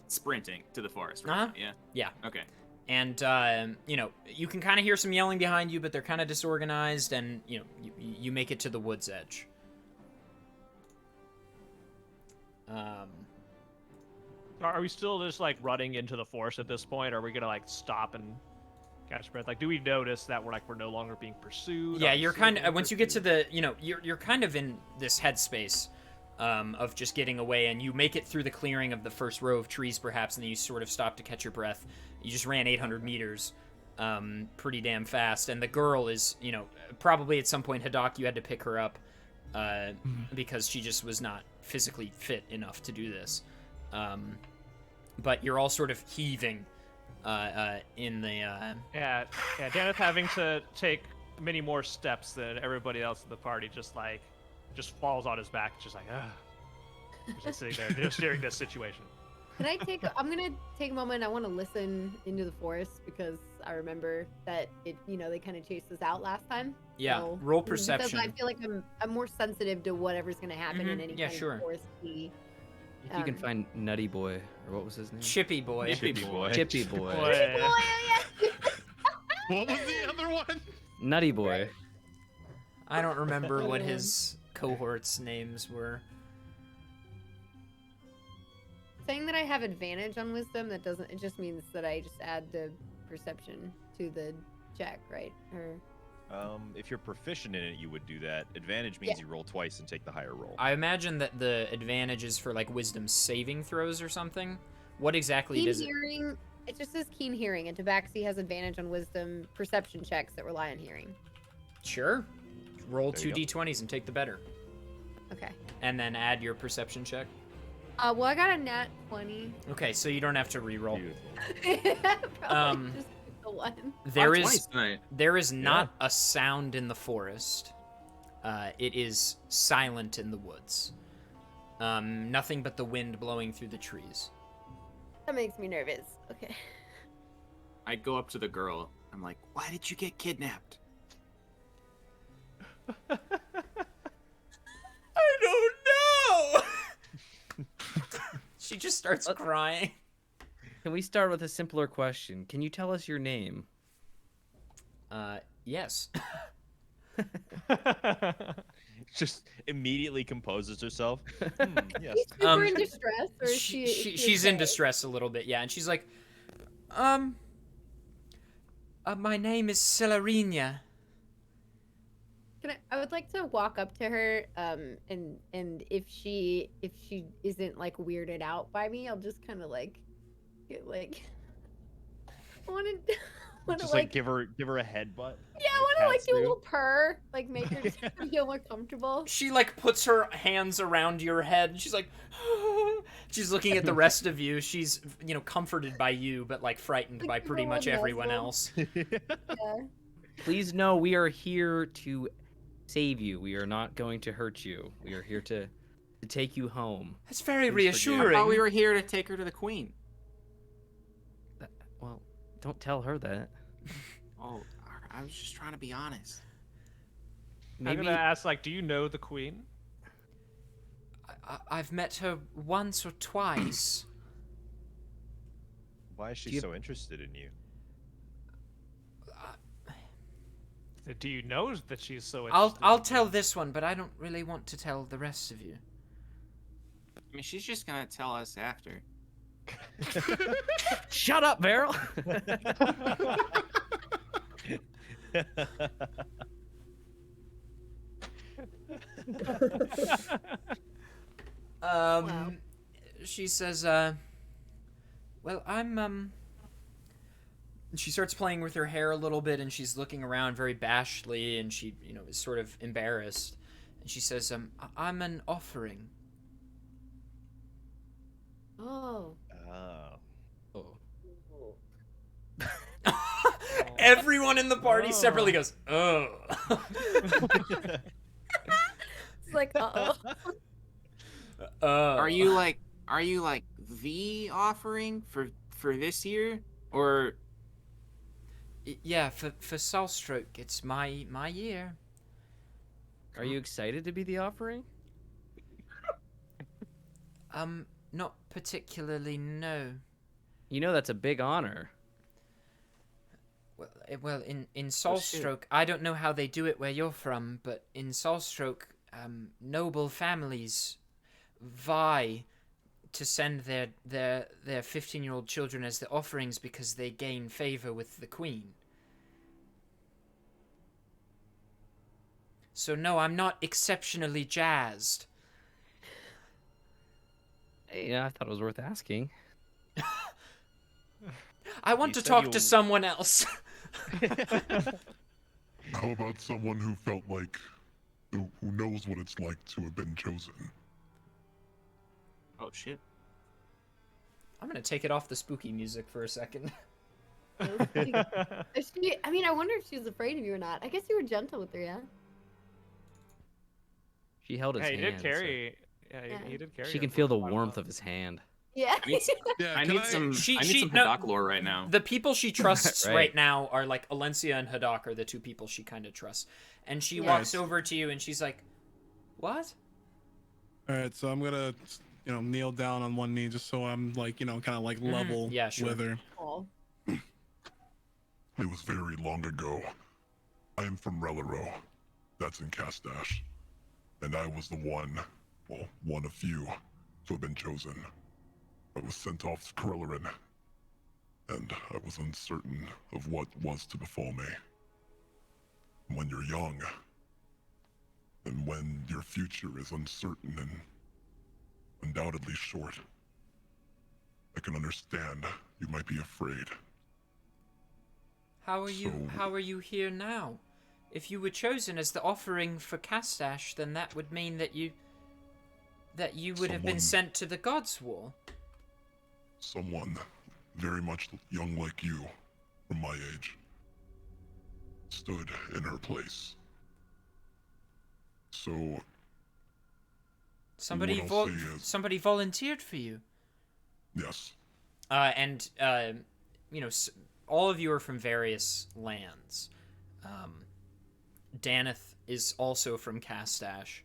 sprinting to the forest, right? Uh-huh. Yeah. Yeah. Okay. And, you can kind of hear some yelling behind you, but they're kind of disorganized, and, you make it to the wood's edge. Are we still just like running into the forest at this point? Or are we gonna like stop and catch breath? Like, do we notice that we're no longer being pursued? Yeah, Are we you're still kind being of, once you get to pursued? the, you're kind of in this headspace of just getting away, and you make it through the clearing of the first row of trees, perhaps, and then you sort of stop to catch your breath. You just ran 800 meters pretty damn fast, and the girl is, probably at some point, Hadak, you had to pick her up because she just was not physically fit enough to do this. But you're all sort of heaving in the Yeah, Daneth having to take many more steps than everybody else in the party, just falls on his back, just like, just sitting there, just during this situation. Can I take? I'm gonna take a moment. I want to listen into the forest because I remember that they kind of chased us out last time. Yeah, So, roll because perception. I feel like I'm more sensitive to whatever's gonna happen in any Yeah, kind sure. of foresty. If you can find Nutty Boy, or what was his name? Chippy boy. Chippy boy. Chippy Boy. Boy. What was the other one? Nutty Boy. I don't remember what his cohorts' names were. Saying that I have advantage on wisdom, that doesn't. It just means that I just add the perception to the check, right? Or If you're proficient in it, you would do that. Advantage means you roll twice and take the higher roll. I imagine that the advantage is for like wisdom saving throws or something. What exactly keen does it? hearing. It just says keen hearing, and Tabaxi has advantage on wisdom perception checks that rely on hearing. Sure. Roll There two you go. d20s and take the better, Okay. and then add your perception check. Well, I got a nat 20. Okay, so you don't have to re-roll. Beautiful. Probably just the one. There Lot of is 20s tonight. there is not a sound in the forest. It is silent in the woods. Nothing but the wind blowing through the trees. That makes me nervous. Okay. I go up to the girl. I'm like, why did you get kidnapped? I don't know. She just starts crying. Can we start with a simpler question? Can you tell us your name? Yes. Just immediately composes herself. Yes. She's super Um, in distress, or is she? She's in distress a little bit, yeah, and she's like, my name is Celerina. I would like to walk up to her, and if she isn't like weirded out by me, I'll just kind of like get like. I want to Just like give her a headbutt. Yeah, I want to like do a little purr, like make her just feel more comfortable. She like puts her hands around your head, and she's like, she's looking at the rest of you. She's comforted by you, but like frightened Like by pretty a much little everyone nuzzle. else. Yeah. Please know we are here to save you. We are not going to hurt you. We are here to take you home. That's very Please forgive me. I reassuring. thought we were here to take her to the queen. Well, don't tell her that. Oh, I was just trying to be honest. I'm Maybe gonna ask, like, do you know the queen? I've met her once or twice. Why is she Do you- so interested in you? Do you know that she's so I'll interested? I'll tell this one, but I don't really want to tell the rest of you. I mean, she's just gonna tell us after. Shut up, Beryl. Wow. She says, well, I'm she starts playing with her hair a little bit, and she's looking around very bashfully, and she, is sort of embarrassed. And she says, I'm an offering. Oh. Oh. Everyone in the party separately goes, oh. It's like, uh-oh. Are you like the offering for this year, or? Yeah, for Soulstroke, it's my year. Are you excited to be the offering? Not particularly, no. You know that's a big honor. Well, in Soulstroke, I don't know how they do it where you're from, but in Soulstroke, noble families vie to send their 15-year-old children as the offerings because they gain favor with the queen. So no, I'm not exceptionally jazzed. Yeah, I thought it was worth asking. I want You to said talk you- to someone else. How about someone who felt like, who knows what it's like to have been chosen? Oh shit! I'm gonna take it off the spooky music for a second. Is she? I mean, I wonder if she's afraid of you or not. I guess you were gentle with her, yeah. She held his Hey, he hand. did so carry. Yeah, Yeah. he did carry. she her can for feel the quite a warmth while. of his hand. Yeah. I need, Yeah, I can need some. She- I need she- some no, Hadak lore right now. The people she trusts Right. right now are like Alencia and Hadak are the two people she kind of trusts. And she Yeah. walks over to you and she's like, "What?" All right, so I'm gonna, kneel down on one knee just so I'm like, kind of like level Yeah, sure. with her. Oh. It was very long ago. I am from Relero. That's in Castash. And I was the one of few to have been chosen. I was sent off to Corellerin, and I was uncertain of what was to befall me. When you're young, and when your future is uncertain and undoubtedly short, I can understand you might be afraid. How are you here now? If you were chosen as the offering for Castash, then that would mean that you would have been Someone- sent to the Gods' War. Someone very much young like you, from my age, stood in her place. So, Somebody What I'll say is- somebody volunteered for you. yes, And all of you are from various lands. Daneth is also from Castash,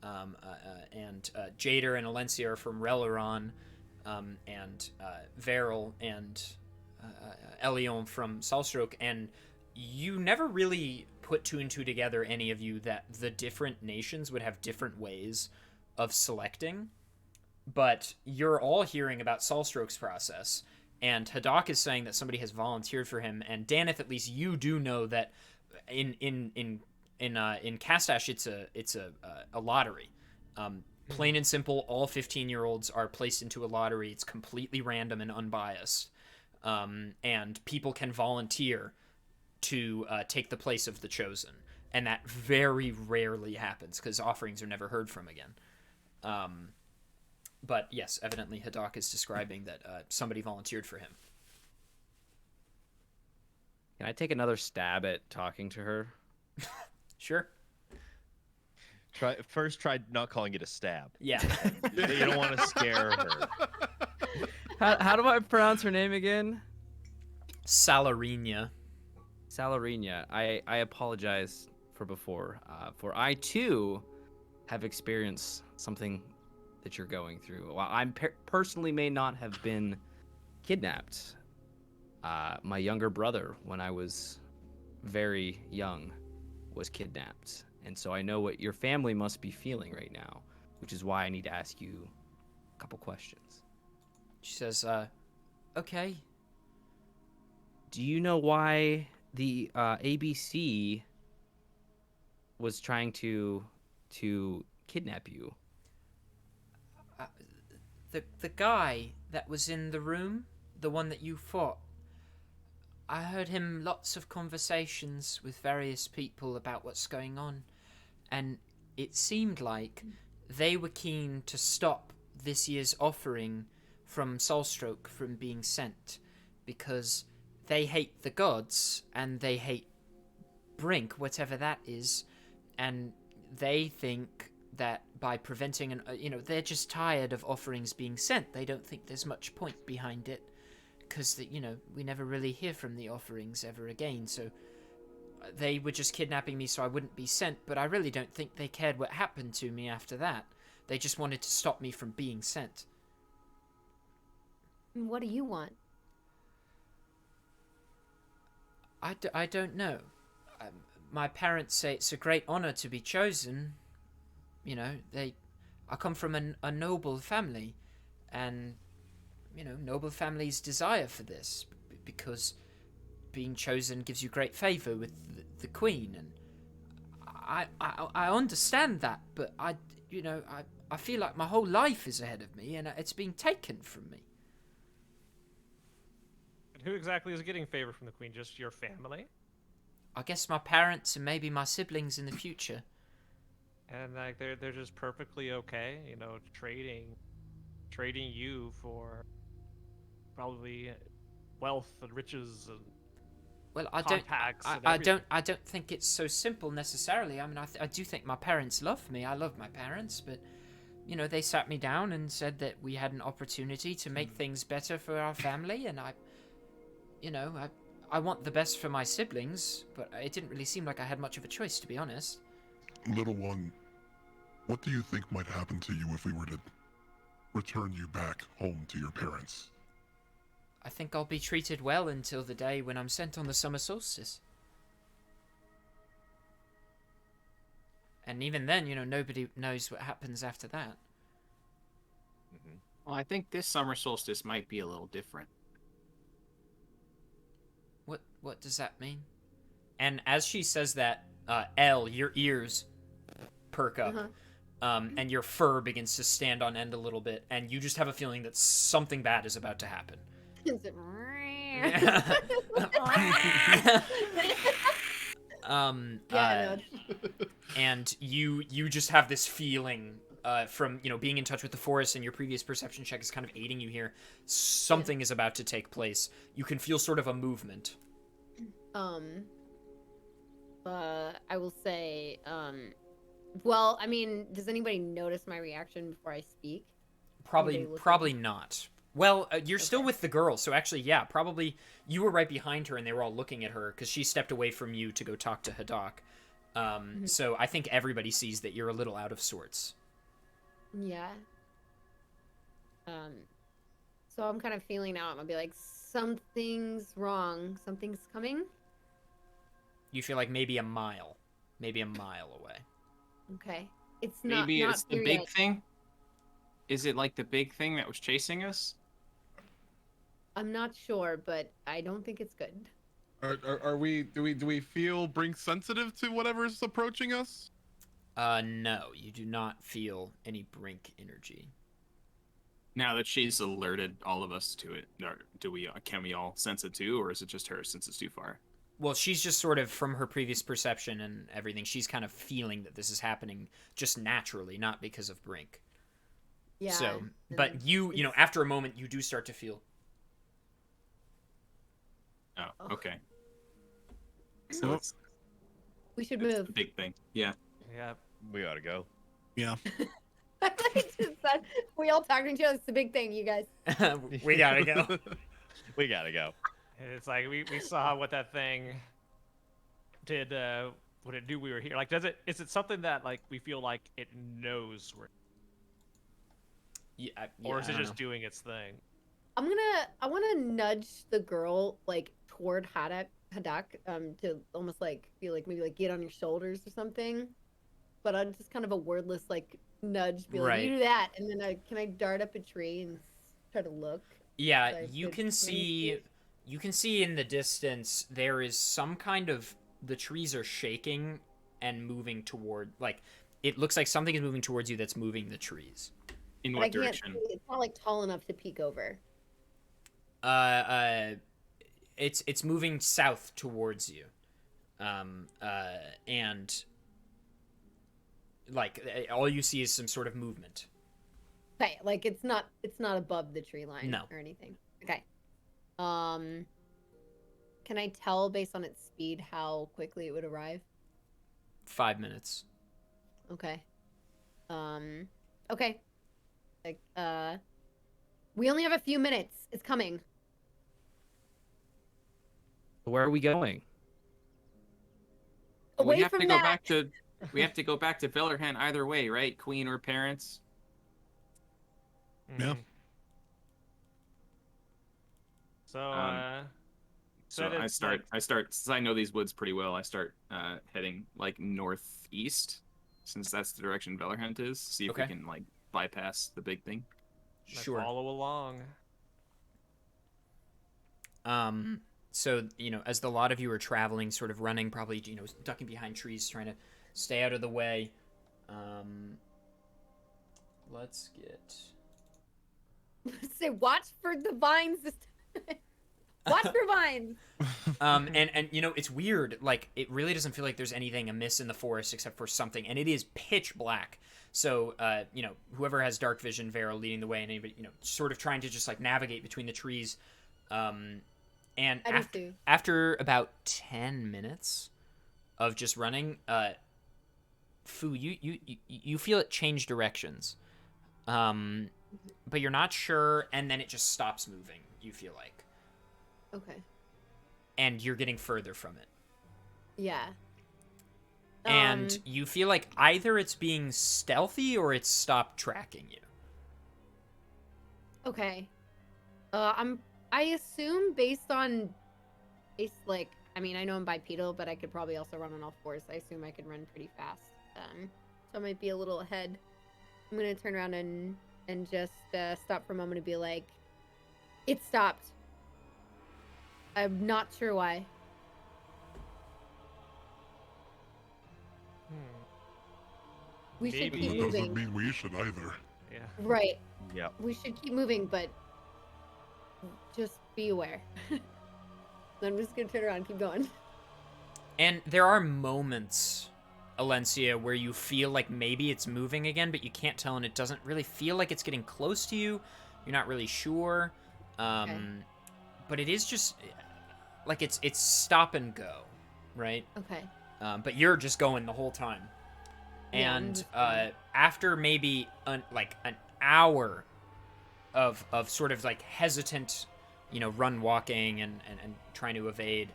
and Jader and Alencia are from Releron, and Veril and Elion from Salstroke, and you never really put two and two together, any of you, that the different nations would have different ways of selecting, but you're all hearing about Salstroke's process, and Hadak is saying that somebody has volunteered for him, and Daneth, at least you do know that in Castash it's a lottery. Plain and simple, all 15-year-olds are placed into a lottery. It's completely random and unbiased, and people can volunteer to take the place of the chosen, and that very rarely happens because offerings are never heard from again. But yes, evidently Hadak is describing that somebody volunteered for him. Can I take another stab at talking to her? Sure. Try not calling it a stab. Yeah. You don't want to scare her. How do I pronounce her name again? Salarina. Salarina. I apologize for before. For I too have experienced something that you're going through. While I personally may not have been kidnapped, my younger brother, when I was very young, was kidnapped. And so I know what your family must be feeling right now, which is why I need to ask you a couple questions. She says, okay. Do you know why the A.B.C. was trying to kidnap you? The guy that was in the room, the one that you fought, I heard him lots of conversations with various people about what's going on, and it seemed like they were keen to stop this year's offering from Soulstroke from being sent, because they hate the gods, and they hate Brink, whatever that is, and they think that by preventing they're just tired of offerings being sent. They don't think there's much point behind it, because we never really hear from the offerings ever again, so they were just kidnapping me so I wouldn't be sent, but I really don't think they cared what happened to me after that. They just wanted to stop me from being sent. What do you want? I don't know. My parents say it's a great honor to be chosen. I come from a noble family, and noble families desire for this because being chosen gives you great favor with the queen, and I understand that, but I feel like my whole life is ahead of me and it's being taken from me. And who exactly is getting favor from the queen? Just your family? I guess my parents and maybe my siblings in the future. And like they're just perfectly okay, trading you for probably wealth and riches and Well, I compacts and I don't think it's so simple necessarily. I mean, I do think my parents love me. I love my parents, but you know, they sat me down and said that we had an opportunity to make things better for our family, and I want the best for my siblings, but it didn't really seem like I had much of a choice, to be honest. Little one, what do you think might happen to you if we were to return you back home to your parents? I think I'll be treated well until the day when I'm sent on the summer solstice. And even then, you know, nobody knows what happens after that. Well, I think this summer solstice might be a little different. What does that mean? And as she says that, Elle, your ears perk up. And your fur begins to stand on end a little bit, and you just have a feeling that something bad is about to happen. And you just have this feeling from, you know, being in touch with the forest, and your previous perception check is kind of aiding you here. Something is about to take place. You can feel sort of a movement. I will say, well, I mean, does anybody notice my reaction before I speak? Probably not. Well, you're still with the girl, so actually, yeah, probably you were right behind her, and they were all looking at her because she stepped away from you to go talk to Hadak. So I think everybody sees that you're a little out of sorts. Yeah. So I'm kind of feeling out. I'm gonna be like, something's wrong. Something's coming. You feel like maybe a mile away. Okay. It's not. Maybe not it's the here big yet. thing? Is it like the big thing that was chasing us? I'm not sure, but I don't think it's good. Are we? Do we feel Brinks sensitive to whatever's approaching us? No, you do not feel any Brink energy. Now that she's alerted all of us to it, can we all sense it too, or is it just her since it's too far? Well, she's just sort of, from her previous perception and everything, she's kind of feeling that this is happening just naturally, not because of Brink. Yeah. So, but you know, after a moment, you do start to feel. Oh, okay. So it's we should the move. big thing. Yeah. Yeah. We ought to go. Yeah. We all talking to each other. It's the big thing, you guys. We gotta go. We gotta go. It's like we saw what that thing did. What it knew we were here. Like, is it something that like we feel like it knows we're, or is it just doing its thing? I want to nudge the girl like toward Hadak to almost like feel like maybe like get on your shoulders or something. But I'm just kind of a wordless like nudge, be like, Right. you do that, and then can I dart up a tree and try to look? Yeah, So I you could can see. You can see in the distance there is some kind of, the trees are shaking and moving toward, like, it looks like something is moving towards you that's moving the trees. In But I what can't direction? see. It's not like tall enough to peek over. It's moving south towards you, and like all you see is some sort of movement. Okay, like it's not above the tree line No. or anything. Okay. Can I tell based on its speed how quickly it would arrive? 5 minutes. Okay. Okay. Like, we only have a few minutes. It's coming. Where are we going? Away we have from to go that. back to we have to go back to Vellerhan either way, right? Queen or parents? Yeah. So, So that I is, start since I know these woods pretty well, I start heading like northeast, since that's the direction Vellerhunt is. See if Okay. we can like bypass the big thing. Sure. Follow along. So, you know, as the lot of you are traveling, sort of running, probably, you know, ducking behind trees, trying to stay out of the way. Let's get... Say, watch for the vines. Watch for vines. And you know, it's weird. Like, it really doesn't feel like there's anything amiss in the forest except for something, and it is pitch black. So, you know, whoever has dark vision, Vera leading the way, and anybody, you know, sort of trying to just like navigate between the trees. And I do too. after about 10 minutes of just running, Fu, you feel it change directions. But you're not sure, and then it just stops moving, you feel like. Okay. And you're getting further from it. Yeah. And you feel like either it's being stealthy or it's stopped tracking you. Okay. I assume based on, like, I mean, I know I'm bipedal, but I could probably also run on all fours. I assume I could run pretty fast. So I might be a little ahead. I'm gonna turn around and just stop for a moment and be like, it stopped. I'm not sure why. We should Maybe. keep That doesn't moving. mean we should either. Yeah. Right. Yeah. We should keep moving, but just be aware. I'm just gonna turn around and keep going. And there are moments, Alencia, where you feel like maybe it's moving again, but you can't tell, and it doesn't really feel like it's getting close to you. You're not really sure. Okay. But it is just like it's stop and go, right? Okay. But you're just going the whole time. Yeah, I'm And just going. after maybe like an hour of sort of like hesitant, run walking and trying to evade,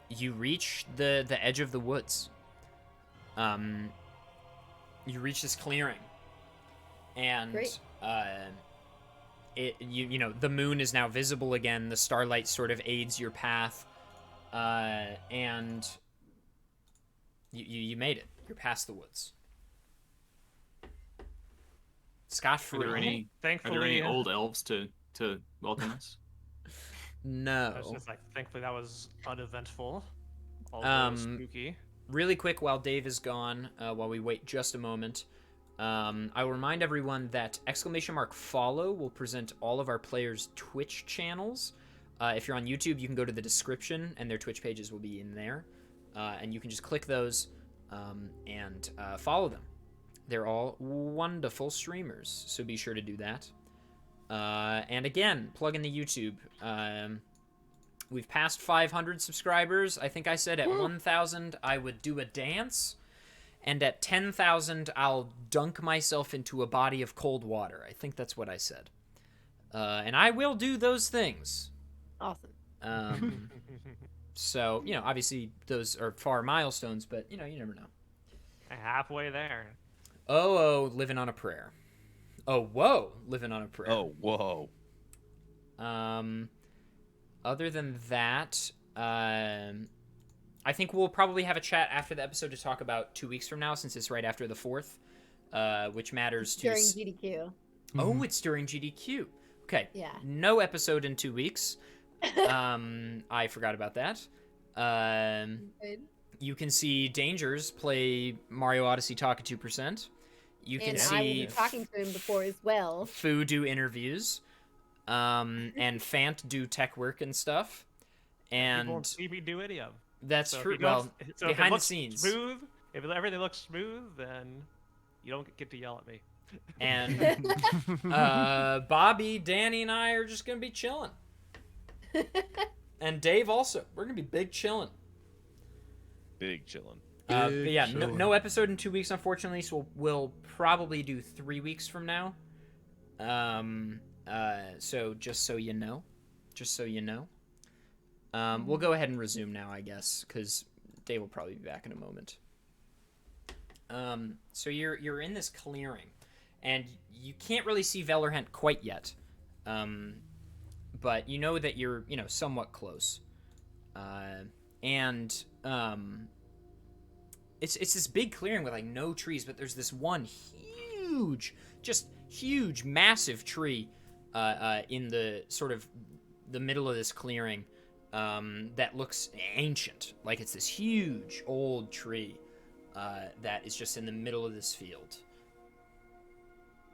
you reach the edge of the woods. You reach this clearing, and Great. the moon is now visible again. The starlight sort of aids your path, and you made it. You're past the woods. Scott Are there free. any Thankfully, old elves to welcome us? I was No. just like, thankfully that was uneventful. Although spooky. Really quick, while Dave is gone, while we wait just a moment, I will remind everyone that !follow will present all of our players' Twitch channels. If you're on YouTube, you can go to the description, and their Twitch pages will be in there. And you can just click those and follow them. They're all wonderful streamers, so be sure to do that. And again, plug in the YouTube. We've passed 500 subscribers. I think I said at 1,000 I would do a dance. And at 10,000, I'll dunk myself into a body of cold water. I think that's what I said. And I will do those things. Awesome. So, obviously those are far milestones, but, you never know. Halfway there. Oh, living on a prayer. Oh, whoa, living on a prayer. Oh, whoa. Other than that, I think we'll probably have a chat after the episode to talk about 2 weeks from now, since it's right after the 4th, which matters to... During GDQ. Oh, it's during GDQ. Okay. Yeah. No episode in 2 weeks. I forgot about that. Good. You can see Dangers play Mario Odyssey Talk at 2%. You can And see I will be talking to him before as well. Fu do interviews. And Fant do tech work and stuff. People And won't see me do any of. that's So if true. you don't- Well, so if it behind the looks scenes. smooth, if everything looks smooth, then you don't get to yell at me. And Bobby, Danny, and I are just going to be chilling. And Dave also. We're going to be big chilling. Big chillin'. But Big yeah, chillin'. no episode in 2 weeks, unfortunately. So we'll probably do 3 weeks from now. So just so you know, we'll go ahead and resume now, I guess, because Dave will probably be back in a moment. So you're in this clearing, and you can't really see Velerhent quite yet. But you know that you're somewhat close. And it's this big clearing with like no trees, but there's this one huge, massive tree in the sort of the middle of this clearing that looks ancient. Like it's this huge old tree that is just in the middle of this field.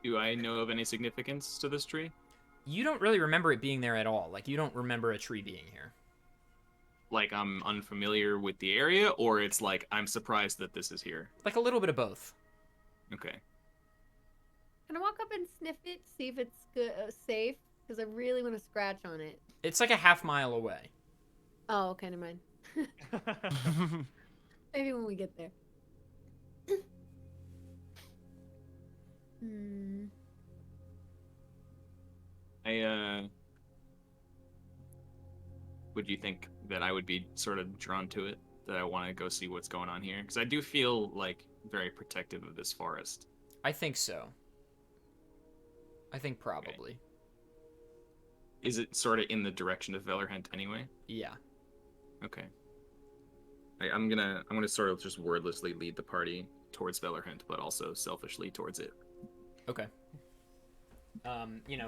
Do I know of any significance to this tree? You don't really remember it being there at all. Like you don't remember a tree being here. Like I'm unfamiliar with the area, or it's like I'm surprised that this is here? Like a little bit of both. Okay. Can I walk up and sniff it, see if it's good, safe? Because I really want to scratch on it. It's like a half-mile away. Oh, okay, never mind. Maybe when we get there. Would you think that I would be sort of drawn to it? That I want to go see what's going on here? Because I do feel like very protective of this forest. I think so. I think probably. Okay. Is it sort of in the direction of Velerhent anyway? Yeah. Okay. I'm gonna sort of just wordlessly lead the party towards Velerhent, but also selfishly towards it. Okay.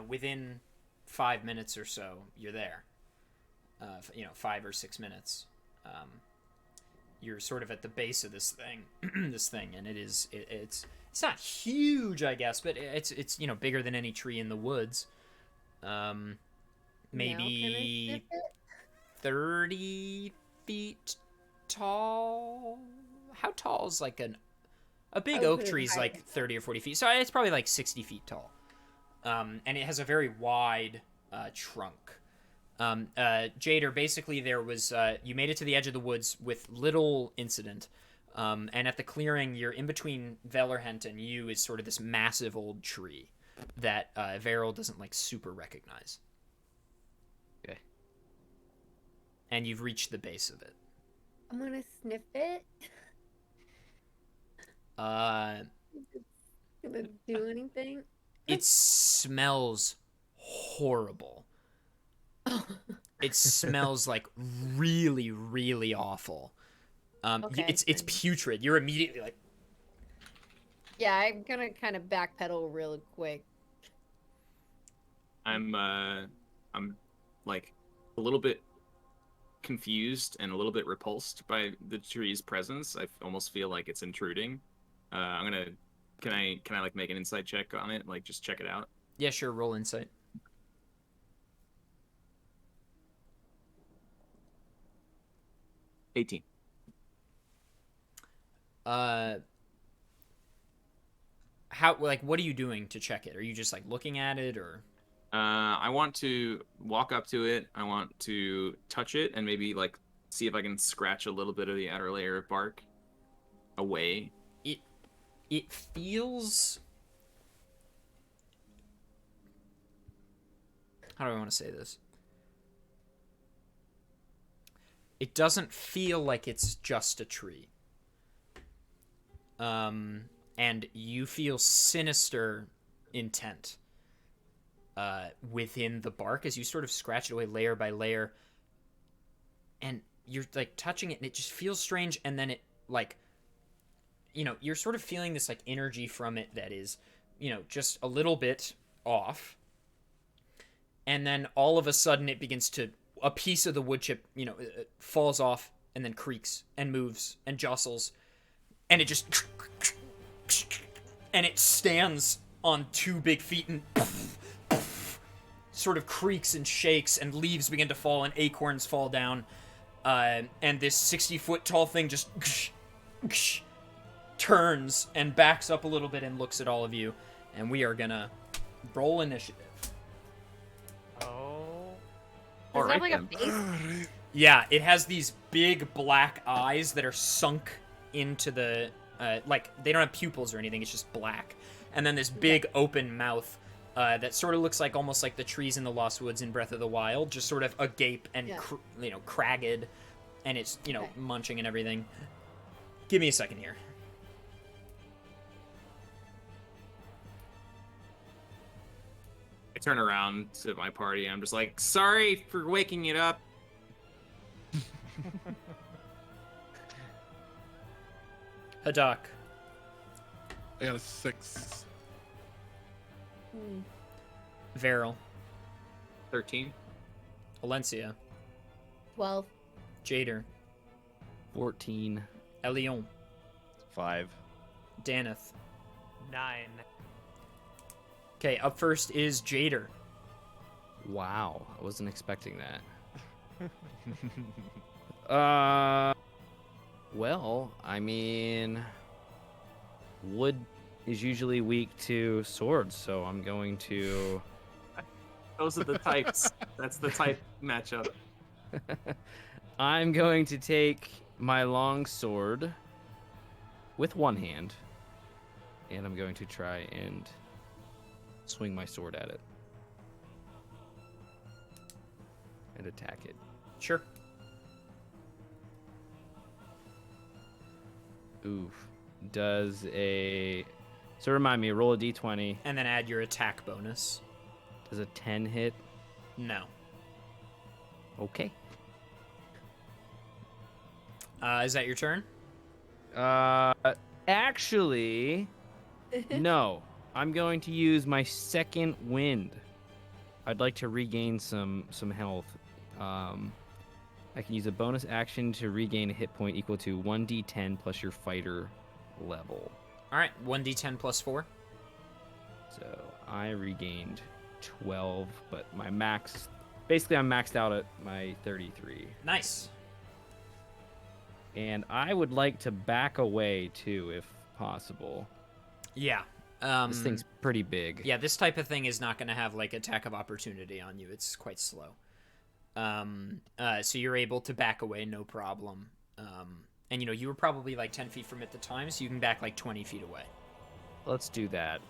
Within 5 minutes or so, you're there. 5 or 6 minutes. You're sort of at the base of this thing, and it's not huge, I guess, but it's bigger than any tree in the woods. Maybe 30 feet tall. How tall is like a big oak tree is like 30 or 40 feet, so it's probably like 60 feet tall. And it has a very wide trunk. Jader, basically there was, you made it to the edge of the woods with little incident. And at the clearing, you're in between Velerhent and you is sort of this massive old tree that Veril doesn't like super recognize. Okay. And you've reached the base of it. I'm gonna sniff it. Gonna do anything? It smells horrible. It smells like really, really awful. Okay, it's putrid. You're immediately like, yeah, I'm gonna kind of backpedal real quick. I'm like a little bit confused and a little bit repulsed by the tree's presence. I almost feel like it's intruding. Can I like make an insight check on it? Like just check it out? yeah, sure, roll insight. 18. What are you doing to check it? Are you just like looking at it, or? I want to walk up to it. I want to touch it and maybe like see if I can scratch a little bit of the outer layer of bark away. It feels. How do I want to say this? It doesn't feel like it's just a tree. And you feel sinister intent within the bark as you sort of scratch it away layer by layer. And you're like touching it and it just feels strange, and then it like, you're sort of feeling this like energy from it that is, just a little bit off. And then all of a sudden it begins to, a piece of the wood chip, it falls off and then creaks and moves and jostles. And it just, and it stands on 2 big feet and sort of creaks and shakes, and leaves begin to fall and acorns fall down. And this 60-foot tall thing just turns and backs up a little bit and looks at all of you. And we are gonna roll initiative. Oh. Does it have Alright, like a then. face? Yeah, it has these big black eyes that are sunk into the, like, they don't have pupils or anything, it's just black. And then this big open mouth that sort of looks like almost like the trees in the Lost Woods in Breath of the Wild, just sort of agape and, cragged, and it's, munching and everything. Give me a second here. I turn around to my party and I'm just like, sorry for waking it up. Hadak. I got a 6. Veril. 13. Valencia. 12. Jader. 14. Elion. 5. Daneth. 9. Okay, up first is Jader. Wow, I wasn't expecting that. Well, I mean, wood is usually weak to swords, so I'm going to Those are the types. That's the type matchup. I'm going to take my long sword with one hand, and I'm going to try and swing my sword at it and attack it. Sure. Oof. Does a... So remind me, roll a d20. And then add your attack bonus. Does a 10 hit? No. Okay. Is that your turn? Actually, no. I'm going to use my second wind. I'd like to regain some health. I can use a bonus action to regain a hit point equal to 1d10 plus your fighter level. All right, 1d10 plus 4. So I regained 12, but my max... Basically, I'm maxed out at my 33. Nice. And I would like to back away, too, if possible. Yeah. This thing's pretty big. Yeah, this type of thing is not going to have, like, attack of opportunity on you. It's quite slow. So you're able to back away, no problem. And, you know, you were probably, like, 10 feet from it at the time, so you can back, like, 20 feet away. Let's do that.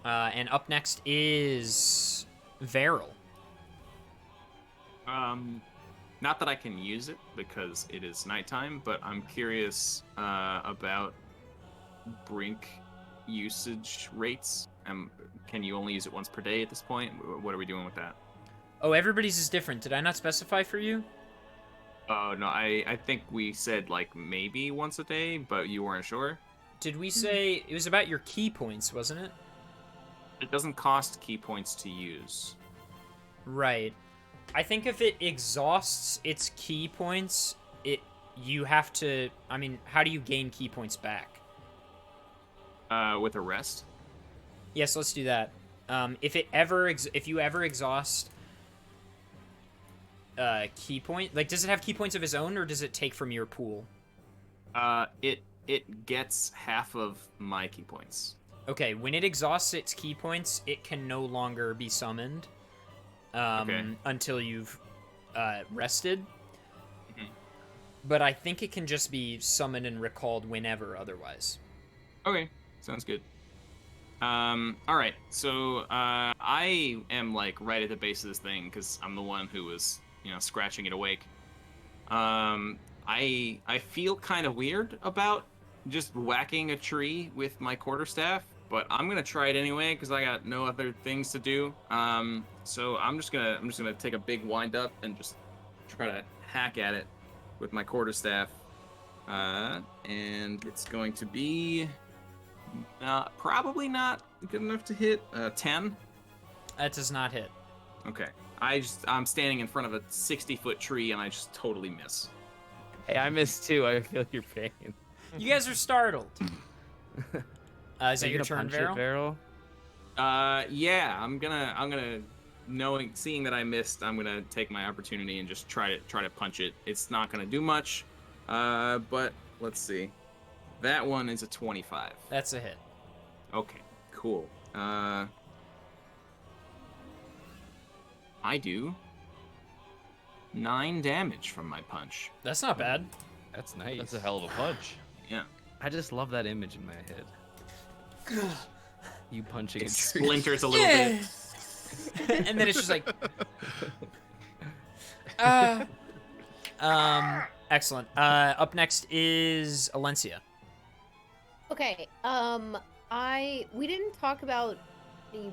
And up next is Varel. Not that I can use it because it is nighttime, but I'm curious about Brink usage rates. Can you only use it once per day at this point? What are we doing with that? Oh, everybody's is different. Did I not specify for you? Oh, no, I think we said, like, maybe once a day, but you weren't sure? Did we say... It was about your key points, wasn't it? It doesn't cost key points to use. Right. I think if it exhausts its key points, you have to... I mean, how do you gain key points back? With a rest? Yes, let's do that. If you ever exhaust key point, like, does it have key points of its own, or does it take from your pool? It gets half of my key points. Okay, when it exhausts its key points, it can no longer be summoned until you've rested. Mhm. But I think it can just be summoned and recalled whenever otherwise. Okay, sounds good. Alright, so I am, like, right at the base of this thing, because I'm the one who was, scratching it awake. I feel kind of weird about just whacking a tree with my quarterstaff, but I'm gonna try it anyway because I got no other things to do. So I'm just gonna take a big wind up and just try to hack at it with my quarterstaff. And it's going to be probably not good enough to hit. 10. That does not hit. Okay. I'm standing in front of a 60-foot tree and I just totally miss. Hey, I missed too. I feel your pain. You guys are startled. Is that Are you your gonna turn, punch it, Varel? Yeah, I'm gonna seeing that I missed, I'm gonna take my opportunity and just try to punch it. It's not gonna do much, but let's see. That one is a 25. That's a hit. Okay, cool. I do 9 damage from my punch. That's not bad. That's nice. That's a hell of a punch. Yeah. I just love that image in my head. You punching It a tree. splinters a little bit. And then it's just like... Excellent. Up next is Alencia. Okay. We didn't talk about the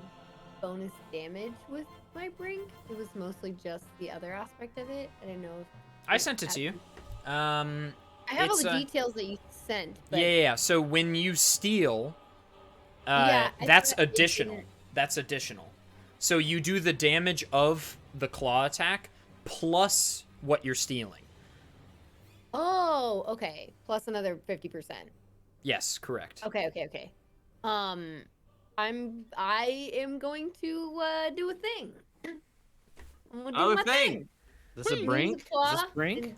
bonus damage with my Brink. It was mostly just the other aspect of it. I didn't know if I sent it to you. I have all it's, the details that you sent. But Yeah. So when you steal, Yeah, I that's thought it additional. didn't- That's additional. So you do the damage of the claw attack plus what you're stealing. Oh, okay. Plus another 50%. Yes, correct. Okay. I am going to do a thing. I'm gonna do Oh, my thing. Is this a Use brink? the Is claw this brink? and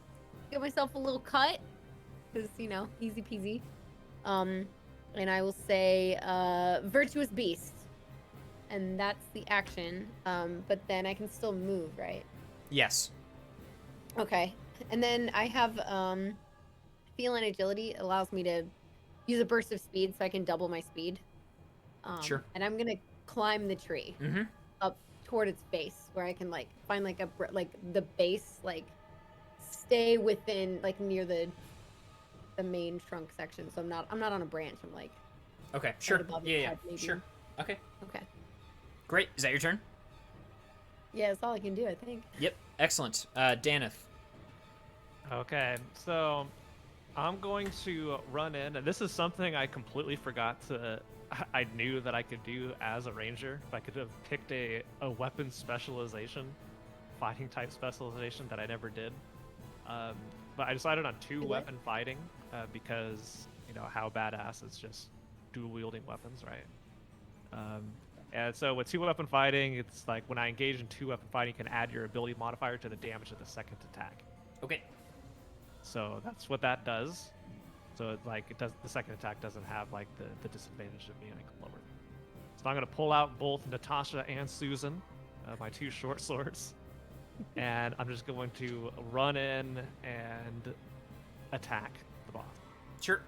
Get myself a little cut, because easy peasy. And I will say, virtuous beast, and that's the action. But then I can still move, right? Yes. Okay. And then I have feline agility allows me to use a burst of speed, so I can double my speed. Sure. And I'm gonna climb the tree up toward its base, where I can like find like the base, like stay within like near the main trunk section. So I'm not on a branch. I'm like Okay. Sure. above Yeah. its Yeah. head, maybe. Sure. Okay. Okay. Great. Is that your turn? Yeah, that's all I can do, I think. Yep. Excellent. Daneth. Okay, so I'm going to run in, and this is something I completely forgot to. I knew that I could do as a ranger. If I could have picked a weapon specialization, fighting type specialization that I never did. But I decided on two weapon fighting because you know how badass it's just dual wielding weapons, right? And so with two weapon fighting, it's like when I engage in two weapon fighting, you can add your ability modifier to the damage of the second attack. Okay. So that's what that does. So it does the second attack doesn't have like the disadvantage of being like lower. So I'm gonna pull out both Natasha and Susan, my two short swords, and I'm just going to run in and attack the boss. Sure.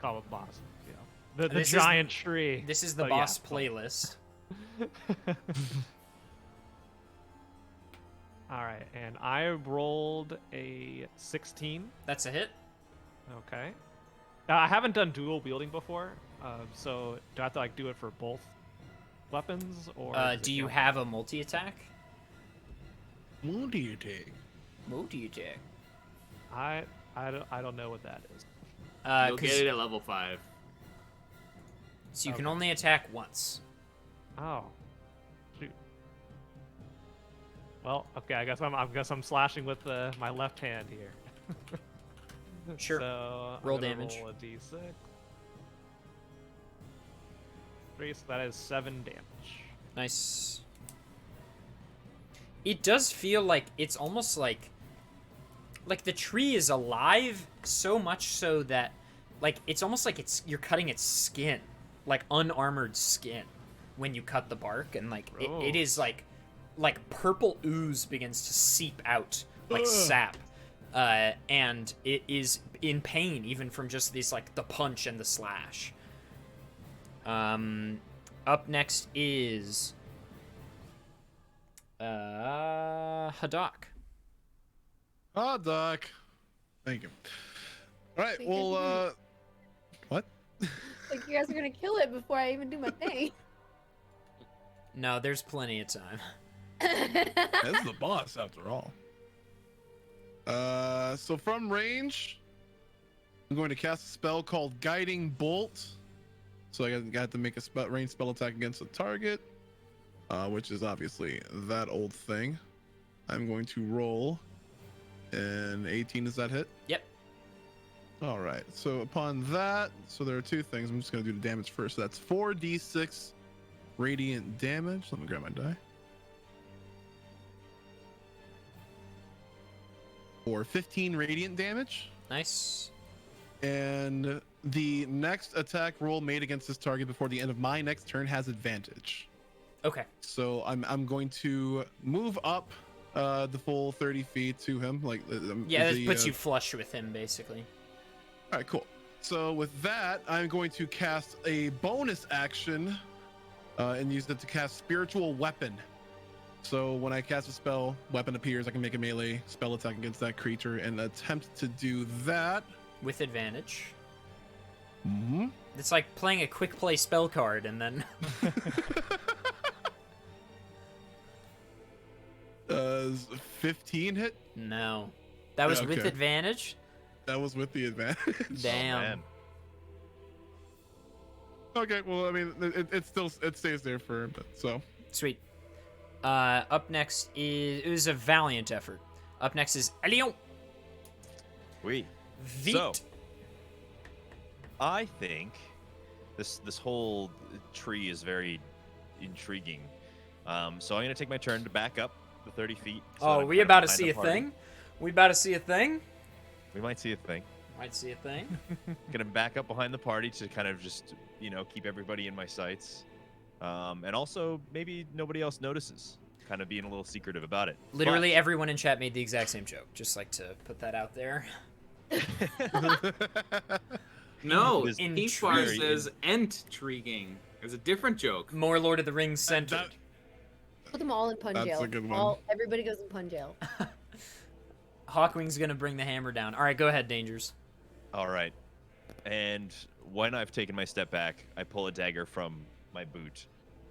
Call it boss. You know, the This is- giant tree. This is the Oh, yeah, boss but- playlist. All right, and I rolled a 16. That's a hit. Okay. Now, I haven't done dual wielding before, so do I have to like do it for both weapons, or does it Do you count? have a multi-attack? What do you take? Multi-attack. I don't know what that is. You'll get it at level 5. So you can only attack once. Oh, shoot. Well, okay. I guess I'm slashing with my left hand here. Sure. So I'm Roll gonna damage. Roll a d6. 3, so that is 7 damage. Nice. It does feel like it's almost like the tree is alive, so much so that like it's almost like you're cutting its skin, like unarmored skin, when you cut the bark, and like it is like purple ooze begins to seep out like sap, and it is in pain even from just these like the punch and the slash. Up next is Hadak. Ah, Doc. Thank you. All right. Think you're Well, what? Like you guys are gonna kill it before I even do my thing. No, there's plenty of time. This is the boss after all. So from range, I'm going to cast a spell called Guiding Bolt. So I got to make a range spell attack against a target, which is obviously that old thing. I'm going to roll an 18. Does that hit? Yep. All right. So upon that, so there are two things. I'm just going to do the damage first. So that's 4d6 radiant damage. Let me grab my die. For 15 radiant damage. Nice. And the next attack roll made against this target before the end of my next turn has advantage. Okay. So I'm going to move up the full 30 feet to him. Like Yeah, that puts you flush with him, basically. All right, cool. So with that, I'm going to cast a bonus action and use it to cast Spiritual Weapon. So when I cast a spell, weapon appears, I can make a melee spell attack against that creature and attempt to do that. With advantage. Mm-hmm. It's like playing a quick play spell card and then... 15 hit? No. That was with Okay. advantage? That was with the advantage. Damn. man. Okay, well, I mean, it stays there for a bit, so. Sweet. Up next is... It was a valiant effort. Up next is Elion. We. Vite. So, I think this whole tree is very intriguing. So I'm gonna take my turn to back up the 30 feet. so that Oh, I'm we kind of about to behind see the a party. thing? We about to see a thing? We might see a thing. Might see a thing. Gonna back up behind the party to kind of just, keep everybody in my sights. And also, maybe nobody else notices. Kind of being a little secretive about it. Literally everyone in chat made the exact same joke. Just like to put that out there. No, It is P-Far very says intriguing. There's a different joke. More Lord of the Rings centered. Put them all in pun That's jail. a good one. Everybody goes in pun jail. Hawkwing's gonna bring the hammer down. All right, go ahead, Dangers. All right. And when I've taken my step back, I pull a dagger from my boot,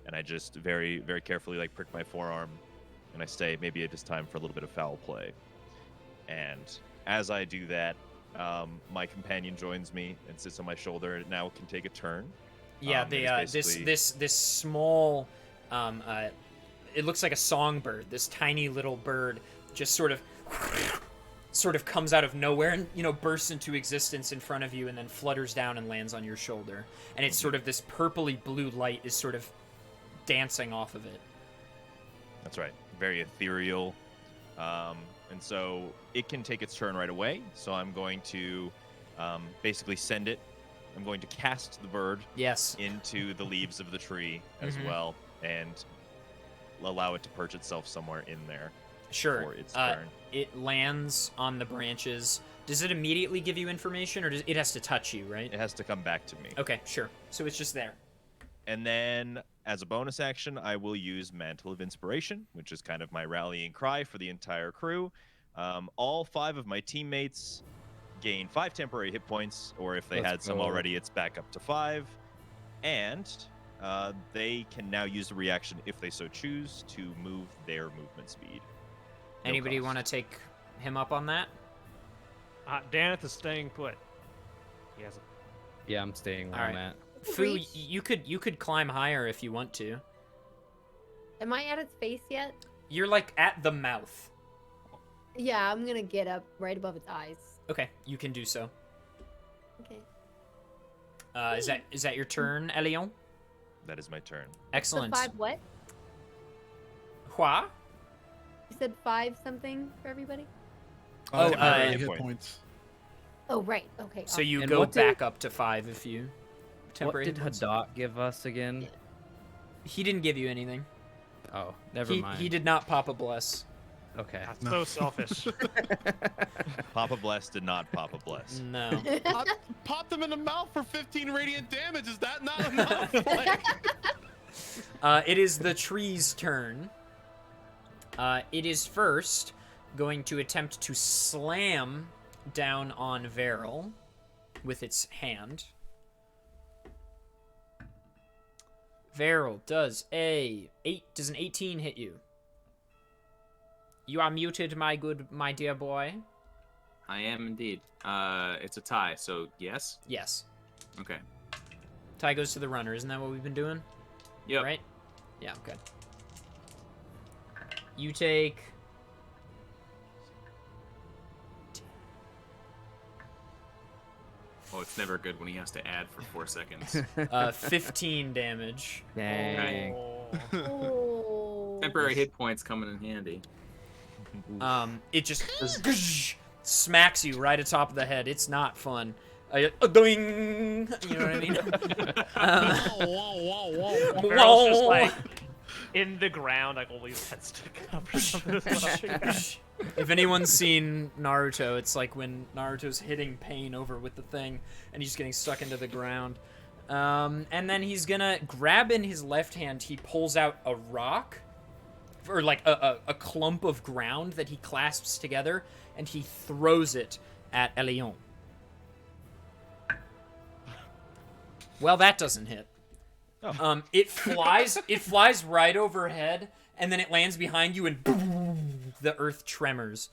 and I just very, very carefully like prick my forearm, and I say, maybe it is time for a little bit of foul play. And as I do that, my companion joins me and sits on my shoulder, and now can take a turn. Yeah, It is this small, it looks like a songbird. This tiny little bird just sort of comes out of nowhere and bursts into existence in front of you, and then flutters down and lands on your shoulder. And it's sort of this purpley blue light is sort of dancing off of it. That's right. Very ethereal. And so it can take its turn right away. So I'm going to basically send it. I'm going to cast the bird Yes. into the leaves of the tree as well, and allow it to perch itself somewhere in there Sure. for its turn. It lands on the branches. Does it immediately give you information, or does it has to touch you, right? It has to come back to me. Okay, sure. So it's just there. And then, as a bonus action, I will use Mantle of Inspiration, which is kind of my rallying cry for the entire crew. All 5 of my teammates gain 5 temporary hit points, or if they Let's had some go. already, it's back up to 5. And they can now use the reaction, if they so choose, to move their movement speed. No Anybody cost. want to take him up on that? Daneth is staying put. He has a Yeah, I'm staying where All I'm right. at. Fu, Reach. you could climb higher if you want to. Am I at its face yet? You're like at the mouth. Yeah, I'm gonna get up right above its eyes. Okay, you can do so. Okay. Is that your turn, Elion? That is my turn. Excellent. So 5 what? Hua? You said 5 something for everybody? Oh, temporary hit hit point. points. Oh, right. Okay. So you And go what did- back up to 5 if you What temporary did hit points. Hadak give us again? He didn't give you anything. Oh, never mind. He did not pop a bless. Okay. That's so selfish. Papa Bless did not Papa Bless. No. Popped him in the mouth for 15 radiant damage. Is that not enough? Like, It is the tree's turn. It is first going to attempt to slam down on Veril with its hand. Veril, does an 18 hit you? You are muted, my dear boy. I am indeed. It's a tie, so yes. Yes. Okay. Tie goes to the runner. Isn't that what we've been doing? Yep. Right? Yeah, okay. You take... Oh, it's never good when he has to add for 4 seconds. 15 damage. Dang. Oh. Temporary hit points coming in handy. It just smacks you right atop of the head. It's not fun. Doing, you know what I mean? Barrel's just like in the ground, like all these heads stick up or something. If anyone's seen Naruto, it's like when Naruto's hitting Pain over with the thing, and he's getting stuck into the ground. And then he's gonna grab in his left hand. He pulls out a rock, or like a clump of ground that he clasps together, and he throws it at Elion. Well, that doesn't hit. Oh. It flies right overhead, and then it lands behind you, and boom, the earth tremors,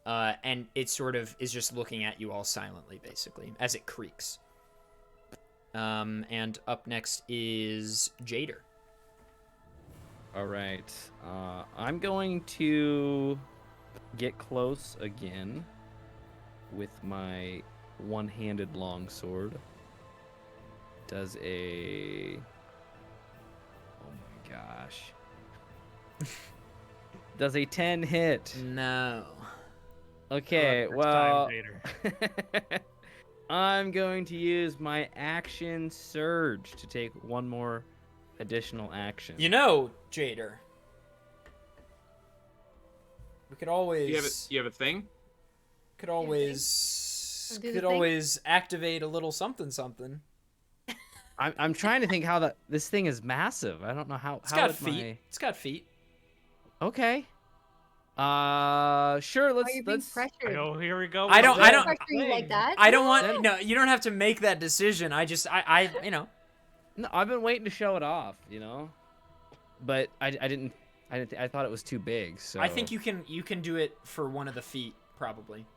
and it sort of is just looking at you all silently, basically, as it creaks. And up next is Jader. All right. I'm going to get close again with my one-handed longsword. Does a... Oh my gosh. Does a 10 hit? No. Okay, First well... time Vader. I'm going to use my action surge to take one more additional action. You know, Jader. We could always. You have a thing? Could always. Do the Could thing? always activate a little something something. I'm trying to think how this thing is massive. I don't know how. It's how got would feet. It's got feet. Okay. Sure. Why are you being Let's. pressured? Oh, here we go. I don't- I don't- Pressure you like that? I don't want. No, you don't have to make that decision. I you know. No, I've been waiting to show it off. But I didn't. I thought it was too big. So I think you can do it for one of the feet probably.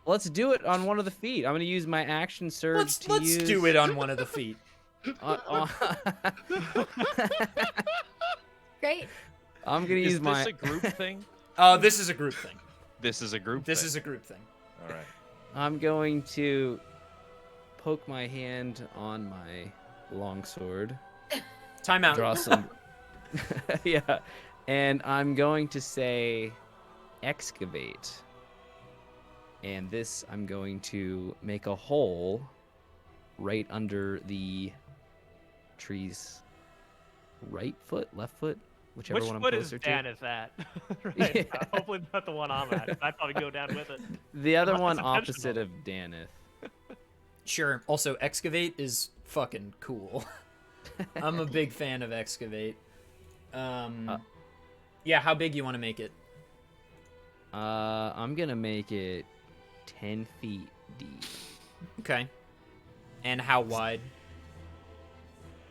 Let's do it on one of the feet. I'm gonna use my action surge Let's do it on one of the feet. Great. I'm gonna Is use my. this a group thing? This is a group thing. This is a group This thing. is a group thing. All right. I'm going to poke my hand on my longsword. Timeout. Draw some. Yeah, and I'm going to say excavate. And this, I'm going to make a hole right under the tree's right foot, left foot, whichever Which one I'm foot is closer to. Daneth at? Right now. Hopefully not the one I'm at. I'd probably go down with it. The other Unless one it's opposite intentional. of Daneth. Sure. Also, excavate is fucking cool. I'm a big fan of excavate. Yeah, how big you want to make it? I'm gonna make it 10 feet deep. Okay. And how wide?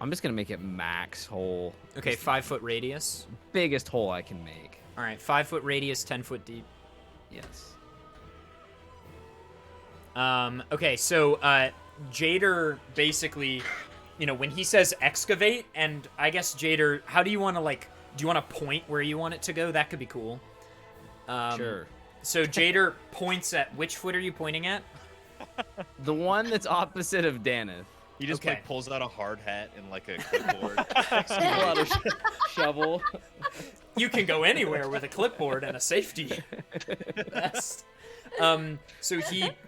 I'm just gonna make it max hole. Okay, Just 5 foot radius. biggest hole I can make. All right, 5 foot radius, 10 foot deep. Yes. Okay, so Jader basically, when he says excavate, and I guess Jader, how do you want to do you want to point where you want it to go? That could be cool. Sure. So Jader points at, which foot are you pointing at? The one that's opposite of Daneth. He just Okay. pulls out a hard hat and like a clipboard. Pull out a shovel. You can go anywhere with a clipboard and a safety vest. So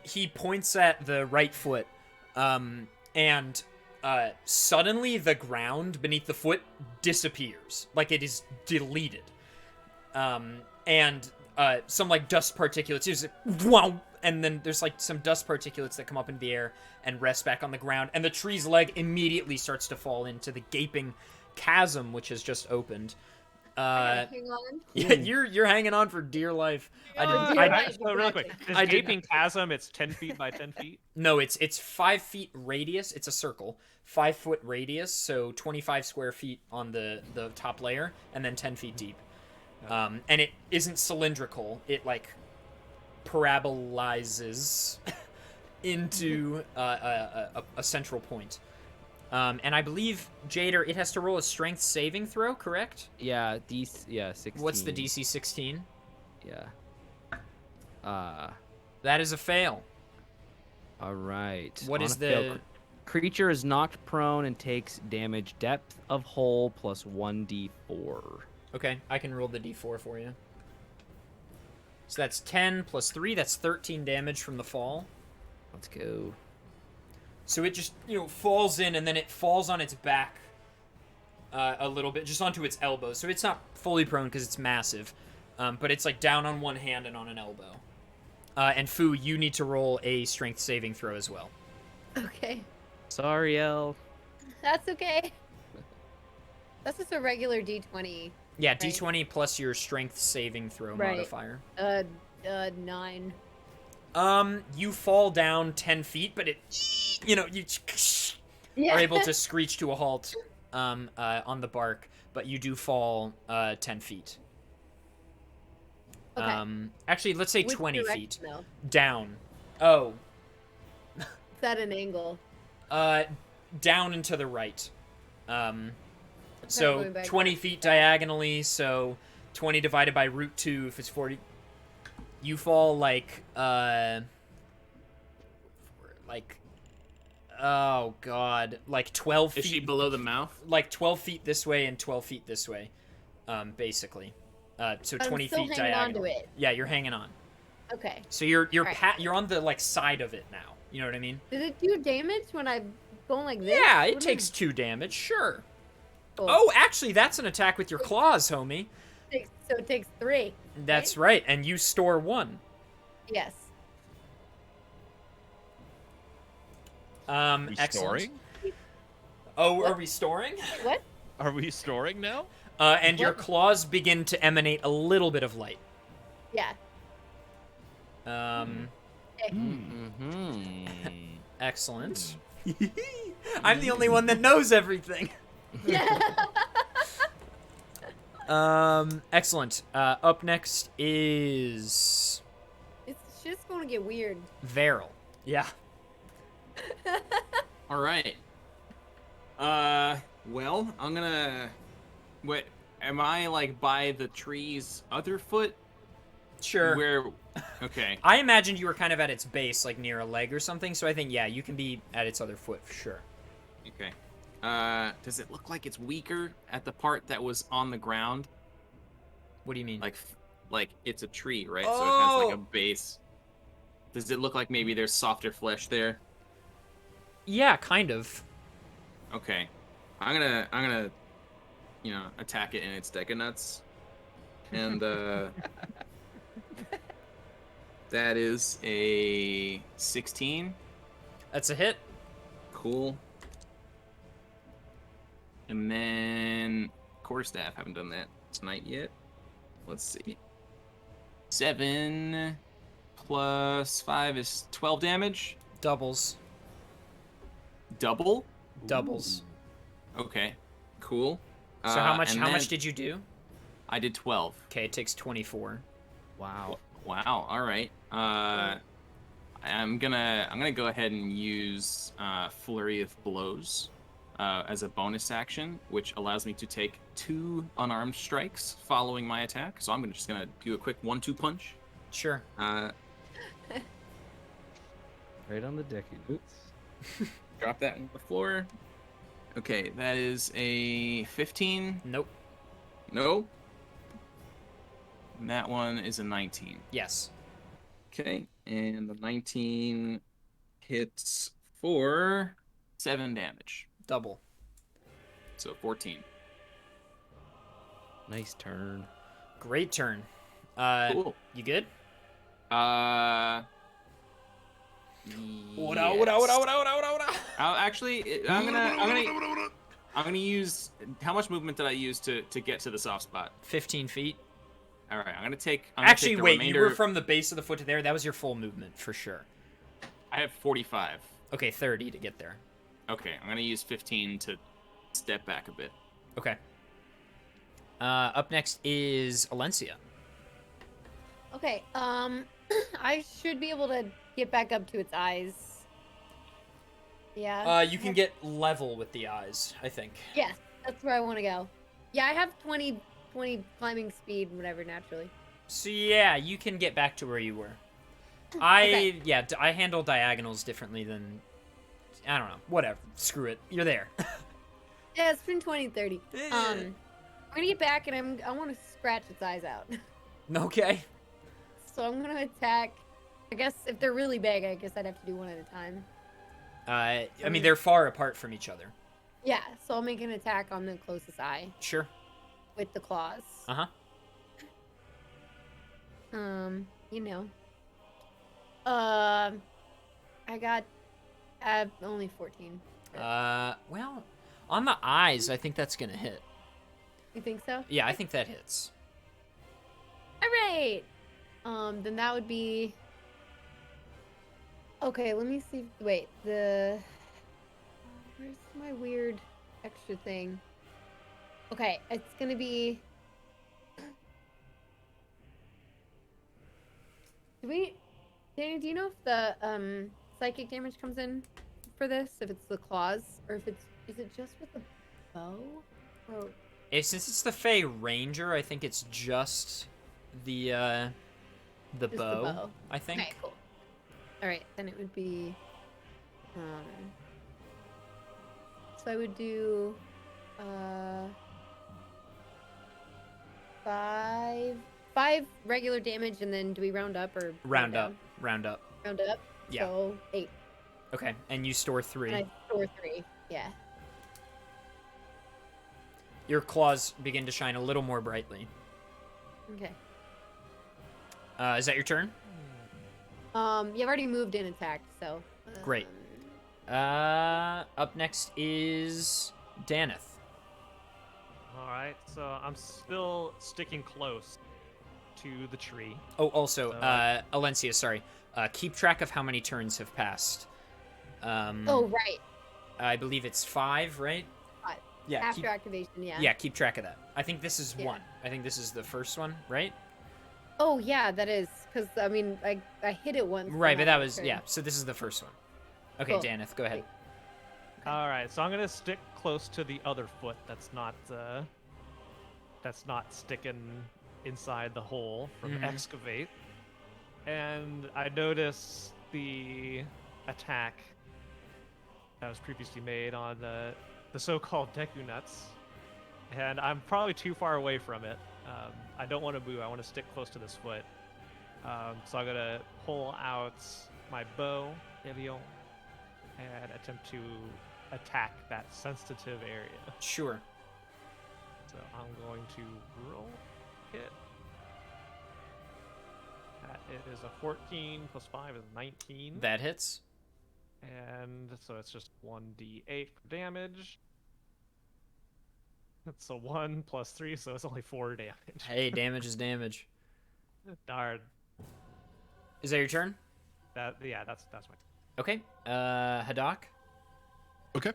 he points at the right foot, and suddenly the ground beneath the foot disappears, like it is deleted. And some dust particulates, just wow, and then there's some dust particulates that come up into the air and rest back on the ground, and the tree's leg immediately starts to fall into the gaping chasm which has just opened. Hang on. Yeah, you're hanging on for dear life. So really quick, this I did- gaping chasm, it's 10 feet by 10 feet. No, it's 5 feet radius. It's a circle, 5 foot radius, so 25 square feet on the top layer, and then 10 feet deep. And it isn't cylindrical. It parabolizes into a central point. And I believe, Jader, it has to roll a strength saving throw, correct? Yeah, 16. What's the DC 16? Yeah. That is a fail. All right. What On is a fail, the... creature is knocked prone and takes damage depth of hole plus 1d4. Okay, I can roll the d4 for you. So that's 10 plus 3, that's 13 damage from the fall. Let's go. So it just, falls in, and then it falls on its back a little bit, just onto its elbow. So it's not fully prone because it's massive, but it's down on one hand and on an elbow. And Fu, you need to roll a strength saving throw as well. Okay. Sorry, El. That's okay. That's just a regular D20. Yeah, Right. d20 plus your strength saving throw Right. modifier. 9. You fall down 10 feet, but it, you Yeah. are able to screech to a halt on the bark, but you do fall 10 feet. Okay. Actually, let's say Which 20 direction, feet though? down. Oh, Is that an angle? down and to the right. So going back 20 up. feet diagonally, so 20 divided by root 2 if it's 40. You fall oh god, 12 feet. Is she below the mouth? 12 feet this way and 12 feet this way, basically. So I'm 20 still feet hanging on diagonal. to it. Yeah, you're hanging on. Okay. So you're Alright. you're on the side of it now. You know what I mean? Does it do damage when I'm going like this? Yeah, it What takes is- 2 damage, sure. Cool. Oh, actually, that's an attack with your claws, homie. So it takes 3. That's right, and you store 1. Yes. We Excellent. storing? Oh, are we storing? What? Are we storing now? And your What? claws begin to emanate a little bit of light. Yeah. Excellent. I'm the only one that knows everything. Excellent. Up next is It's just going to get weird. Varel. Yeah. All right. Well, I'm gonna. What? Am I like by the tree's other foot? Sure. Where? Okay. I imagined you were kind of at its base, like near a leg or something, so I think, yeah, you can be at its other foot for sure. Okay. Does it look like it's weaker at the part that was on the ground? What do you mean? Like it's a tree, right? So it has like a Oh! base. Does it look like maybe there's softer flesh there? Yeah, kind of. Okay. I'm gonna, attack it in its deca nuts. And, that is a 16. That's a hit. Cool. And then quarterstaff. Haven't done that tonight yet. Let's see. 7 plus 5 is 12 damage. Doubles. Double? Doubles. Okay. Cool. So how and much then did you do? I did 12. Okay, it takes 24. Wow. Wow. All right. I'm gonna go ahead and use Flurry of Blows as a bonus action, which allows me to take 2 unarmed strikes following my attack. So I'm just gonna do a quick 1-2 punch. Sure. Right on the deck. Drop that on the floor. Okay, that is a 15. Nope. No. And that one is a 19. Yes. Okay, and the 19 hits for 7 damage. Double. So 14. Nice turn. Great turn. Cool. You good? Yes. Actually, I'm gonna use. How much movement did I use to get to the soft spot? 15 feet. All right, I'm gonna take. Actually, the wait. remainder. You were from the base of the foot to there. That was your full movement for sure. I have 45. Okay, 30 to get there. Okay, I'm gonna use 15 to step back a bit. Okay. Up next is Alencia. Okay, I should be able to get back up to its eyes. Yeah. You can get level with the eyes, I think. Yes, that's where I want to go. Yeah, I have 20 climbing speed, whatever, naturally. So yeah, you can get back to where you were. Okay. I handle diagonals differently than, I don't know, whatever. Screw it. You're there. Yeah, it's between 20 and 30. I'm gonna get back and I want to scratch its eyes out. Okay. So I'm gonna attack. I guess if they're really big, I guess I'd have to do one at a time. I mean, they're far apart from each other. Yeah, so I'll make an attack on the closest eye Sure. with the claws. Uh-huh. You know. I got only 14. Well, on the eyes, I think that's gonna hit. You think so? Yeah, I think that hits. All right. Then that would be. Okay, let me see. Wait, where's my weird extra thing? Okay, it's gonna be. Danny, do you know if the psychic damage comes in for this? If it's the claws, or if is it just with the bow? Or Since it's the Fey Ranger, I think it's just the bow. I think. Okay, cool. All right, then it would be. So I would do. 5 regular damage, and then do we round up or Round up. down? Round up. Round up. Yeah. So 8. Okay, and you store 3. And I store 3. Yeah. Your claws begin to shine a little more brightly. Okay. Is that your turn? You've already moved and attacked, so. Great. Up next is Daneth. All right, so I'm still sticking close to the tree. Oh, also, So- Alencia, sorry. Keep track of how many turns have passed. Oh, right. I believe it's 5, right? 5. Yeah. After activation, yeah. Yeah, keep track of that. I think this is Yeah. 1. I think this is the first one, right? Oh, yeah, that is. Because, I mean, I hit it once. Right, but that last was, turn. yeah, so this is the first one. Okay, Cool. Daneth, go ahead. All right, so I'm gonna stick close to the other foot that's not sticking inside the hole from Mhm. excavate, and I notice the attack that was previously made on the so-called Deku Nuts, and I'm probably too far away from it. I don't want to move. I want to stick close to this foot. So I'm gonna pull out my bow, Elion, and attempt to attack that sensitive area. Sure. So I'm going to roll it. That it is a 14 plus 5 is 19. That hits. And so it's just 1d8 for damage. It's a 1 plus 3, so it's only 4 damage. Hey, damage is damage. Darn. Is that your turn? That's my. Okay. Hadak? Okay.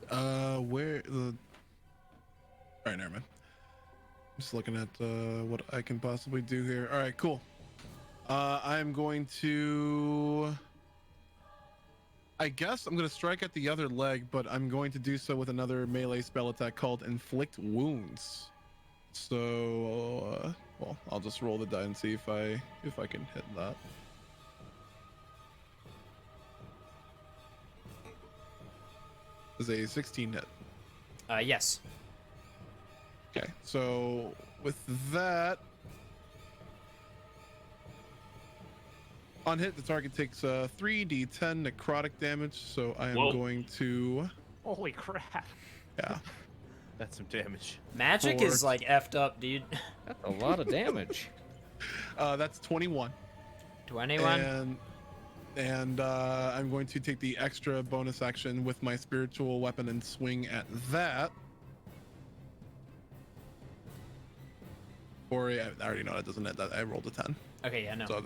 Where the? All right, never mind. Just looking at what I can possibly do here. All right, cool. I'm going to. I guess I'm going to strike at the other leg, but I'm going to do so with another melee spell attack called Inflict Wounds. So, well, I'll just roll the die and see if I can hit that. Is a 16 hit. Yes. Okay, so with that, on hit, the target takes 3d10 necrotic damage. So I am Whoa. going to, Holy crap. yeah, That's some damage. Magic Four. is like effed up, dude. That's a lot of damage. that's 21. 21. And I'm going to take the extra bonus action with my spiritual weapon and swing at that. Or I already know that doesn't hit. That I rolled a 10. Okay, yeah, no. So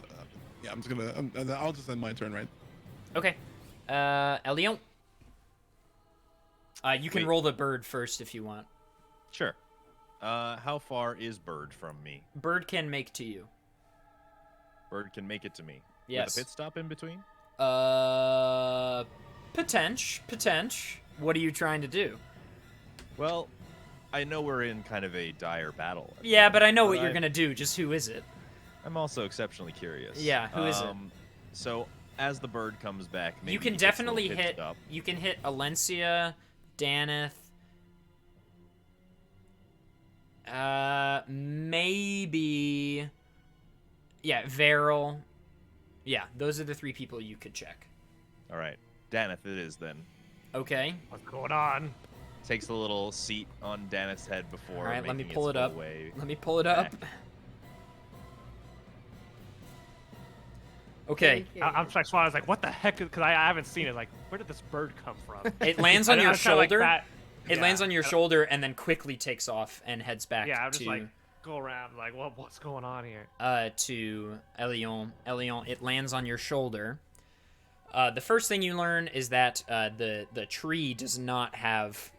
yeah, I'm just gonna. I'll just end my turn, right? Okay. Elion? You can Wait. roll the bird first if you want. Sure. How far is Bird from me? Bird can make to you. Bird can make it to me. Yes. With a pit stop in between? Potential. What are you trying to do? Well, I know we're in kind of a dire battle. Yeah, but I know what But you're gonna do. Just who is it? I'm also exceptionally curious. Yeah, who is it? So as the bird comes back, maybe You can he gets a definitely little pit hit. stop. You can hit Alencia, Daneth. Maybe. Yeah, Varel. Yeah, those are the 3 people you could check. All right, Daneth it is then. Okay. What's going on? Takes a little seat on Daneth's head before. All right, let me making pull its it up. full way Let me pull it up. back. Okay. I'm just I was like, what the heck? Because I haven't seen it. Like, where did this bird come from? It lands on I your was kinda like shoulder. that. It Yeah. lands on your shoulder and then quickly takes off and heads back Yeah, I'm just to like, go around, like, what's going on here? to Elion. Elion, it lands on your shoulder. The first thing you learn is that the tree does not have.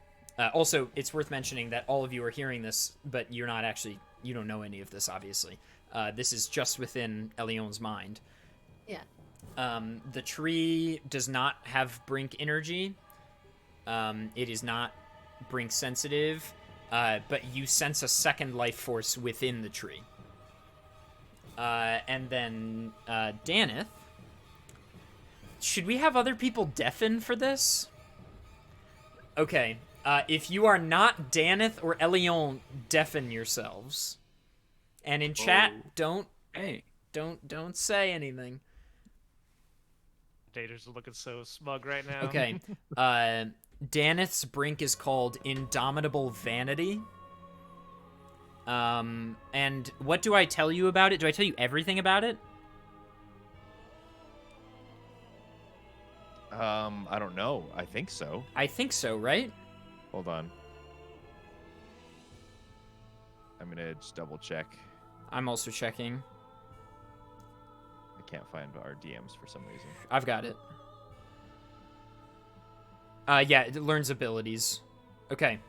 Also, it's worth mentioning that all of you are hearing this, but you don't know any of this, obviously. This is just within Elion's mind. Yeah. The tree does not have Brink energy. It is not Brink sensitive, but you sense a second life force within the tree. And then Daneth. Should we have other people deafen for this? Okay. If you are not Daneth or Elion, deafen yourselves. And in chat, Oh. Hey. don't say anything. Data's looking so smug right now. Okay. Daneth's brink is called Indomitable Vanity. And what do I tell you about it? Do I tell you everything about it? I don't know. I think so. I think so, right? Hold on. I'm gonna just double check. I'm also checking. I can't find our DMs for some reason. I've got it. Yeah, it learns abilities. Okay.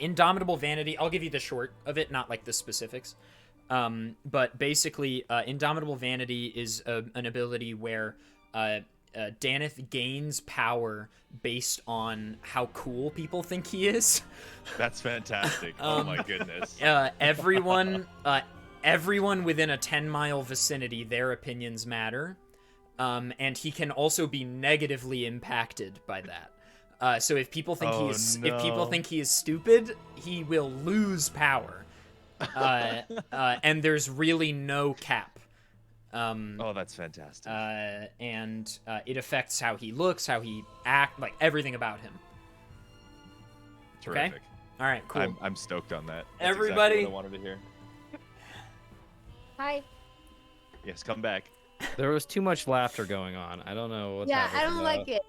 Indomitable Vanity. I'll give you the short of it, not like the specifics. But basically, Indomitable Vanity is an ability where Daneth gains power based on how cool people think he is. That's fantastic. Oh my goodness. Everyone within a 10-mile vicinity, their opinions matter. And he can also be negatively impacted by that. So if people think if people think he is stupid, he will lose power. And there's really no cap. Oh, that's fantastic. And it affects how he looks, how he acts, like everything about him. Terrific. Okay? All right, cool. I'm stoked on that. That's Everybody- exactly what I wanted to hear. Hi. Yes, come back. There was too much laughter going on. I don't know what. Yeah, that was I don't about. like it.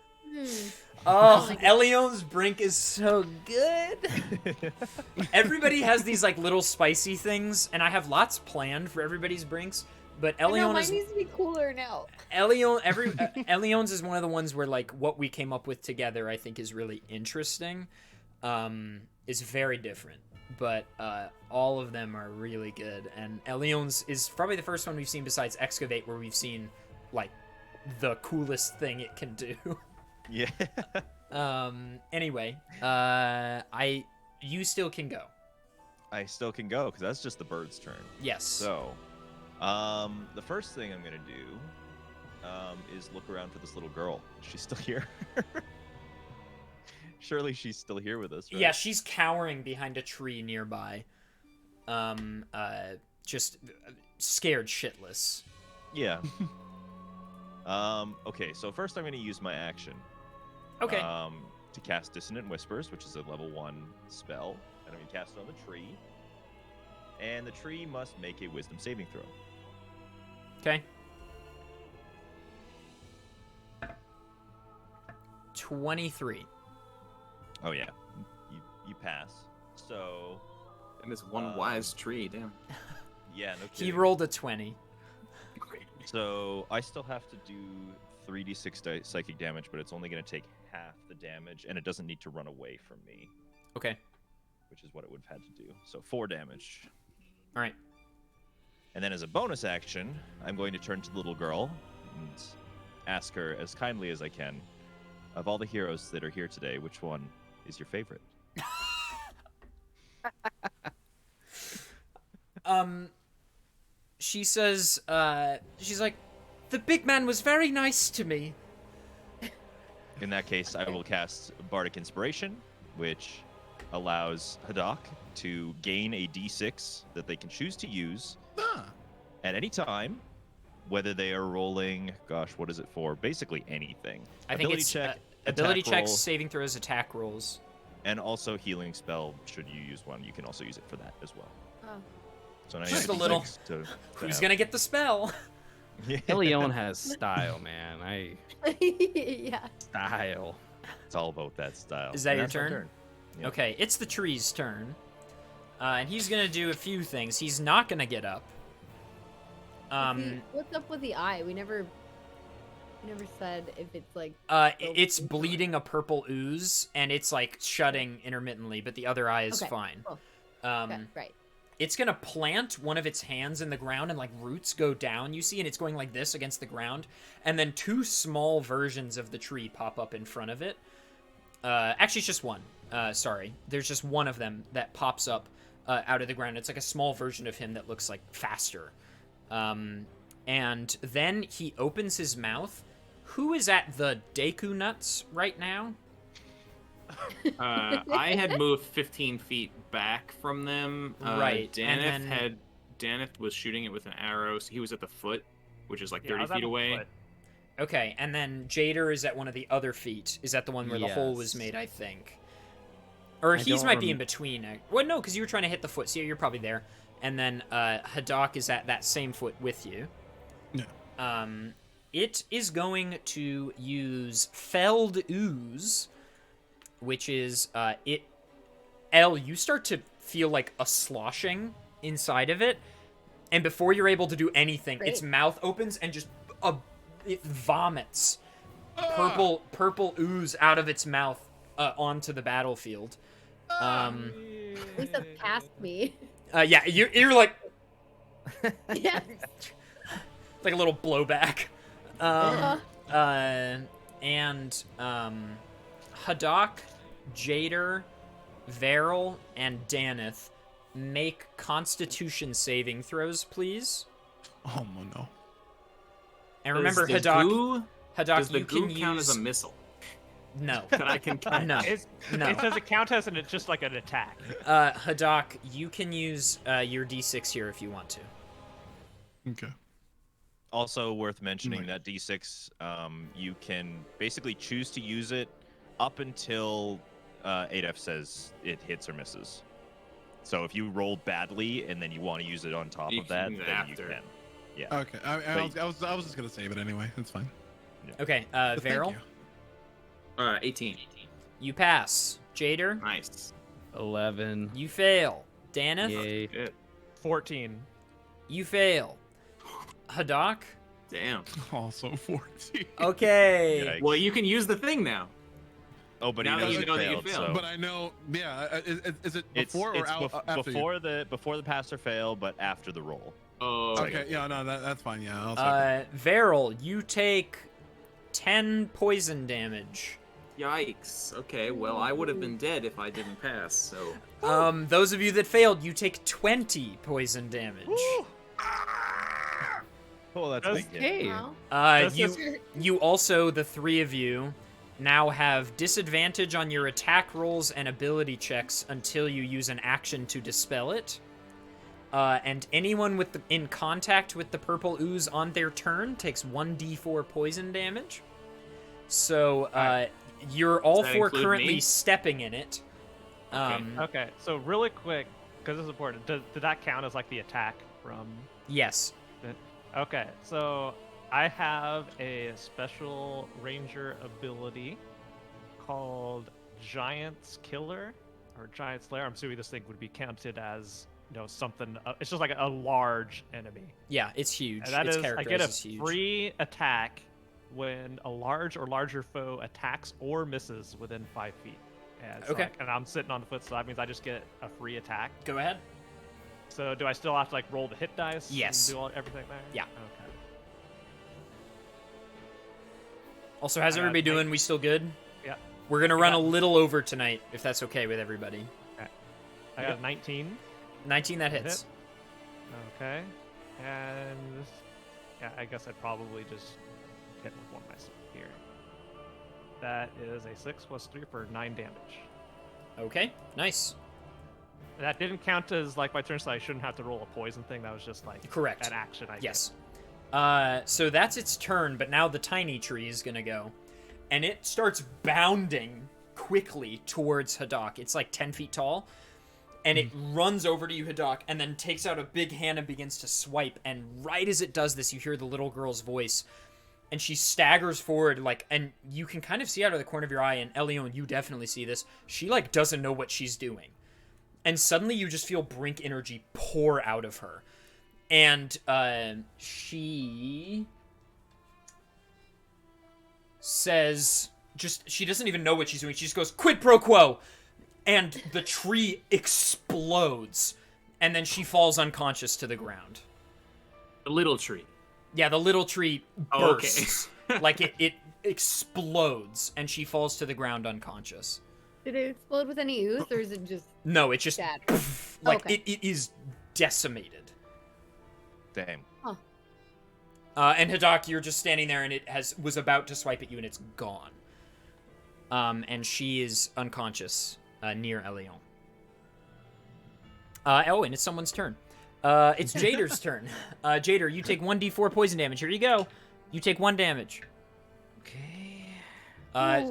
Oh, my God. Elion's brink is so good. Everybody has these like little spicy things, and I have lots planned for everybody's brinks. But I know, Elion mine is needs to be cooler now. Elion's is one of the ones where like what we came up with together, I think, is really interesting. Is very different, but all of them are really good. And Elion's is probably the first one we've seen besides Excavate where we've seen like the coolest thing it can do. Yeah. Anyway, you still can go. I still can go because that's just the bird's turn. Yes. So, the first thing I'm gonna do is look around for this little girl. Is she still here? Surely she's still here with us, right? Yeah, she's cowering behind a tree nearby. Just scared shitless. Yeah. Okay, so first I'm gonna use my action. Okay. To cast Dissonant Whispers, which is a level 1 spell, and I'm gonna cast it on the tree. And the tree must make a Wisdom saving throw. Okay. 23. Oh yeah, you pass. So And this one wise tree, damn. yeah, no He kidding. rolled a 20. So I still have to do 3d6 psychic damage, but it's only going to take half the damage, and it doesn't need to run away from me, Okay. which is what it would have had to do. So 4 damage. All right. And then as a bonus action, I'm going to turn to the little girl and ask her as kindly as I can, of all the heroes that are here today, which one is your favorite? She says, she's like, the big man was very nice to me. In that case, I will cast Bardic Inspiration, which allows Hadak to gain a d6 that they can choose to use at any time, whether they are rolling, gosh, what is it for? Basically anything. I think Ability it's check, ability attack checks, roll, saving throws, attack rolls. and also healing spell. Should you use one, you can also use it for that as well. Oh. So now Just you have a little- D6 to Who's have. gonna get the spell? Yeah. Elion has style, man. Yeah. Style. It's all about that style. Is that And your that's my turn? Yeah. Okay, it's the tree's turn. And he's gonna do a few things. He's not gonna get up. What's up with the eye? We never said if it's like. It's bleeding a purple ooze, and it's like shutting intermittently, but the other eye is Okay, fine. cool. Um, Okay, right. It's gonna plant one of its hands in the ground, and like roots go down, you see, and it's going like this against the ground, and then 2 small versions of the tree pop up in front of it. Actually, it's just one. Sorry, there's just one of them that pops up out of the ground. It's like a small version of him that looks like faster. And then he opens his mouth. Who is at the Deku nuts right now? I had moved 15 feet back from them. Right, and Daneth was shooting it with an arrow, so he was at the foot, which is like Yeah, I 30 was at feet the away. foot. Okay, and then Jader is at one of the other feet. Is that the one where the hole was Yes. made, I think? Or I he's don't might be rem- in between. Well, no, because you were trying to hit the foot, so you're probably there. And then Haddock is at that same foot with you. Yeah. It is going to use Felled Ooze, which is it. L, you start to feel like a sloshing inside of it, and before you're able to do anything, its Great. mouth opens and just it vomits purple ooze out of its mouth onto the battlefield. At least that's past me. Yeah, you're like Yeah. like a little blowback. Uh-huh. And Haddock, Jader, Veril, and Daneth make Constitution saving throws, please. Oh no. And remember, Does Haddock, does the you goo can count use as a missile? no, That I can catch? no, no. It says it count as it's just like an attack. Haddock, you can use your D6 here if you want to. Okay. Also worth mentioning Right. that D6, you can basically choose to use it up until adef says it hits or misses. So if you rolled badly and then you want to use it on top You of that, can then after. you can. Yeah. Okay. I was just gonna save it anyway. It's fine. Okay, But thank Veril, you. 18. you pass. Jader, Nice. 11. you fail. Daneth, Yay. Good. 14. you fail. Haddock, Damn. Also 14. okay. Yikes. Well, you can use the thing now. Oh, but he now that knows you it know that you failed, failed. so But I know. Yeah. Is it it's, before or it's out, after? before the pass or fail, but after the roll. Oh, Okay. Yeah. No. That's fine. Yeah. I'll save it. Veril, you take 10 poison damage. Yikes. Okay, well, I would have been dead if I didn't pass, so... Those of you that failed, you take 20 poison damage. Oh, that's Does- big. Hey. Wow. Does You this- you also, the three of you, now have disadvantage on your attack rolls and ability checks until you use an action to dispel it. And anyone in contact with the purple ooze on their turn takes 1d4 poison damage. So you're all that four include currently me? stepping in it. Okay, so really quick, because this is important, did that count as like the attack from... Yes. Okay, so I have a special ranger ability called Giant's Killer, or Giant Slayer. I'm assuming this thing would be counted as, something... it's just like a large enemy. Yeah, it's huge. And that its is, I character get a is huge. free attack when a large or larger foe attacks or misses within 5 feet. And it's Okay. and I'm sitting on the foot, so that means I just get a free attack. Go ahead. So do I still have to roll the hit dice? Yes. And do everything there? Yeah. Okay. Also, how's I got everybody doing? 19. We still good? Yeah. We're gonna I run a got- little over tonight, if that's okay with everybody. I got 19. 19, that Hit. hits. Okay. And yeah, I guess I'd probably just hit with one myself here. That is a 6 plus 3 for 9 damage. Okay, nice. That didn't count as like my turn, so I shouldn't have to roll a poison thing. That was just like Correct. an action I Yes. So that's its turn, but now the tiny tree is gonna go. And it starts bounding quickly towards Haddock. It's like 10 feet tall. And it runs over to you, Haddock, and then takes out a big hand and begins to swipe. And right as it does this, you hear the little girl's voice. And she staggers forward, and you can kind of see out of the corner of your eye, and Elion, you definitely see this. She, doesn't know what she's doing. And suddenly you just feel Brink energy pour out of her. And she says, she doesn't even know what she's doing. She just goes, quid pro quo. And the tree explodes. And then she falls unconscious to the ground. The little tree. Yeah, the little tree Oh, okay. bursts. It explodes, and she falls to the ground unconscious. Did it explode with any ooze, or is it just No, it just, shattered? Okay. it is decimated. Damn. And Haddock, you're just standing there, and it was about to swipe at you, and it's gone. And she is unconscious near Elion. And it's someone's turn. It's Jader's turn. Jader, you take 1d4 poison damage. Here you go. You take 1 damage. Okay.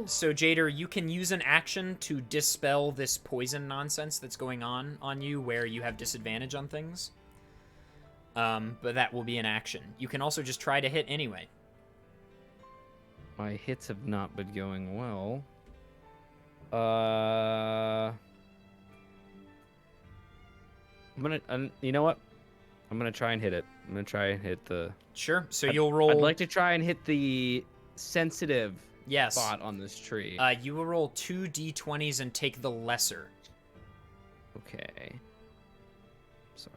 So Jader, you can use an action to dispel this poison nonsense that's going on you, where you have disadvantage on things. But that will be an action. You can also just try to hit anyway. My hits have not been going well. I'm gonna. You know what? I'm gonna try and hit it. I'm gonna try and hit the. Sure. So you'll roll. I'd like to try and hit the sensitive yes. spot on this tree. You will roll 2 d20s and take the lesser. Okay. Sorry.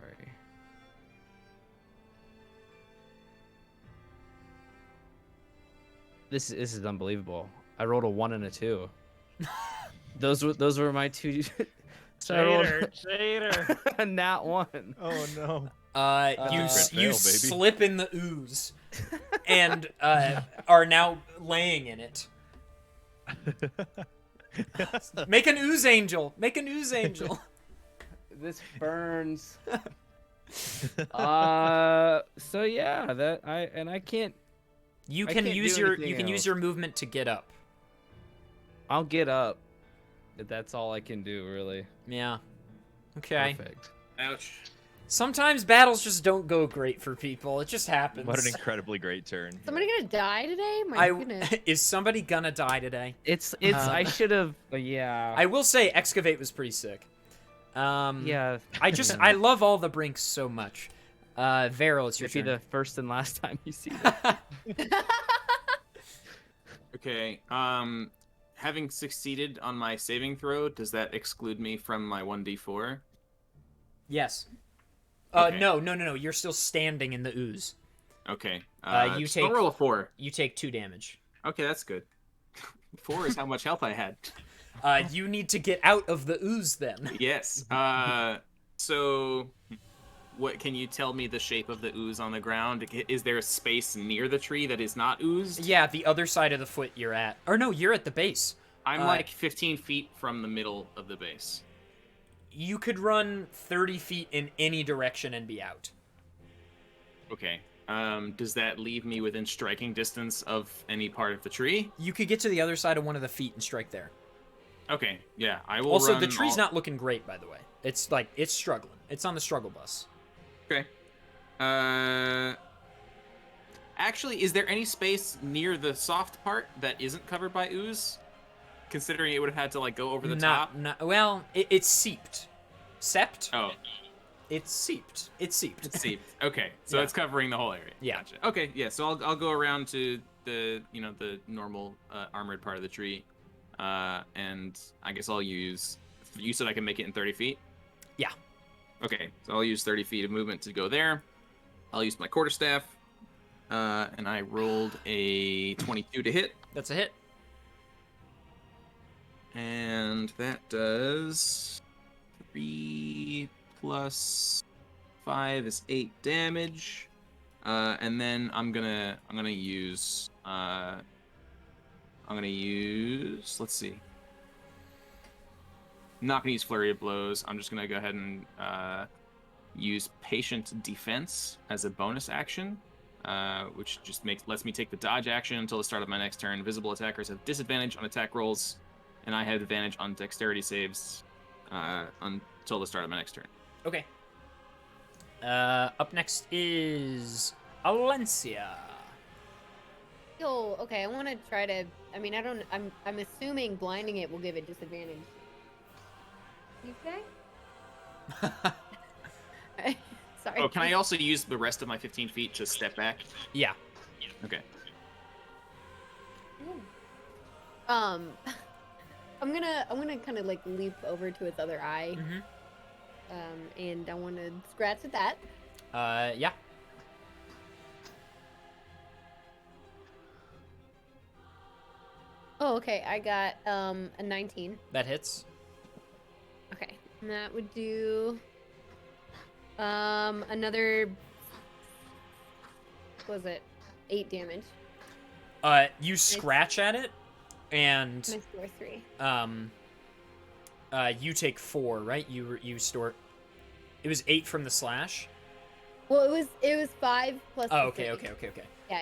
This is unbelievable. I rolled a 1 and a 2. Those were my two. So I rolled Shader. a nat 1. Oh no. You fail, baby. slip in the ooze, and are now laying in it. Make an ooze angel. Make an ooze angel. This burns. So yeah, I can't. You I can can't use do your anything use else. your movement to get up. I'll get up. That's all I can do, really. Yeah. Okay. Perfect. Ouch. Sometimes battles just don't go great for people. It just happens. What an incredibly great turn. Somebody gonna die today? My goodness. Is somebody gonna die today? It's. I should have. Yeah. I will say Excavate was pretty sick. Yeah. I love all the Brinks so much. Varel, it's your It'll be turn. the first and last time you see that. Okay. Having succeeded on my saving throw, does that exclude me from my 1d4? Yes. Okay. No. You're still standing in the ooze. Okay. You just take- roll a 4. You take 2 damage. Okay, that's good. 4 is how much health I had. You need to get out of the ooze then. Yes. So, what can you tell me the shape of the ooze on the ground? Is there a space near the tree that is not oozed? Yeah, the other side of the foot you're at. Or no, you're at the base. I'm like 15 feet from the middle of the base. You could run 30 feet in any direction and be out. Okay. Does that leave me within striking distance of any part of the tree? You could get to the other side of one of the feet and strike there. Okay. Yeah, I will. Also, run the tree's all- not looking great, by the way. It's struggling. It's on the struggle bus. Okay. Actually, is there any space near the soft part that isn't covered by ooze? Considering it would have had to like go over the top. Well, it's seeped. Sept? Oh, It's seeped. It's seeped. it's seeped. Okay, so Yeah. it's covering the whole area. Yeah. Gotcha. Okay, yeah. So I'll go around to the the normal armored part of the tree, and I guess I'll use. You said I can make it in 30 feet. Yeah. Okay, so I'll use 30 feet of movement to go there. I'll use my quarterstaff, and I rolled a 22 to hit. That's a hit. And that does 3 plus 5 is 8 damage. And then I'm gonna use let's see. I'm not gonna use Flurry of Blows. I'm just gonna go ahead and use Patient Defense as a bonus action. Which just lets me take the dodge action until the start of my next turn. Visible attackers have disadvantage on attack rolls, and I have advantage on dexterity saves until the start of my next turn. Okay. Up next is Alencia. Yo, okay, I want to try to. I mean, I'm assuming blinding it will give it disadvantage. You okay? Sorry. Oh, can I also use the rest of my 15 feet to step back? Yeah. Okay. I'm gonna kind of like leap over to its other eye. Mm-hmm. And I want to scratch at that. Yeah. Oh, okay. I got a 19. That hits. Okay, and that would do another. What was it? 8 damage. You scratch at it, and My score 3. you take 4, right? You store. It was 8 from the slash. Well, it was 5 plus. Oh, the okay, 50. okay. Yeah.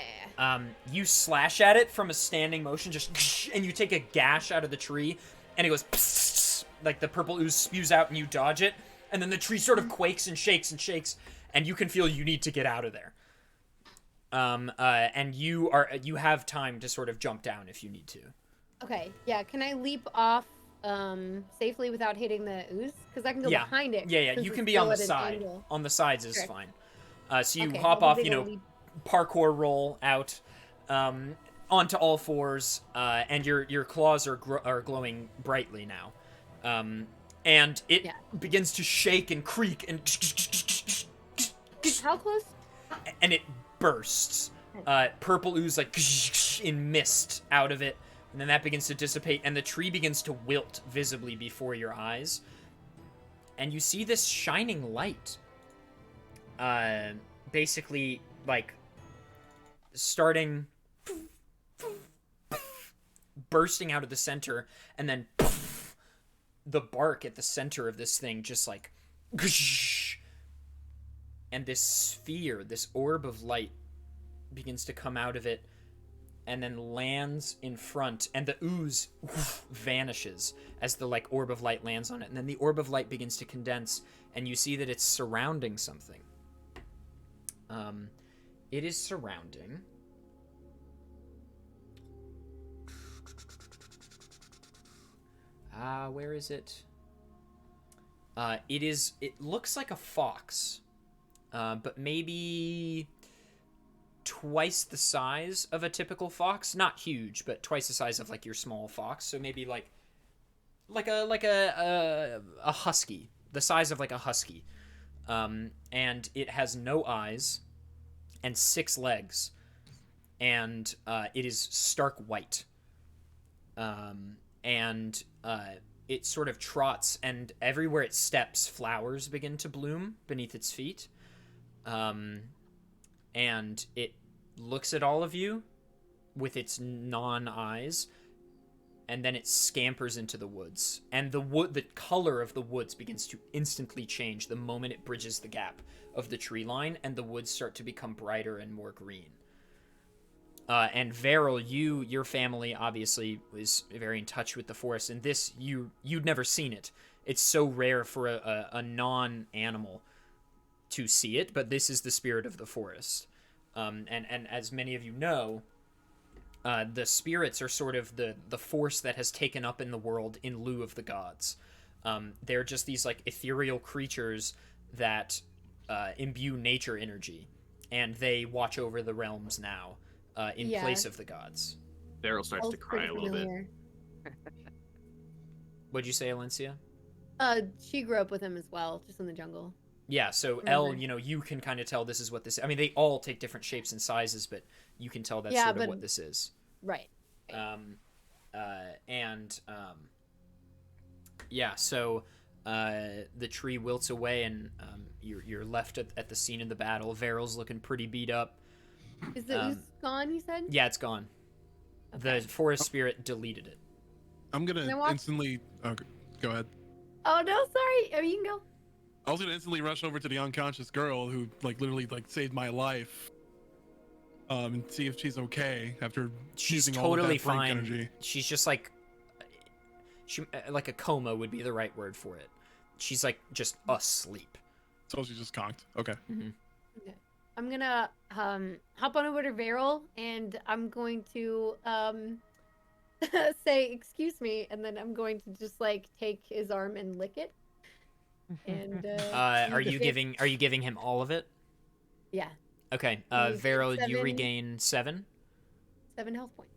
You slash at it from a standing motion, just, and you take a gash out of the tree, and it goes, like the purple ooze spews out, and you dodge it, and then the tree sort of quakes and shakes, and you can feel you need to get out of there. And you have time to sort of jump down if you need to. Okay. Yeah. Can I leap off safely without hitting the ooze? Because I can go behind it. Yeah. since You it's can be on the still at an side. angle. On the sides is Correct. fine. So you Okay, hop I'll off, take a leap. parkour roll out, onto all fours, and your claws are glowing brightly now, and it begins to shake and creak and How close? and it bursts. Purple ooze like in mist out of it, and then that begins to dissipate, and the tree begins to wilt visibly before your eyes, and you see this shining light. Basically, like, starting bursting out of the center, and then the bark at the center of this thing just like, and this sphere, this orb of light begins to come out of it and then lands in front, and the ooze vanishes as the like orb of light lands on it, and then the orb of light begins to condense, and you see that it's surrounding something. It is surrounding where is it? It looks like a fox, but maybe twice the size of a typical fox. Not huge, but twice the size of like your small fox. So maybe like a husky, the size of like a husky. And it has no eyes and 6 legs, and it is stark white. And it sort of trots, and everywhere it steps, flowers begin to bloom beneath its feet. And it looks at all of you with its non-eyes, and then it scampers into the woods. And the color of the woods begins to instantly change the moment it bridges the gap of the tree line, and the woods start to become brighter and more green. And Veryl, your family obviously was very in touch with the forest, and this, you'd never seen it. It's so rare for a non-animal to see it, but this is the spirit of the forest. And as many of you know, the spirits are sort of the force that has taken up in the world in lieu of the gods. They're just these like ethereal creatures that imbue nature energy, and they watch over the realms now in place of the gods. Daryl starts to cry a little bit. What'd you say, Alencia? She grew up with him as well, just in the jungle. Yeah, so Elle, you can kind of tell this is what this... I mean, they all take different shapes and sizes, but you can tell that's sort of what this is. Right. Yeah, so the tree wilts away, and you're left at the scene of the battle. Veryl's looking pretty beat up. Is the ooze gone, you said? Yeah, it's gone. Okay. The forest spirit deleted it. I'm gonna instantly... Okay, go ahead. Oh, no, sorry. I mean, you can go. I was gonna instantly rush over to the unconscious girl who literally saved my life, and see if she's okay after using all of that fine energy. She's just like a coma would be the right word for it. She's like just asleep. So she's just conked. Okay. Mm-hmm. Okay. I'm gonna hop on over to Veryl, and I'm going to say excuse me, and then I'm going to just take his arm and lick it. And are you giving him all of it? Yeah. Okay. Veryl, you regain 7 health points.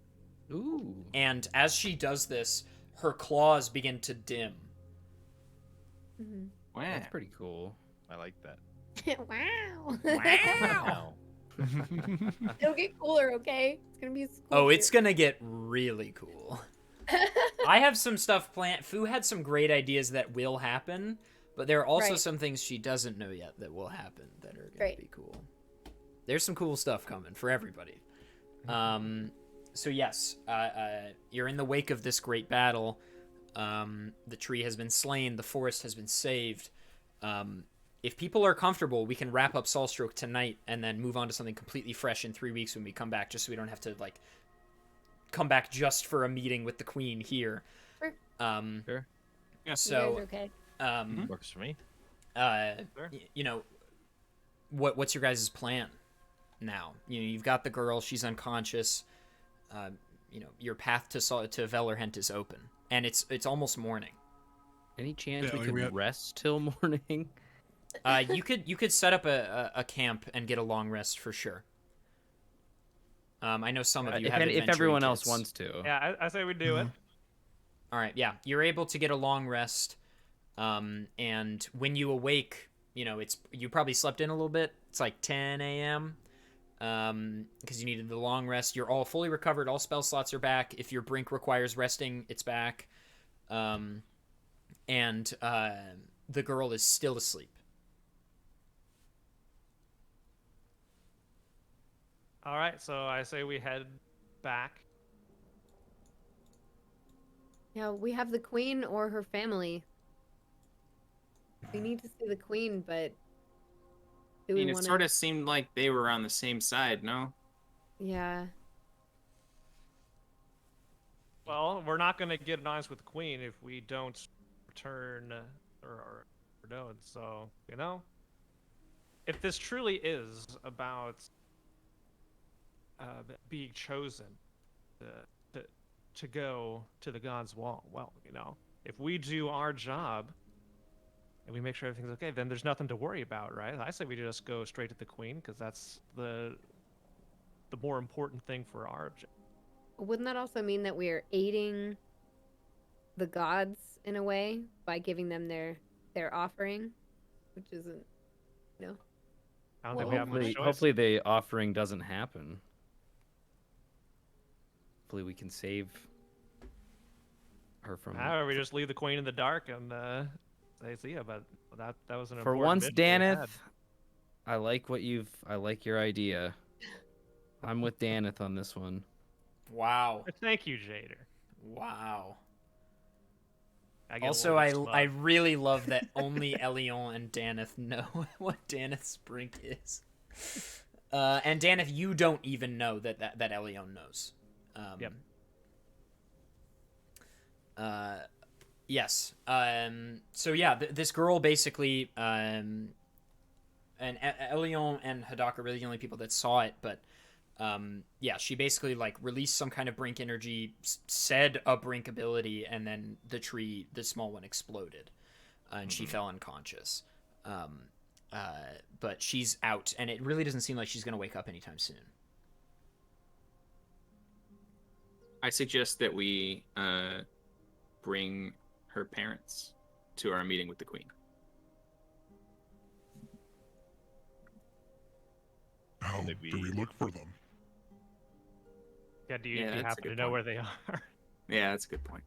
Ooh. And as she does this, her claws begin to dim. Mm-hmm. Wow. That's pretty cool. I like that. Wow. Wow. It'll get cooler, okay? It's gonna be. Oh, it's gonna get really cool. I have some stuff planned. Fu had some great ideas that will happen, but there are also some things she doesn't know yet that will happen that are gonna be cool. There's some cool stuff coming for everybody. So yes, you're in the wake of this great battle. The tree has been slain. The forest has been saved. if people are comfortable, we can wrap up Soulstroke tonight and then move on to something completely fresh in 3 weeks when we come back, just so we don't have to like come back just for a meeting with the Queen here. Sure. Sure. Yeah. So You guys okay? Works for me. you know, what's your guys' plan now? You know, you've got the girl, she's unconscious. You know, your path to Velerhent is open, and it's almost morning. Any chance Yeah, we like, could we got- rest till morning? You could set up a camp and get a long rest for sure. I know some of you have if adventuring everyone else kits. wants to. Yeah, I say we do it. All right, yeah, you're able to get a long rest, and when you awake, you know you probably slept in a little bit. It's like 10 a.m. Because you needed the long rest. You're all fully recovered. All spell slots are back. If your brink requires resting, it's back. And the girl is still asleep. All right, so I say we head back. Yeah, we have the queen or her family. We need to see the queen, but do I we mean, it want sort of seemed like they were on the same side, no? Yeah. Well, we're not going to get an eyes with the queen if we don't return or don't. So, you know, if this truly is about being chosen to go to the God's Wall, well, you know, if we do our job and we make sure everything's okay, then there's nothing to worry about, right? I say we just go straight to the queen because that's the more important thing for our objective. Wouldn't that also mean that we are aiding the gods in a way by giving them their offering, which isn't, you know? I don't Well, think we have much choice. Hopefully the offering doesn't happen. Hopefully we can save her from. Or we just leave the queen in the dark and say see ya. But that was an For important once, mission we Daneth, had. I like your idea. I'm with Daneth on this one. Wow. Thank you, Jader. Wow. I get a Also, little bit I smug. really love that only Elion and Daneth know what Daneth's brink is. And Daneth, you don't even know that Elion knows. Yep. Yes. So yeah, this girl basically, and Elion and Hadak are really the only people that saw it, but yeah, she basically like released some kind of brink energy, said a brink ability, and then the small one exploded, and she fell unconscious. But she's out, and it really doesn't seem like she's gonna wake up anytime soon. I suggest that we bring her parents to our meeting with the queen. How Maybe- do we look for them? Yeah, do you Yeah, that's a happen to good know point. where they are? Yeah, that's a good point.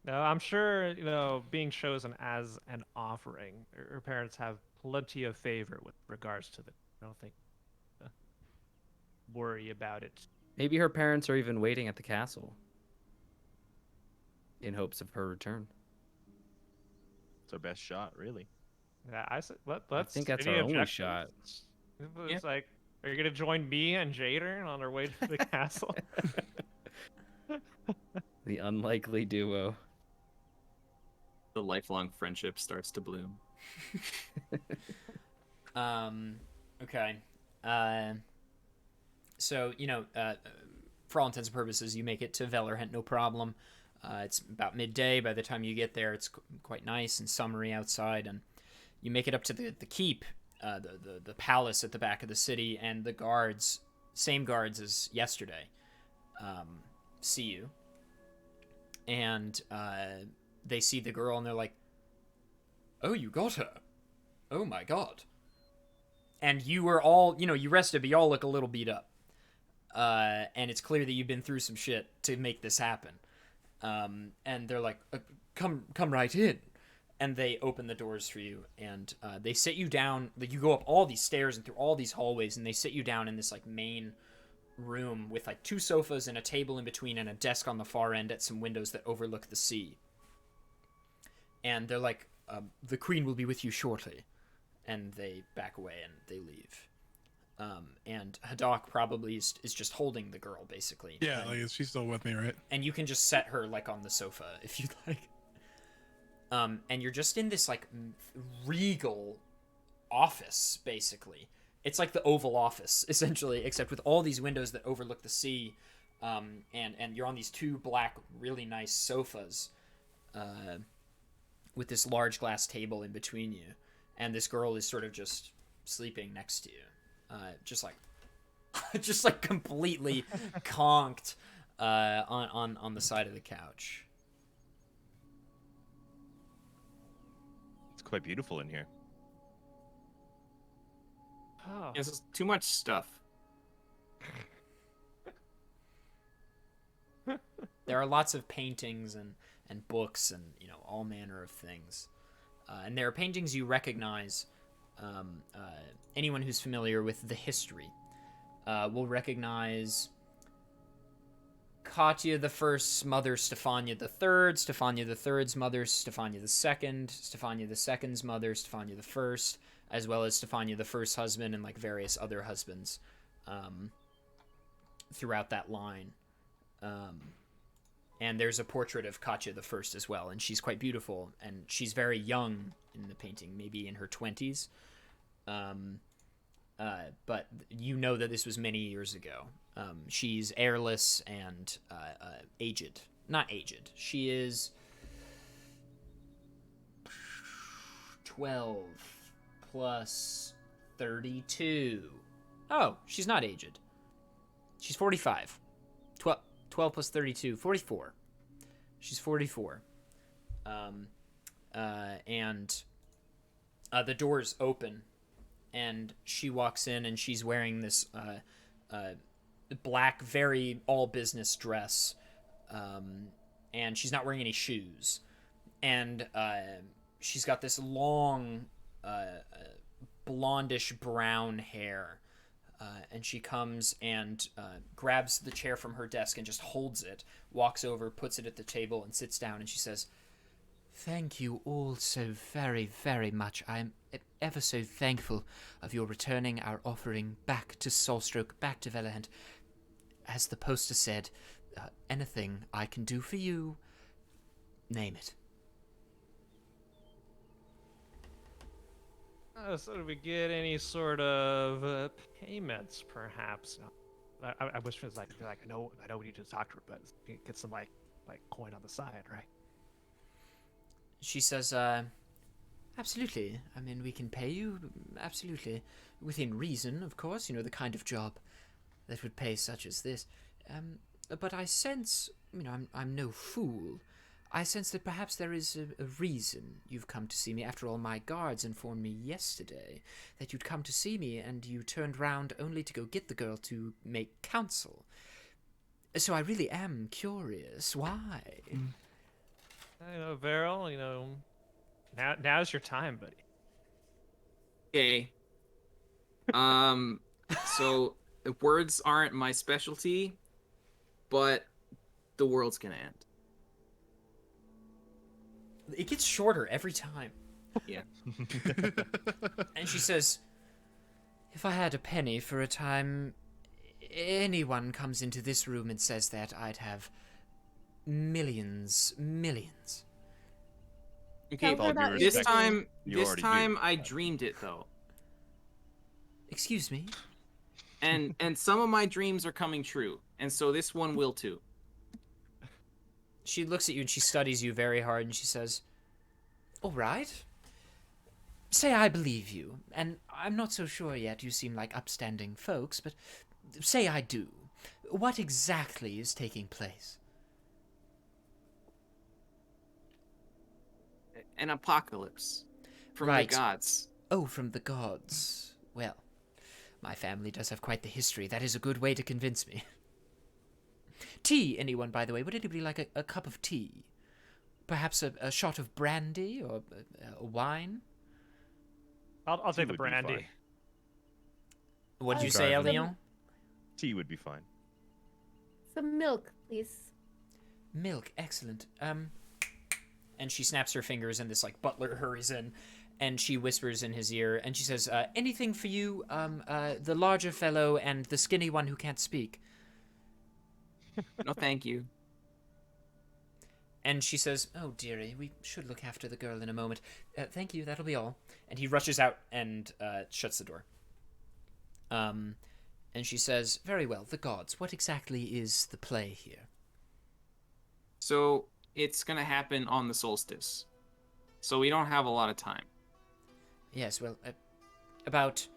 No, I'm sure, you know, being chosen as an offering, her parents have plenty of favor with regards to them. I don't think worry about it. Maybe her parents are even waiting at the castle in hopes of her return. It's our best shot, really. Yeah, I said, let's. think that's any our only objections? It's like, are you gonna join me and Jader on our way to the castle? The unlikely duo. The lifelong friendship starts to bloom. Okay. So, you know, for all intents and purposes, you make it to Velerhent, no problem. It's about midday. By the time you get there, it's quite nice and summery outside, and you make it up to the keep, the palace at the back of the city, and the guards, same guards as yesterday, see you. And they see the girl, and they're like, "Oh, you got her. Oh my god." And you were all, you know, you rested, but you all look a little beat up. And it's clear that you've been through some shit to make this happen. And they're like, come right in. And they open the doors for you, and they sit you down. Like, you go up all these stairs and through all these hallways, and they sit you down in this like main room with like 2 sofas and a table in between and a desk on the far end at some windows that overlook the sea. and they're like, the queen will be with you shortly, and they back away and they leave. And Haddock probably is just holding the girl, basically. Yeah, and, like she's still with me, right? and you can just set her like on the sofa if you'd like. And you're just in this like regal office, basically. It's like the Oval Office, essentially, except with all these windows that overlook the sea. And you're on these two black, really nice sofas, with this large glass table in between you, and this girl is sort of just sleeping next to you, just like completely conked on the side of the couch. It's quite beautiful in here. Oh. This is too much stuff. There are lots of paintings and books and, you know, all manner of things. And there are paintings you recognize. Anyone who's familiar with the history will recognize Katya the First's mother, Stefania the Third, Stefania the Third's mother, Stefania the Second, Stefania the Second's mother, Stefania the First, as well as Stefania the First's husband and like various other husbands throughout that line. And there's a portrait of Katya the First as well, and she's quite beautiful, and she's very young in the painting, maybe in her 20s. But you know that this was many years ago. She's airless and aged. Not aged. She is 12 plus 32. Oh, she's not aged. She's 45. 12 plus 32, 44. She's 44. And the doors open, and she walks in, and she's wearing this black, very all-business dress, and she's not wearing any shoes. And she's got this long, blondish brown hair. And she comes and grabs the chair from her desk and just holds it, walks over, puts it at the table, and sits down, and she says, "Thank you all so very, very much. I am ever so thankful of your returning our offering back to Solstroke, back to Velahant. As the poster said, anything I can do for you, name it." So do we get any sort of payments, perhaps? I wish it was like I know we need to talk to her, but get some like coin on the side, right? She says, absolutely. I mean, we can pay you, absolutely. Within reason, of course, you know, the kind of job that would pay such as this. But I sense, you know, I'm no fool. I sense that perhaps there is a reason you've come to see me. After all, my guards informed me yesterday that you'd come to see me, and you turned round only to go get the girl to make counsel. So I really am curious. Why? I know, Varel, you know, now's your time, buddy. Okay. So the words aren't my specialty, but the world's gonna end. It gets shorter every time. Yeah. And she says, if I had a penny for a time, anyone comes into this room and says that, I'd have millions. Okay, Tell her about this your time, You this already time do. I dreamed it though, Excuse me? and some of my dreams are coming true, and so this one will too. She looks at you and she studies you very hard, and she says, all right. Say I believe you, and I'm not so sure yet. You seem like upstanding folks, but say I do. What exactly is taking place? An apocalypse from Right. the gods. Oh, from the gods. Well, my family does have quite the history. That is a good way to convince me. Tea, anyone, by the way? Would anybody like a cup of tea? Perhaps a shot of brandy or a wine? I'll Tea take the would be brandy. fine. What'd you I'll say, grab them. Elion? Tea would be fine. Some milk, please. Milk, excellent. And she snaps her fingers, and this like butler hurries in, and she whispers in his ear, and she says, "Anything for you, the larger fellow and the skinny one who can't speak." No, thank you. And she says, "Oh, dearie, we should look after the girl in a moment. Thank you, that'll be all." And he rushes out and shuts the door. And she says, "Very well, the gods. What exactly is the play here?" So it's gonna happen on the solstice, so we don't have a lot of time. Yes, well, about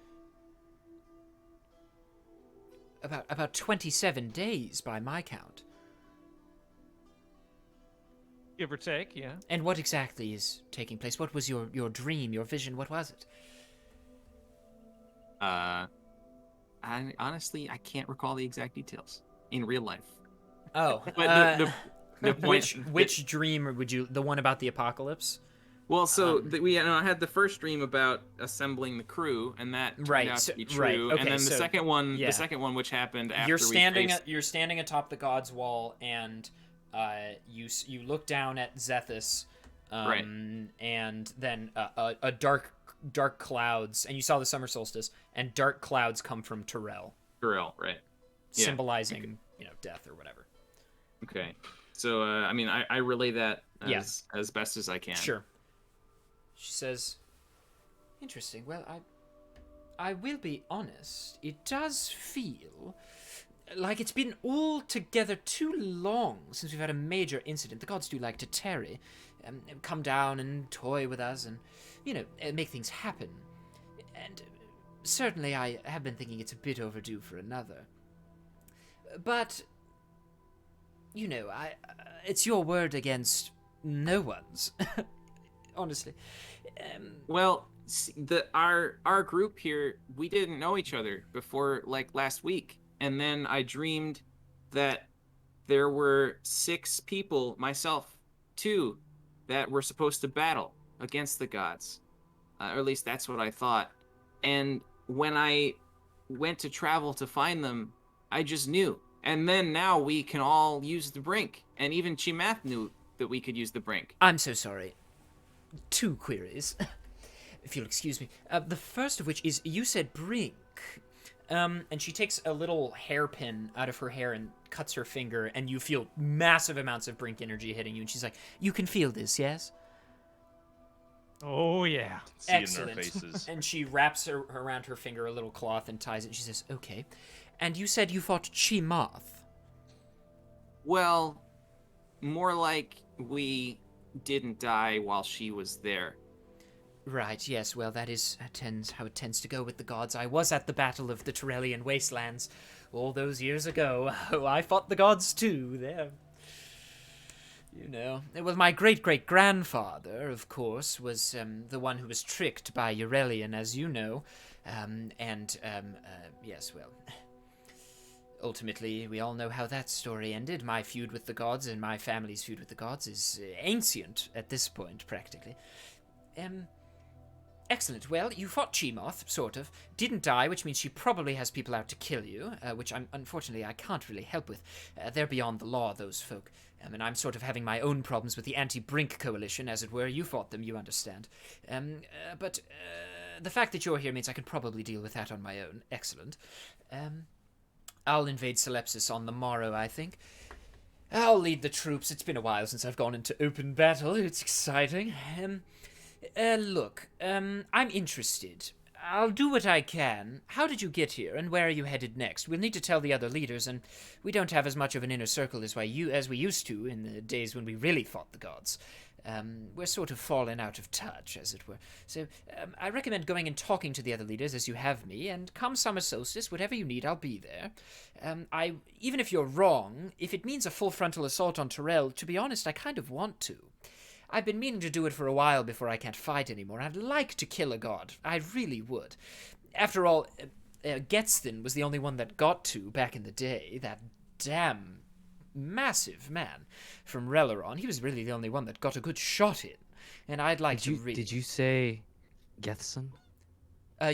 27 days by my count. Give or take, yeah. And what exactly is taking place? What was your dream, your vision? What was it? Honestly, I can't recall the exact details in real life. Oh, But the point, which dream would you? The one about the apocalypse? well, so I had the first dream about assembling the crew, and that turned out to be true. Right, okay, and then the so, second one, yeah. which happened after You're we standing atop the god's wall, and you look down at Zethus, Right. and then a dark clouds, and you saw the summer solstice, and dark clouds come from Terrell, right? Yeah. symbolizing death or whatever. Okay. So I relay that as best as I can. Sure. She says, "Interesting. Well, I will be honest. It does feel like it's been altogether too long since we've had a major incident. The gods do like to tarry, come down and toy with us, and make things happen. And certainly, I have been thinking it's a bit overdue for another. But it's your word against no one's." Honestly. Well, our group here, we didn't know each other before like last week, and then I dreamed that there were 6 people, myself, 2, that were supposed to battle against the gods, or at least that's what I thought. And when I went to travel to find them, I just knew. And then now we can all use the brink, and even Chimath knew that we could use the brink. I'm so sorry. 2 queries, if you'll excuse me. The first of which is, you said brink. And she takes a little hairpin out of her hair and cuts her finger, and you feel massive amounts of brink energy hitting you. And she's like, "You can feel this, yes?" Oh, yeah. See it in Excellent. our faces. And she wraps around her finger a little cloth and ties it. And she says, "Okay. And you said you fought Chimath." Well, more like we didn't die while she was there. Right, yes, well, that is how it tends to go with the gods. I was at the Battle of the Terrellian Wastelands all those years ago. Oh, I fought the gods too, there. Well, my great-great-grandfather, of course, was the one who was tricked by Eurelian, as you know. Yes, well, ultimately, we all know how that story ended. My feud with the gods and my family's feud with the gods is ancient at this point, practically. Excellent. Well, you fought Chimath, sort of. Didn't die, which means she probably has people out to kill you, which unfortunately I can't really help with. They're beyond the law, those folk. And I'm sort of having my own problems with the anti-Brink coalition, as it were. You fought them, you understand. But the fact that you're here means I can probably deal with that on my own. Excellent. I'll invade Selepsis on the morrow, I think. I'll lead the troops. It's been a while since I've gone into open battle. It's exciting. Look, I'm interested. I'll do what I can. How did you get here, and where are you headed next? We'll need to tell the other leaders, and we don't have as much of an inner circle as we used to in the days when we really fought the gods. We're sort of fallen out of touch, as it were. So I recommend going and talking to the other leaders as you have me, and come summer solstice, whatever you need, I'll be there. Even if you're wrong, if it means a full frontal assault on Terrell, to be honest, I kind of want to. I've been meaning to do it for a while before I can't fight anymore. I'd like to kill a god. I really would. After all, Getzthin was the only one that got to back in the day. That damn massive man from Releron. He was really the only one that got a good shot in. And I'd like to really... Did you say Gethson?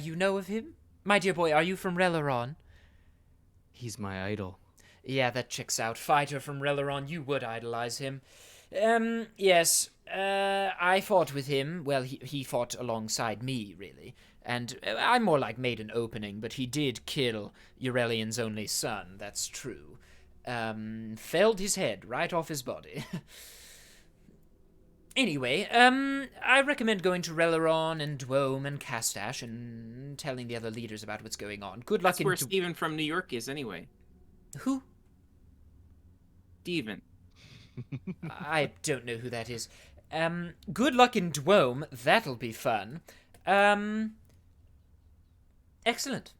You know of him? My dear boy, are you from Releron? He's my idol. Yeah, that checks out. Fighter from Releron, you would idolize him. Yes. I fought with him. Well, he fought alongside me, really. And I more like made an opening, but he did kill Eurelian's only son, that's true. Felled his head right off his body. Anyway, I recommend going to Releron and Dwome and Castash and telling the other leaders about what's going on. Good luck That's where Steven from New York is, anyway. Who? Steven. I don't know who that is. Good luck in Dwome. That'll be fun. Excellent.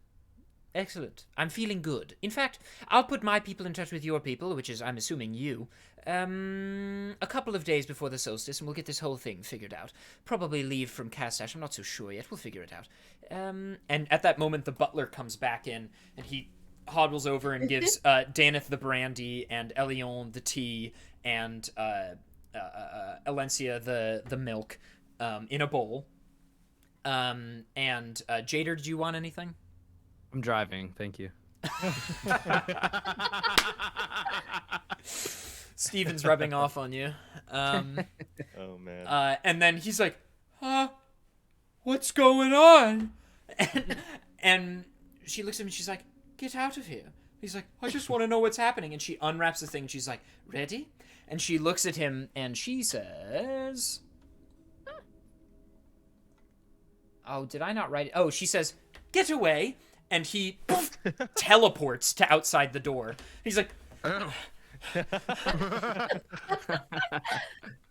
Excellent. I'm feeling good. In fact, I'll put my people in touch with your people, which is, I'm assuming, you, a couple of days before the solstice, and we'll get this whole thing figured out. Probably leave from Castash. I'm not so sure yet. We'll figure it out. And at that moment, the butler comes back in, and he hobbles over and gives Daneth the brandy, and Elion the tea, and Elencia the milk in a bowl. And Jader, do you want anything? I'm driving, thank you. Steven's rubbing off on you. Oh man. And then he's like, what's going on? And she looks at him and she's like, get out of here. He's like, I just want to know what's happening. And she unwraps the thing and she's like, ready? And she looks at him and she says... Oh, did I not write it? Oh, she says, get away. And he teleports to outside the door. He's like... Oh. And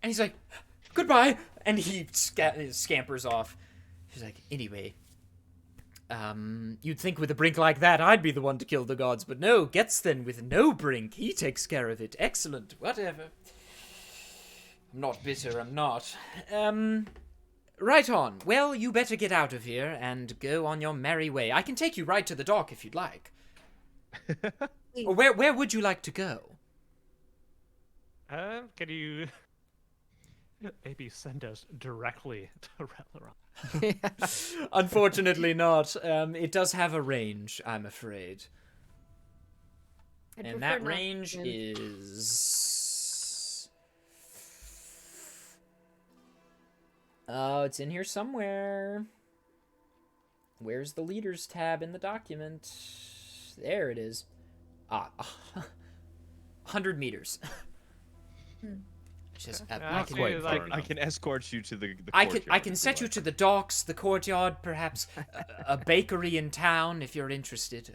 he's like, goodbye. And he scampers off. She's like, anyway... you'd think with a brink like that, I'd be the one to kill the gods, but no, Getsthen with no brink. He takes care of it. Excellent. Whatever. I'm not bitter, I'm not. Right on. Well, you better get out of here and go on your merry way. I can take you right to the dock if you'd like. Or where would you like to go? Can you maybe send us directly to Releron? Unfortunately not. It does have a range, I'm afraid. I'd And prefer that not range to. is... Oh, it's in here somewhere. Where's the leaders tab in the document? There it is. 100 meters. Just, I I can, quite far I can escort you to the I courtyard can if set you like. to the docks, the courtyard, perhaps a bakery in town if you're interested.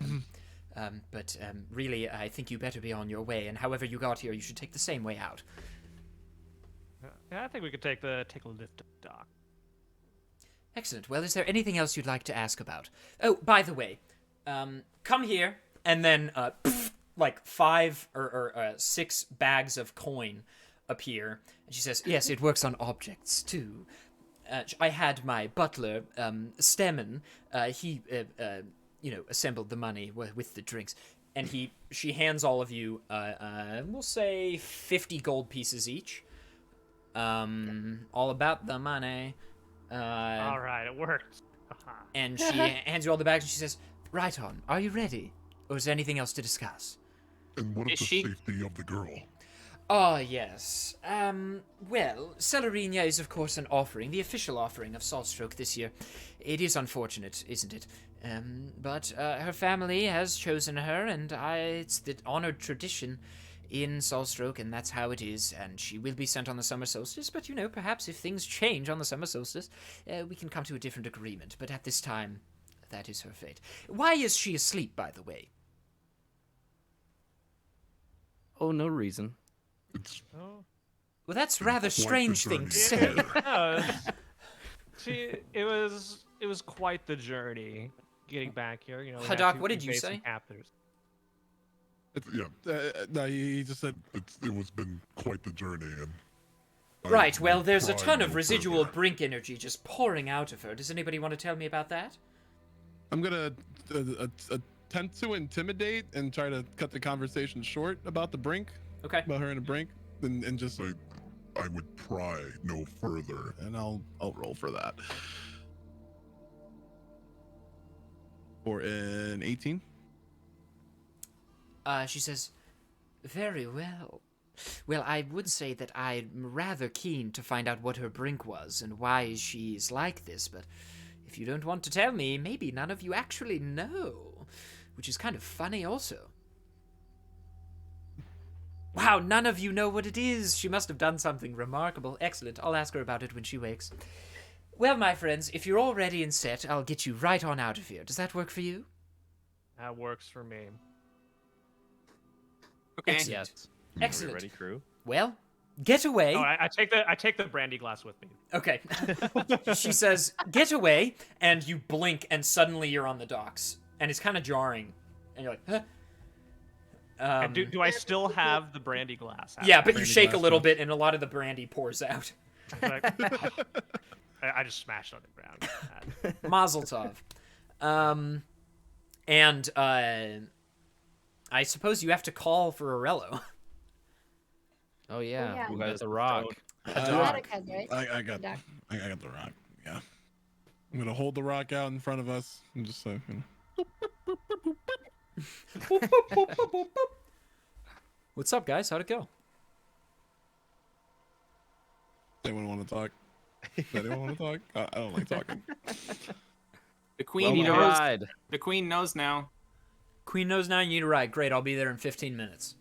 But really, I think you better be on your way. And however you got here, you should take the same way out. Yeah, I think we could take a lift to the dock. Excellent. Well, is there anything else you'd like to ask about? Oh, by the way, come here, and then like 5 or 6 bags of coin appear. And she says, yes, it works on objects, too. I had my butler, Stemmen, he, assembled the money with the drinks. And she hands all of you, we'll say 50 gold pieces each. All about the money. All right, it worked. And she hands you all the bags and she says, right on, are you ready? Or is there anything else to discuss? And what of Is the she- safety of the girl? Ah, yes. Well, Celerinia is of course an offering, the official offering of Saltstroke this year. It is unfortunate, isn't it? But her family has chosen her, and it's the honored tradition in Saltstroke, and that's how it is, and she will be sent on the summer solstice, but perhaps if things change on the summer solstice, we can come to a different agreement, but at this time, that is her fate. Why is she asleep, by the way? Oh, no reason. It's Oh. Well, that's rather quite the strange thing to journey say. here. No, it was quite the journey getting back here. We had Hadak, to what did you evade some say? captors. No, he just said It was been quite the journey, and I Right, well, will there's a try ton no of residual further. brink energy just pouring out of her. Does anybody want to tell me about that? I'm gonna attempt to intimidate and try to cut the conversation short about the brink, Okay. about her and the brink, and just I would pry no further. and I'll roll for that. For an 18. She says, very well. Well, I would say that I'm rather keen to find out what her brink was and why she's like this, but if you don't want to tell me, maybe none of you actually know, which is kind of funny also. Wow, none of you know what it is. She must have done something remarkable. Excellent. I'll ask her about it when she wakes. Well, my friends, if you're all ready and set, I'll get you right on out of here. Does that work for you? That works for me. Okay. Excellent. Yes. Excellent. Ready, crew? Well, get away. Oh, I take the brandy glass with me. Okay. She says, get away, and you blink, and suddenly you're on the docks. And it's kind of jarring. And you're like, huh? And do I still have the brandy glass? Yeah, but you Brandy shake a glass, little yeah. bit, and a lot of the brandy pours out. Like, I just smashed on the ground. Mazel tov. And I suppose you have to call for Arello. Oh yeah, yeah. who has the rock? Haddock has, right? I got Haddock. I got the rock. Yeah. I'm gonna hold the rock out in front of us and just say, What's up, guys? How'd it go? anyone want to talk? Does anyone want to talk? I don't like talking. The queen Need a knows. ride. The queen knows now. Queen knows now you need a ride. Great, I'll be there in 15 minutes.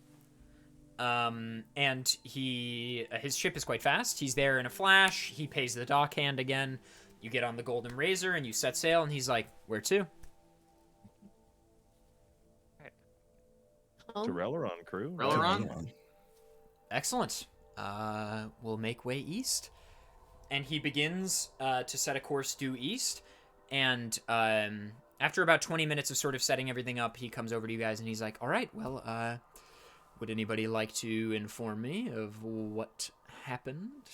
And his ship is quite fast. He's there in a flash. He pays the dockhand again. You get on the Golden Razor and you set sail, and he's like, where to? Home? To Releron, crew. Releron? Excellent. We'll make way east. And he begins to set a course due east. And after about 20 minutes of sort of setting everything up, he comes over to you guys and he's like, all right, well, would anybody like to inform me of what happened?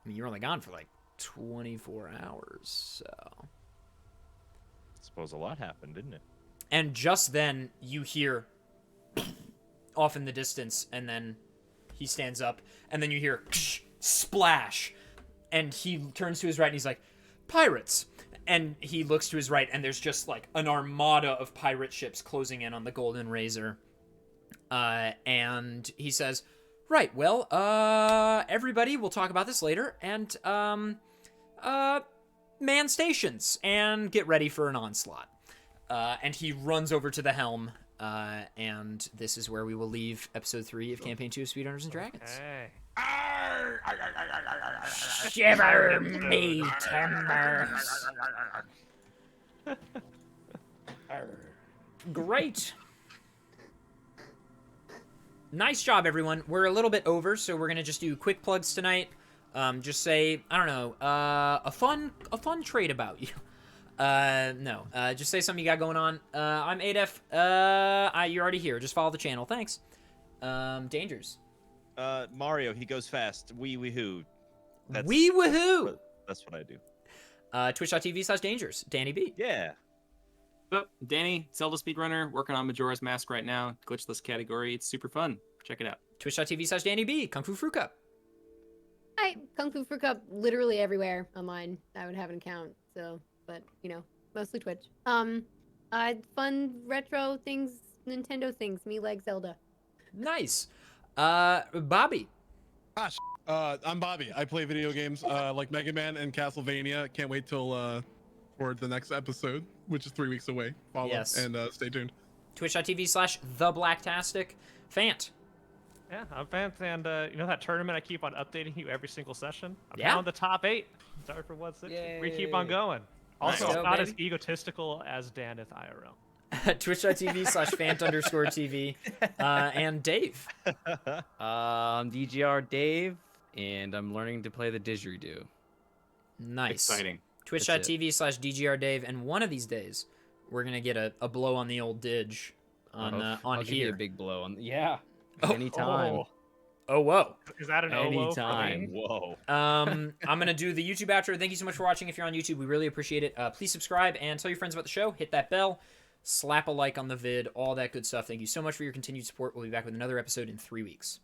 I mean, you're only gone for like 24 hours, so... Suppose a lot happened, didn't it? And just then, you hear off in the distance, and then he stands up, and then you hear splash, and he turns to his right, and he's like, pirates! And he looks to his right, and there's just, like, an armada of pirate ships closing in on the Golden Razor. And he says, right, well, everybody, we'll talk about this later, and, man stations, and get ready for an onslaught. And he runs over to the helm, and this is where we will leave episode 3 of Campaign 2 of Speedrunners and Dragons. Hey. Shiver me timbers. Great. Nice job, everyone. We're a little bit over, so we're gonna just do quick plugs tonight. Just say, I don't know, a fun trait about you. No. Just say something you got going on. I'm adef. You're already here. Just follow the channel. Thanks. Dangers. Mario, he goes fast. Wee hoo. Wee woohoo! That's what I do. Twitch.tv/Dangers. Danny B. Yeah. But Danny, Zelda speedrunner, working on Majora's Mask right now. Glitchless category. It's super fun. Check it out. Twitch.tv/Danny B. Kung Fu Fruit Cup. Hi, Kung Fu Fruit Cup, literally everywhere online. I would have an account, so, but, you know, mostly Twitch. Fun retro things, Nintendo things, me like Zelda. Nice. Bobby. I'm Bobby. I play video games like Mega Man and Castlevania. Can't wait till for the next episode, which is 3 weeks away. Follow Yes. and stay tuned. Twitch.tv/TheBlacktastic. Fant. Yeah, I'm Vance, and you know that tournament I keep on updating you every single session? I'm Yeah. now in the top 8. Sorry for 160. We keep on going. Also, Nice. I'm Go, not as baby. egotistical as Dan is IRL. Twitch.tv/Fant_TV. And Dave. I'm DGR Dave, and I'm learning to play the didgeridoo. Nice. Exciting. Twitch.tv/DGR Dave. And one of these days, we're going to get a blow on the old didge on I'll give you here. a big blow on. Yeah. Oh. Anytime. Oh, whoa. Is that an OWO for Anytime. me? Whoa. I'm gonna do the YouTube outro. Thank you so much for watching. If you're on YouTube, we really appreciate it. Please subscribe and tell your friends about the show. Hit that bell, slap a like on the vid, all that good stuff. Thank you so much for your continued support. We'll be back with another episode in 3 weeks.